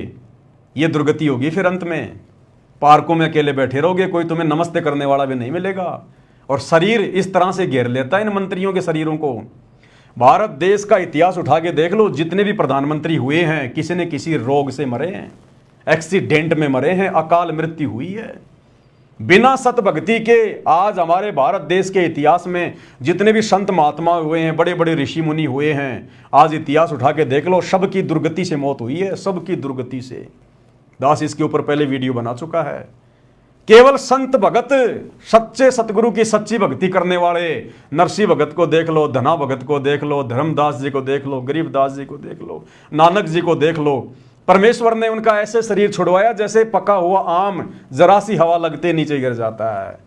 ये दुर्गति होगी फिर अंत में। पार्कों में अकेले बैठे रहोगे, कोई तुम्हें नमस्ते करने वाला भी नहीं मिलेगा। और शरीर इस तरह से घेर लेता है इन मंत्रियों के शरीरों को। भारत देश का इतिहास उठा के देख लो, जितने भी प्रधानमंत्री हुए हैं किसी न किसी रोग से मरे हैं, एक्सीडेंट में मरे हैं, अकाल मृत्यु हुई है। बिना सत भक्ति के आज हमारे भारत देश के इतिहास में जितने भी संत महात्मा हुए हैं, बड़े बड़े ऋषि मुनि हुए हैं, आज इतिहास उठा के देख लो, सबकी दुर्गति से मौत हुई है, सबकी दुर्गति से। दास इसके ऊपर पहले वीडियो बना चुका है। केवल संत भगत, सच्चे सतगुरु की सच्ची भक्ति करने वाले, नरसिंह भगत को देख लो, धना भगत को देख लो, धर्मदास जी को देख लो, गरीबदास जी को देख लो, नानक जी को देख लो। परमेश्वर ने उनका ऐसे शरीर छुड़वाया जैसे पका हुआ आम जरा सी हवा लगते नीचे गिर जाता है।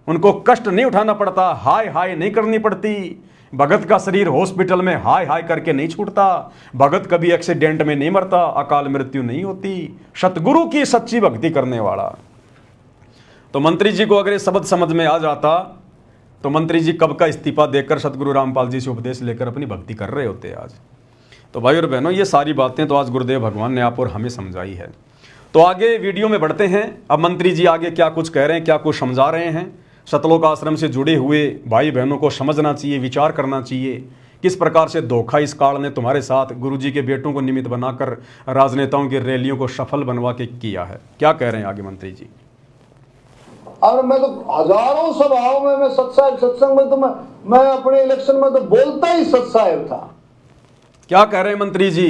उनको कष्ट नहीं उठाना पड़ता, हाय हाय नहीं करनी पड़ती। भगत का शरीर हॉस्पिटल में हाय हाय करके नहीं छूटता, भगत कभी एक्सीडेंट में नहीं मरता, अकाल मृत्यु नहीं होती। सतगुरु की सच्ची भक्ति करने वाला। तो मंत्री जी को अगर ये शब्द समझ में आ जाता तो मंत्री जी कब का इस्तीफा देकर सतगुरु रामपाल जी से उपदेश लेकर अपनी भक्ति कर रहे होते आज। तो भाई और बहनों, ये सारी बातें तो आज गुरुदेव भगवान ने आप और हमें समझाई है। तो आगे वीडियो में बढ़ते हैं। अब मंत्री जी आगे क्या कुछ कह रहे हैं, क्या कुछ समझा रहे हैं। सतलोक आश्रम से जुड़े हुए भाई बहनों को समझना चाहिए, विचार करना चाहिए, किस प्रकार से धोखा इस काल ने तुम्हारे साथ गुरु जी के बेटों को निमित्त बनाकर राजनेताओं की रैलियों को सफल बनवा के किया है। क्या कह रहे हैं आगे मंत्री जी। और मैं तो हजारों सभाओं में, मैं सत्संग में तो मैं अपने इलेक्शन में तो बोलता ही सत्साहेब था। क्या कह रहे हैं मंत्री जी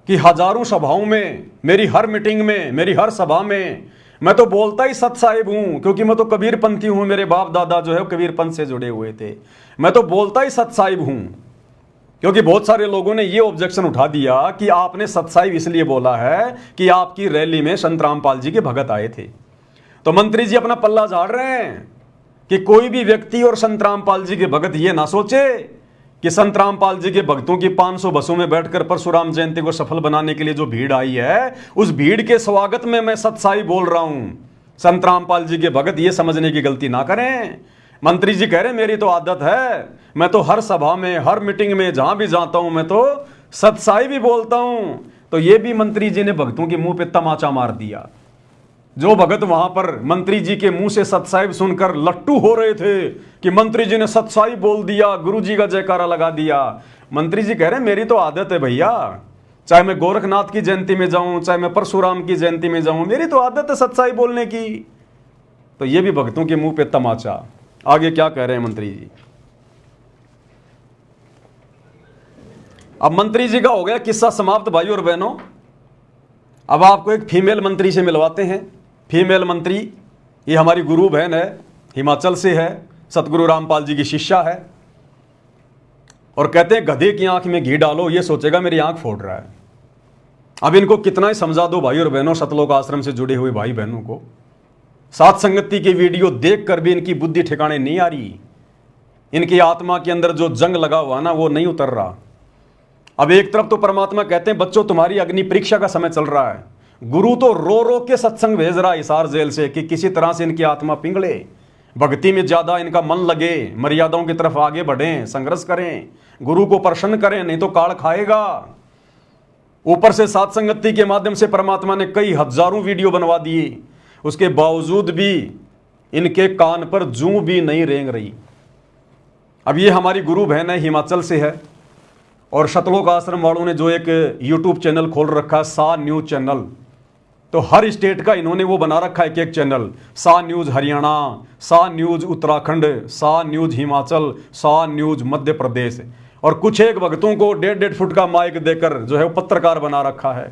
कि हजारों सभाओं में, मेरी हर मीटिंग में, मेरी हर सभा में मैं तो बोलता ही सत साहिब हूं, क्योंकि मैं तो कबीर पंथी हूं, मेरे बाप दादा जो है कबीर पंथ से जुड़े हुए थे। मैं तो बोलता ही सत साहिब हूं। क्योंकि बहुत सारे लोगों ने ये ऑब्जेक्शन उठा दिया कि आपने सत साहिब इसलिए बोला है कि आपकी रैली में संत रामपाल जी के भगत आए थे। तो मंत्री जी अपना पल्ला झाड़ रहे हैं कि कोई भी व्यक्ति और संत रामपाल जी के भगत ये ना सोचे कि संत रामपाल जी के भक्तों की 500 बसों में बैठकर परशुराम जयंती को सफल बनाने के लिए जो भीड़ आई है, उस भीड़ के स्वागत में मैं सत्साई बोल रहा हूं। संत रामपाल जी के भगत ये समझने की गलती ना करें। मंत्री जी कह रहे हैं मेरी तो आदत है, मैं तो हर सभा में, हर मीटिंग में, जहां भी जाता हूं मैं तो सत्साई भी बोलता हूं। तो ये भी मंत्री जी ने भक्तों के मुंह पे तमाचा मार दिया। जो भगत वहां पर मंत्री जी के मुंह से सतसाहिब सुनकर लट्टू हो रहे थे कि मंत्री जी ने सतसाहिब बोल दिया, गुरु जी का जयकारा लगा दिया। मंत्री जी कह रहे हैं मेरी तो आदत है भैया, चाहे मैं गोरखनाथ की जयंती में जाऊं, चाहे मैं परशुराम की जयंती में जाऊं, मेरी तो आदत है सतसाहिब बोलने की। तो ये भी भक्तों के मुंह पे तमाचा। आगे क्या कह रहे हैं मंत्री जी, अब मंत्री जी का हो गया किस्सा समाप्त भाई और बहनों। अब आपको एक फीमेल मंत्री से मिलवाते हैं। फीमेल मंत्री ये हमारी गुरु बहन है, हिमाचल से है, सतगुरु रामपाल जी की शिष्या है। और कहते हैं गधे की आंख में घी डालो ये सोचेगा मेरी आंख फोड़ रहा है। अब इनको कितना ही समझा दो भाई और बहनों, सतलोक आश्रम से जुड़े हुए भाई बहनों को, सात संगति की वीडियो देखकर भी इनकी बुद्धि ठिकाने नहीं आ रही। इनकी आत्मा के अंदर जो जंग लगा हुआ ना वो नहीं उतर रहा। अब एक तरफ तो परमात्मा कहते हैं बच्चों तुम्हारी अग्नि परीक्षा का समय चल रहा है, गुरु तो रो रो के सत्संग भेज रहा है हिसार जेल से कि किसी तरह से इनकी आत्मा पिघले, भक्ति में ज्यादा इनका मन लगे, मर्यादाओं की तरफ आगे बढ़ें, संघर्ष करें, गुरु को प्रसन्न करें, नहीं तो काल खाएगा। ऊपर से सात संगति के माध्यम से परमात्मा ने कई हजारों वीडियो बनवा दिए, उसके बावजूद भी इनके कान पर जूं भी नहीं रेंग रही। अब ये हमारी गुरु बहन है, हिमाचल से है, और सतलोक आश्रम वालों ने जो एक यूट्यूब चैनल खोल रखा है सा न्यूज चैनल, तो हर स्टेट का इन्होंने वो बना रखा है एक एक चैनल। सा न्यूज हरियाणा, सा न्यूज उत्तराखंड, सा न्यूज हिमाचल, सा न्यूज मध्य प्रदेश, और कुछ एक भक्तों को 1.5 फुट का माइक देकर जो है वो पत्रकार बना रखा है।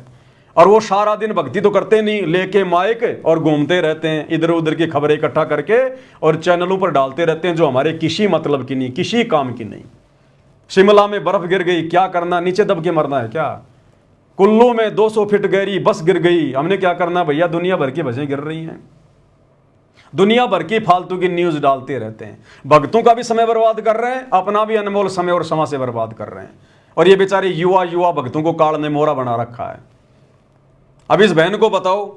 और वो सारा दिन भक्ति तो करते नहीं, लेके माइक और घूमते रहते हैं, इधर उधर की खबरें इकट्ठा करके और चैनलों पर डालते रहते हैं जो हमारे किसी मतलब की नहीं, किसी काम की नहीं। शिमला में बर्फ गिर गई, क्या करना, नीचे दब के मरना है क्या? कुल्लू में 200 फीट गहरी बस गिर गई, हमने क्या करना भैया? दुनिया भर की बसें गिर रही हैं, दुनिया भर की फालतू की न्यूज डालते रहते हैं, भक्तों का भी समय बर्बाद कर रहे हैं, अपना भी अनमोल समय और समाज से बर्बाद कर रहे हैं। और ये बेचारे युवा भक्तों को काल ने मोरा बना रखा है। अब इस बहन को बताओ,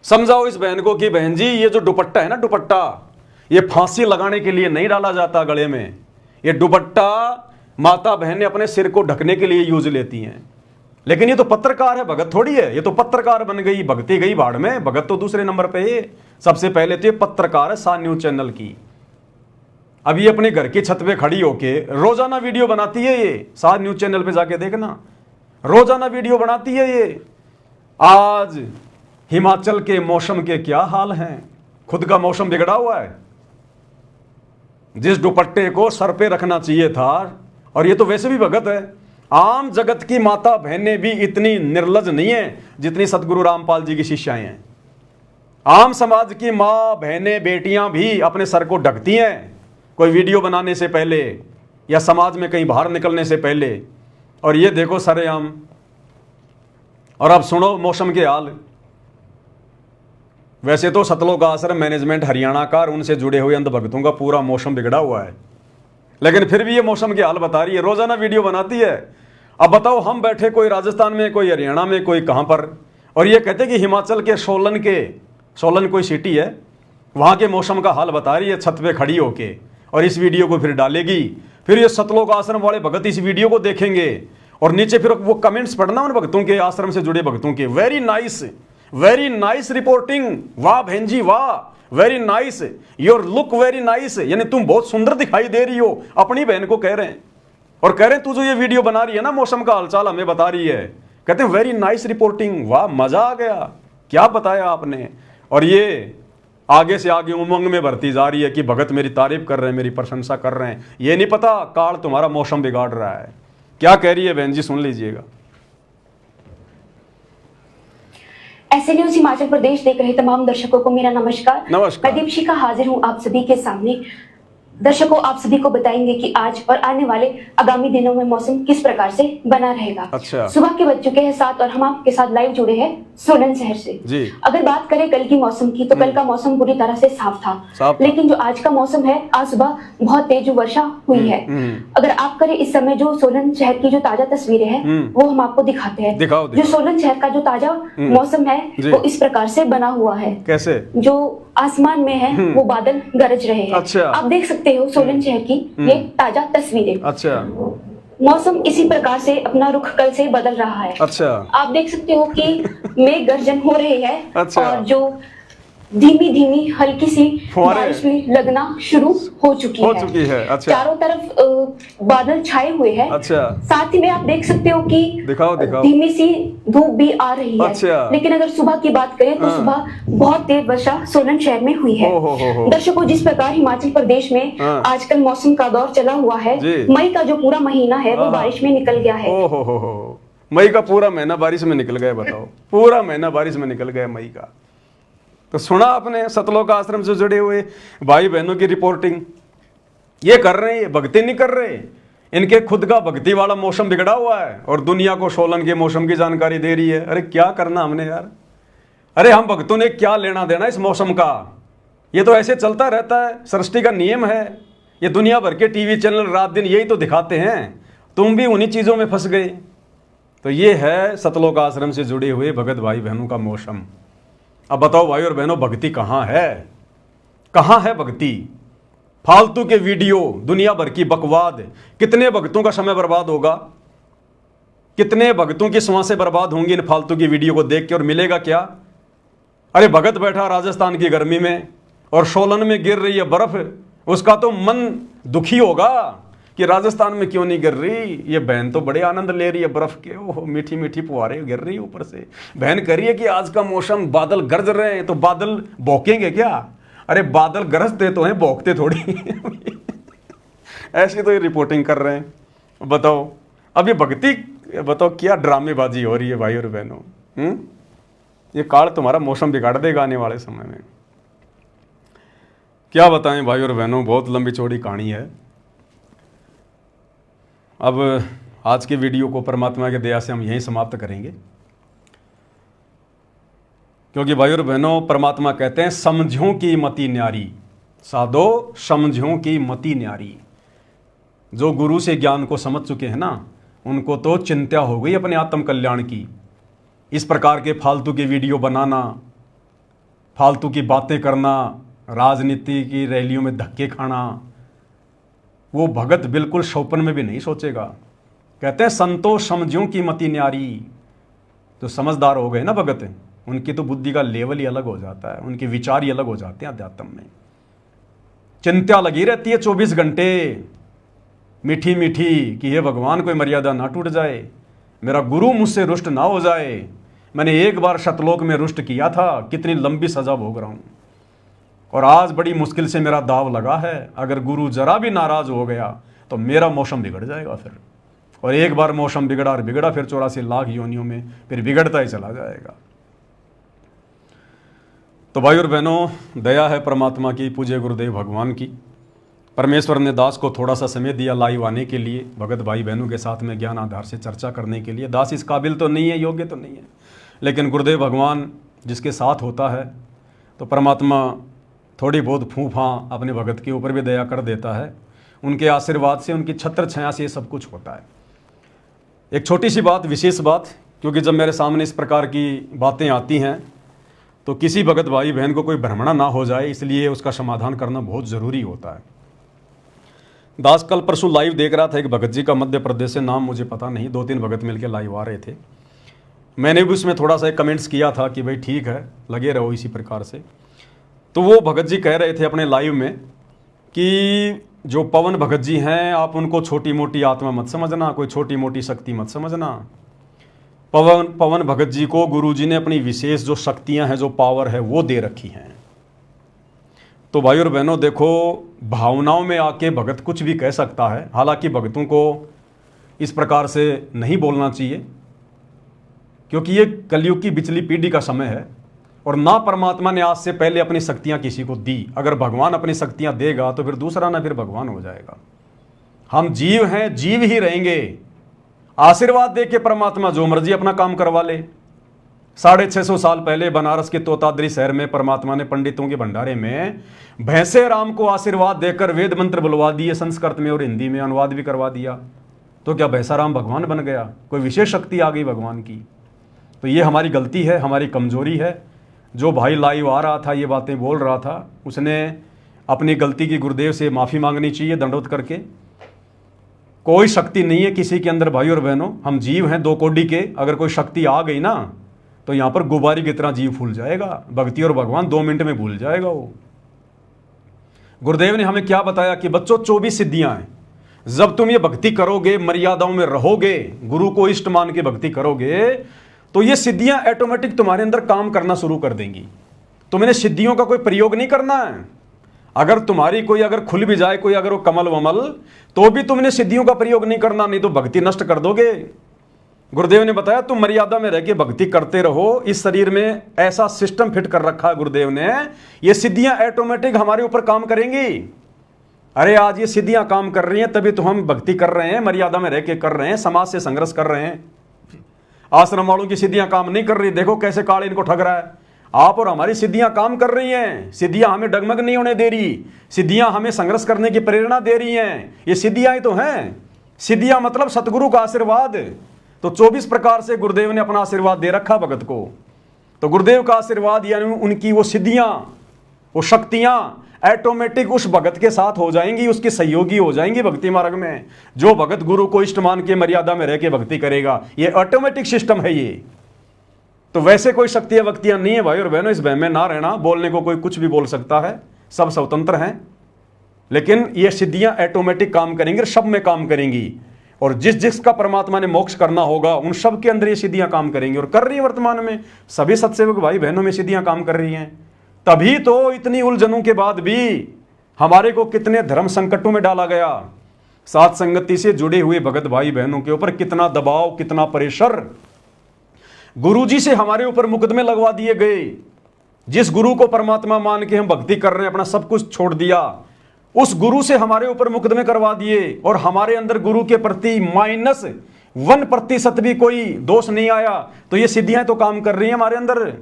समझाओ इस बहन को कि बहन जी ये जो दुपट्टा है ना, दुपट्टा ये फांसी लगाने के लिए नहीं डाला जाता गले में, ये दुपट्टा माता बहन ने अपने सिर को ढकने के लिए यूज लेती हैं। लेकिन ये तो पत्रकार है, भगत थोड़ी है, ये तो पत्रकार बन गई, भगती गई भाड़ में, भगत तो दूसरे नंबर पे है। सबसे पहले तो ये पत्रकार है सा न्यूज चैनल की। अब ये अपने घर की छत पे खड़ी होके रोजाना वीडियो बनाती है, ये सा न्यूज चैनल पे जाके देखना, रोजाना वीडियो बनाती है ये। आज हिमाचल के मौसम के क्या हाल हैं, खुद का मौसम बिगड़ा हुआ है। जिस दुपट्टे को सर पे रखना चाहिए था, और ये तो वैसे भी भगत है, आम जगत की माता बहनें भी इतनी निर्लज नहीं है जितनी सतगुरु रामपाल जी की शिष्याएं हैं। आम समाज की माँ बहनें बेटियां भी अपने सर को ढकती हैं कोई वीडियो बनाने से पहले या समाज में कहीं बाहर निकलने से पहले, और ये देखो सरेआम। और अब सुनो मौसम के हाल। वैसे तो सतलोक आश्रम मैनेजमेंट हरियाणा का और उनसे जुड़े हुए अंध भक्तों का पूरा मौसम बिगड़ा हुआ है, लेकिन फिर भी ये मौसम के हाल बता रही है, रोजाना वीडियो बनाती है। अब बताओ हम बैठे कोई राजस्थान में, कोई हरियाणा में, कोई कहां पर, और ये कहते कि हिमाचल के सोलन कोई सिटी है, वहां के मौसम का हाल बता रही है छत पे खड़ी होके, और इस वीडियो को फिर डालेगी। फिर ये सतलोक आश्रम वाले भगत इस वीडियो को देखेंगे और नीचे फिर वो कमेंट्स पढ़ना उन भक्तों के, आश्रम से जुड़े भक्तों के, वेरी नाइस रिपोर्टिंग, वाह बहन जी वाह, very nice, your look very nice, यानी तुम बहुत सुंदर दिखाई दे रही हो, अपनी बहन को कह रहे हैं। और कह रहे हैं तू जो ये वीडियो बना रही है ना, मौसम का हालचाल हमें बता रही है, कहते हैं वेरी नाइस रिपोर्टिंग, वाह मजा आ गया, क्या बताया आपने। और ये आगे से आगे उमंग में बढ़ती जा रही है कि भगत मेरी तारीफ कर रहे हैं, मेरी प्रशंसा कर रहे हैं। ये नहीं पता काल तुम्हारा मौसम बिगाड़ रहा है। क्या कह रही है बहन जी, सुन लीजिएगा। ऐसे न्यूज हिमाचल प्रदेश देख रहे तमाम दर्शकों को मेरा नमस्कार। नमस्कार। मैं दीपशिखा हाजिर हूं आप सभी के सामने। दर्शकों, आप सभी को बताएंगे कि आज और आने वाले आगामी दिनों में मौसम किस प्रकार से बना रहेगा। अच्छा। सुबह के बज चुके हैं 7 और हम आपके साथ लाइव जुड़े हैं सोलन शहर से जी। अगर बात करें कल की मौसम की, तो कल का मौसम पूरी तरह से साफ था, लेकिन जो आज का मौसम है, आज सुबह बहुत तेज वर्षा हुई है। अगर आप करें इस समय जो सोलन शहर की जो ताजा तस्वीरें हैं वो हम आपको दिखाते हैं। दिखाओ। जो सोलन शहर का जो ताजा मौसम है वो इस प्रकार से बना हुआ है। कैसे? जो आसमान में है वो बादल गरज रहे हैं। अच्छा। आप देख सकते हो सोलन शहर की ये ताजा तस्वीरें। अच्छा। मौसम इसी प्रकार से अपना रुख कल से बदल रहा है। अच्छा। आप देख सकते हो कि मेघ गर्जन हो रही है। अच्छा। और जो धीमी धीमी हल्की सी फुहारे बारिश भी लगना शुरू हो चुकी है। अच्छा। चारों तरफ बादल छाए हुए हैं। अच्छा। साथ ही में आप देख सकते हो कि दिखाओ। धीमी सी धूप भी आ रही है। अच्छा। लेकिन अगर सुबह की बात करें तो सुबह बहुत तेज वर्षा सोलन शहर में हुई है। दर्शकों, जिस प्रकार हिमाचल प्रदेश में आजकल मौसम का दौर चला हुआ है, मई का जो पूरा महीना है वो बारिश में निकल गया है। मई का पूरा महीना बारिश में निकल गया। बताओ, पूरा महीना बारिश में निकल गया मई का। तो सुना आपने सतलोक आश्रम से जुड़े हुए भाई बहनों की रिपोर्टिंग। ये कर रहे हैं, ये भक्ति नहीं कर रहे। इनके खुद का भक्ति वाला मौसम बिगड़ा हुआ है और दुनिया को सोलन के मौसम की जानकारी दे रही है। अरे क्या करना हमने यार। अरे हम भक्तों ने क्या लेना देना इस मौसम का। ये तो ऐसे चलता रहता है, सृष्टि का नियम है। ये दुनिया भर के टीवी चैनल रात दिन यही तो दिखाते हैं। तुम भी उन्हीं चीजों में फंस गए। तो ये है सतलोक आश्रम से जुड़े हुए भगत भाई बहनों का मौसम। अब बताओ भाई और बहनों, भक्ति कहाँ है? कहाँ है भक्ति? फालतू के वीडियो, दुनिया भर की बकवाद। कितने भक्तों का समय बर्बाद होगा, कितने भक्तों की सांसें बर्बाद होंगी इन फालतू की वीडियो को देख के, और मिलेगा क्या? अरे भगत बैठा राजस्थान की गर्मी में और सोलन में गिर रही है बर्फ, उसका तो मन दुखी होगा कि राजस्थान में क्यों नहीं गिर रही। ये बहन तो बड़े आनंद ले रही है बर्फ के। ओह, मीठी मीठी फुहारे गिर रही है ऊपर से। बहन कह रही है कि आज का मौसम बादल गरज रहे हैं, तो बादल भौंकेंगे क्या? अरे बादल गरजते तो हैं, भौंकते थोड़ी। ऐसी तो ये रिपोर्टिंग कर रहे हैं। बताओ, अभी भक्ति, बताओ क्या ड्रामेबाजी हो रही है भाई और बहनों। ये काल तुम्हारा मौसम बिगाड़ देगा आने वाले समय में। क्या बताएं भाई और बहनों, बहुत लंबी चौड़ी कहानी है। अब आज की वीडियो को परमात्मा की दया से हम यहीं समाप्त करेंगे, क्योंकि भाई और बहनों, परमात्मा कहते हैं समझों की मति न्यारी, साधो समझों की मति न्यारी। जो गुरु से ज्ञान को समझ चुके हैं ना, उनको तो चिंता हो गई अपने आत्म कल्याण की। इस प्रकार के फालतू की वीडियो बनाना, फालतू की बातें करना, राजनीति की रैलियों में धक्के खाना, वो भगत बिल्कुल सौपन में भी नहीं सोचेगा। कहते हैं संतो समझों की मति न्यारी। जो समझदार हो गए ना भगत, उनकी तो बुद्धि का लेवल ही अलग हो जाता है, उनके विचार ही अलग हो जाते हैं अध्यात्म में। चिंता लगी रहती है 24 घंटे, मीठी मीठी, कि हे भगवान कोई मर्यादा ना टूट जाए, मेरा गुरु मुझसे रुष्ट ना हो जाए। मैंने एक बार सतलोक में रुष्ट किया था, कितनी लंबी सजा भोग रहा हूं, और आज बड़ी मुश्किल से मेरा दाव लगा है। अगर गुरु जरा भी नाराज हो गया तो मेरा मौसम बिगड़ जाएगा फिर। और एक बार मौसम बिगड़ा और बिगड़ा, फिर 84 लाख योनियों में फिर बिगड़ता ही चला जाएगा। तो भाई और बहनों, दया है परमात्मा की, पूज्य गुरुदेव भगवान की। परमेश्वर ने दास को थोड़ा सा समय दिया लाइव आने के लिए, भगत भाई बहनों के साथ में ज्ञान आधार से चर्चा करने के लिए। दास इस काबिल तो नहीं है, योग्य तो नहीं है, लेकिन गुरुदेव भगवान जिसके साथ होता है तो परमात्मा थोड़ी बहुत फूफा अपने भगत के ऊपर भी दया कर देता है। उनके आशीर्वाद से, उनकी छत्र छाया से ये सब कुछ होता है। एक छोटी सी बात, विशेष बात, क्योंकि जब मेरे सामने इस प्रकार की बातें आती हैं तो किसी भगत भाई बहन को कोई भ्रमणा ना हो जाए, इसलिए उसका समाधान करना बहुत ज़रूरी होता है। दास कल परसों लाइव देख रहा था एक भगत जी का, मध्य प्रदेश से, नाम मुझे पता नहीं, 2-3 भगत मिलकर लाइव आ रहे थे। मैंने भी उसमें थोड़ा सा कमेंट्स किया था कि भाई ठीक है, लगे रहो इसी प्रकार से। तो वो भगत जी कह रहे थे अपने लाइव में कि जो पवन भगत जी हैं, आप उनको छोटी मोटी आत्मा मत समझना, कोई छोटी मोटी शक्ति मत समझना। पवन भगत जी को गुरुजी ने अपनी विशेष जो शक्तियां हैं, जो पावर है, वो दे रखी हैं। तो भाई और बहनों देखो, भावनाओं में आके भगत कुछ भी कह सकता है। हालांकि भगतों को इस प्रकार से नहीं बोलना चाहिए, क्योंकि ये कलयुग की बिचली पीढ़ी का समय है और ना परमात्मा ने आज से पहले अपनी शक्तियां किसी को दी। अगर भगवान अपनी शक्तियां देगा तो फिर दूसरा ना फिर भगवान हो जाएगा। हम जीव हैं, जीव ही रहेंगे। आशीर्वाद दे के परमात्मा जो मर्जी अपना काम करवा ले। 650 साल पहले बनारस के तोताद्री शहर में परमात्मा ने पंडितों के भंडारे में भैंसे राम को आशीर्वाद देकर वेद मंत्र बुलवा दिए, संस्कृत में और हिंदी में अनुवाद भी करवा दिया। तो क्या भैंसा राम भगवान बन गया? कोई विशेष शक्ति आ गई भगवान की? तो ये हमारी गलती है, हमारी कमजोरी है। जो भाई लाइव आ रहा था, ये बातें बोल रहा था, उसने अपनी गलती की गुरुदेव से माफ़ी मांगनी चाहिए दंडवत करके। कोई शक्ति नहीं है किसी के अंदर भाई और बहनों, हम जीव हैं 2 कोड़ी के। अगर कोई शक्ति आ गई ना तो यहाँ पर गुब्बारे की तरह जीव फूल जाएगा, भक्ति और भगवान 2 मिनट में भूल जाएगा वो। गुरुदेव ने हमें क्या बताया कि बच्चों 24 सिद्धियां हैं, जब तुम ये भक्ति करोगे, मर्यादाओं में रहोगे, गुरु को इष्ट मान के भक्ति करोगे, तो ये सिद्धियां ऑटोमेटिक तुम्हारे अंदर काम करना शुरू कर देंगी। तुमने सिद्धियों का कोई प्रयोग नहीं करना है। अगर तुम्हारी कोई अगर खुल भी जाए कोई अगर वो कमल वमल, तो भी तुमने सिद्धियों का प्रयोग नहीं करना, नहीं तो भक्ति नष्ट कर दोगे। गुरुदेव ने बताया तुम मर्यादा में रह के भक्ति करते रहो। इस शरीर में ऐसा सिस्टम फिट कर रखा है गुरुदेव ने, ये सिद्धियां ऑटोमेटिक हमारे ऊपर काम करेंगी। अरे आज ये सिद्धियां काम कर रही हैं तभी तो हम भक्ति कर रहे हैं, मर्यादा में रह के कर रहे हैं, समाज से संघर्ष कर रहे हैं। आश्रम वालों की सिद्धियां काम नहीं कर रही, देखो कैसे काल इनको ठग रहा है। आप और हमारी सिद्धियां काम कर रही हैं, सिद्धियां हमें डगमग नहीं होने दे रही, सिद्धियां हमें संघर्ष करने की प्रेरणा दे रही हैं। ये सिद्धियां तो हैं, सिद्धियां मतलब सतगुरु का आशीर्वाद। तो 24 प्रकार से गुरुदेव ने अपना आशीर्वाद दे रखा भगत को। तो गुरुदेव का आशीर्वाद यानी उनकी वो सिद्धियां, वो शक्तियां ऑटोमेटिक उस भगत के साथ हो जाएंगी, उसकी सहयोगी हो जाएंगी भक्ति मार्ग में। जो भगत गुरु को इष्ट मान के मर्यादा में रह के भक्ति करेगा, ये ऑटोमेटिक सिस्टम है ये। तो वैसे कोई शक्तियां वक्तियां नहीं है भाई और बहनों, इस बहम में ना रहना। बोलने को कोई कुछ भी बोल सकता है, सब स्वतंत्र हैं, लेकिन ये सिद्धियां ऑटोमेटिक काम करेंगी, सब में काम करेंगी। और जिस जिसका परमात्मा ने मोक्ष करना होगा उन सब के अंदर ये सिद्धियां काम करेंगी और कर रही है वर्तमान में। सभी सत्सेवक भाई बहनों में सिद्धियां काम कर रही हैं। तभी तो इतनी उलझनों के बाद भी हमारे को कितने धर्म संकटों में डाला गया। साथ संगति से जुड़े हुए भगत भाई बहनों के ऊपर कितना दबाव, कितना प्रेशर, गुरुजी से हमारे ऊपर मुकदमे लगवा दिए गए। जिस गुरु को परमात्मा मान के हम भक्ति कर रहे हैं, अपना सब कुछ छोड़ दिया, उस गुरु से हमारे ऊपर मुकदमे करवा दिए और हमारे अंदर गुरु के प्रति -1% भी कोई दोष नहीं आया। तो ये सिद्धियां तो काम कर रही हैं हमारे अंदर।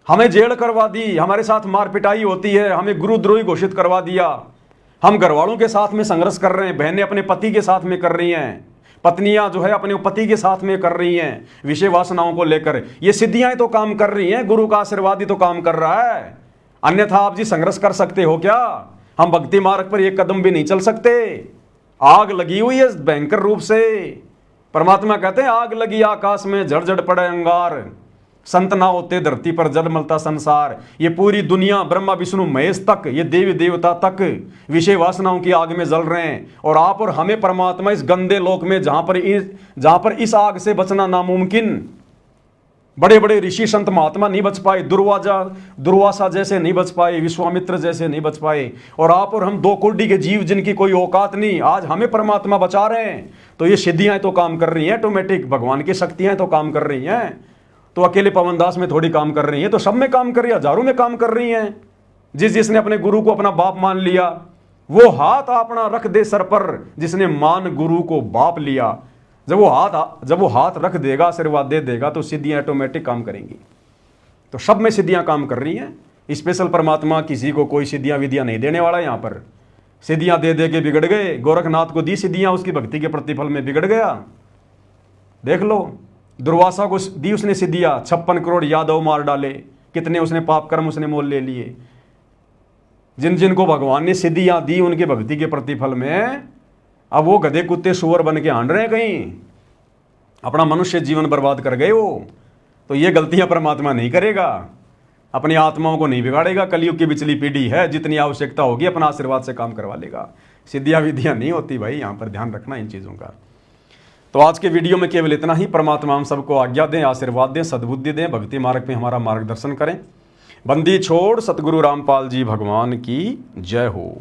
हमें जेल करवा दी, हमारे साथ मार पिटाई होती है, हमें गुरुद्रोही घोषित करवा दिया। हम घर वालों के साथ में संघर्ष कर रहे हैं, बहनें अपने पति के साथ में कर रही हैं, पत्नियां जो है अपने पति के साथ में कर रही हैं विषय वासनाओं को लेकर। ये सिद्धियां तो काम कर रही हैं, गुरु का आशीर्वाद ही तो काम कर रहा है। अन्यथा आप जी संघर्ष कर सकते हो क्या? हम भक्ति मार्ग पर एक कदम भी नहीं चल सकते। आग लगी हुई है भयंकर रूप से। परमात्मा कहते हैं आग लगी आकाश में, झड़ पड़े अंगार, संत ना होते धरती पर जल मलता संसार। ये पूरी दुनिया ब्रह्मा विष्णु महेश तक, ये देवी देवता तक विषय वासनाओं की आग में जल रहे हैं। और आप और हमें परमात्मा इस गंदे लोक में जहां पर इस आग से बचना नामुमकिन, बड़े बड़े ऋषि संत महात्मा नहीं बच पाए, दुर्वासा जैसे नहीं बच पाए, विश्वामित्र जैसे नहीं बच पाए, और आप और हम 2 कोटि के जीव जिनकी कोई औकात नहीं, आज हमें परमात्मा बचा रहे हैं। तो ये सिद्धियां तो काम कर रही हैं ऑटोमेटिक, भगवान की शक्तियां तो काम कर रही हैं। तो अकेले पवनदास में थोड़ी काम कर रही हैं, तो सब में काम कर रही है, हजारों में काम कर रही हैं। जिसने अपने गुरु को अपना बाप मान लिया वो हाथ अपना रख दे सर पर, जिसने मान गुरु को बाप लिया। जब वो हाथ रख देगा, आशीर्वाद दे देगा, तो सिद्धियां ऑटोमेटिक काम करेंगी। तो सब में सिद्धियां काम कर रही हैं। स्पेशल परमात्मा किसी को कोई सिद्धियां विधियां नहीं देने वाला। यहाँ पर सिद्धियां दे दे के बिगड़ गए। गोरखनाथ को दी सिद्धियां, उसकी भक्ति के प्रतिफल में बिगड़ गया। देख लो, दुर्वासा को दी उसने सिद्धियां, 56 करोड़ यादव मार डाले, कितने उसने पाप कर्म उसने मोल ले लिए। जिन जिनको भगवान ने सिद्धियां दी उनके भक्ति के प्रतिफल में अब वो गधे कुत्ते सुअर बन के हांड रहे हैं, कहीं अपना मनुष्य जीवन बर्बाद कर गए वो। तो ये गलतियां परमात्मा नहीं करेगा, अपनी आत्माओं को नहीं बिगाड़ेगा। कलयुग की बिचली पीढ़ी है, जितनी आवश्यकता होगी अपना आशीर्वाद से काम करवा लेगा। सिद्धियां विधियां नहीं होती भाई, यहाँ पर ध्यान रखना इन चीज़ों का। तो आज के वीडियो में केवल इतना ही। परमात्मा हम सबको आज्ञा दें, आशीर्वाद दें, सद्बुद्धि दें, भक्ति मार्ग में हमारा मार्गदर्शन करें। बंदी छोड़ सतगुरु रामपाल जी भगवान की जय हो।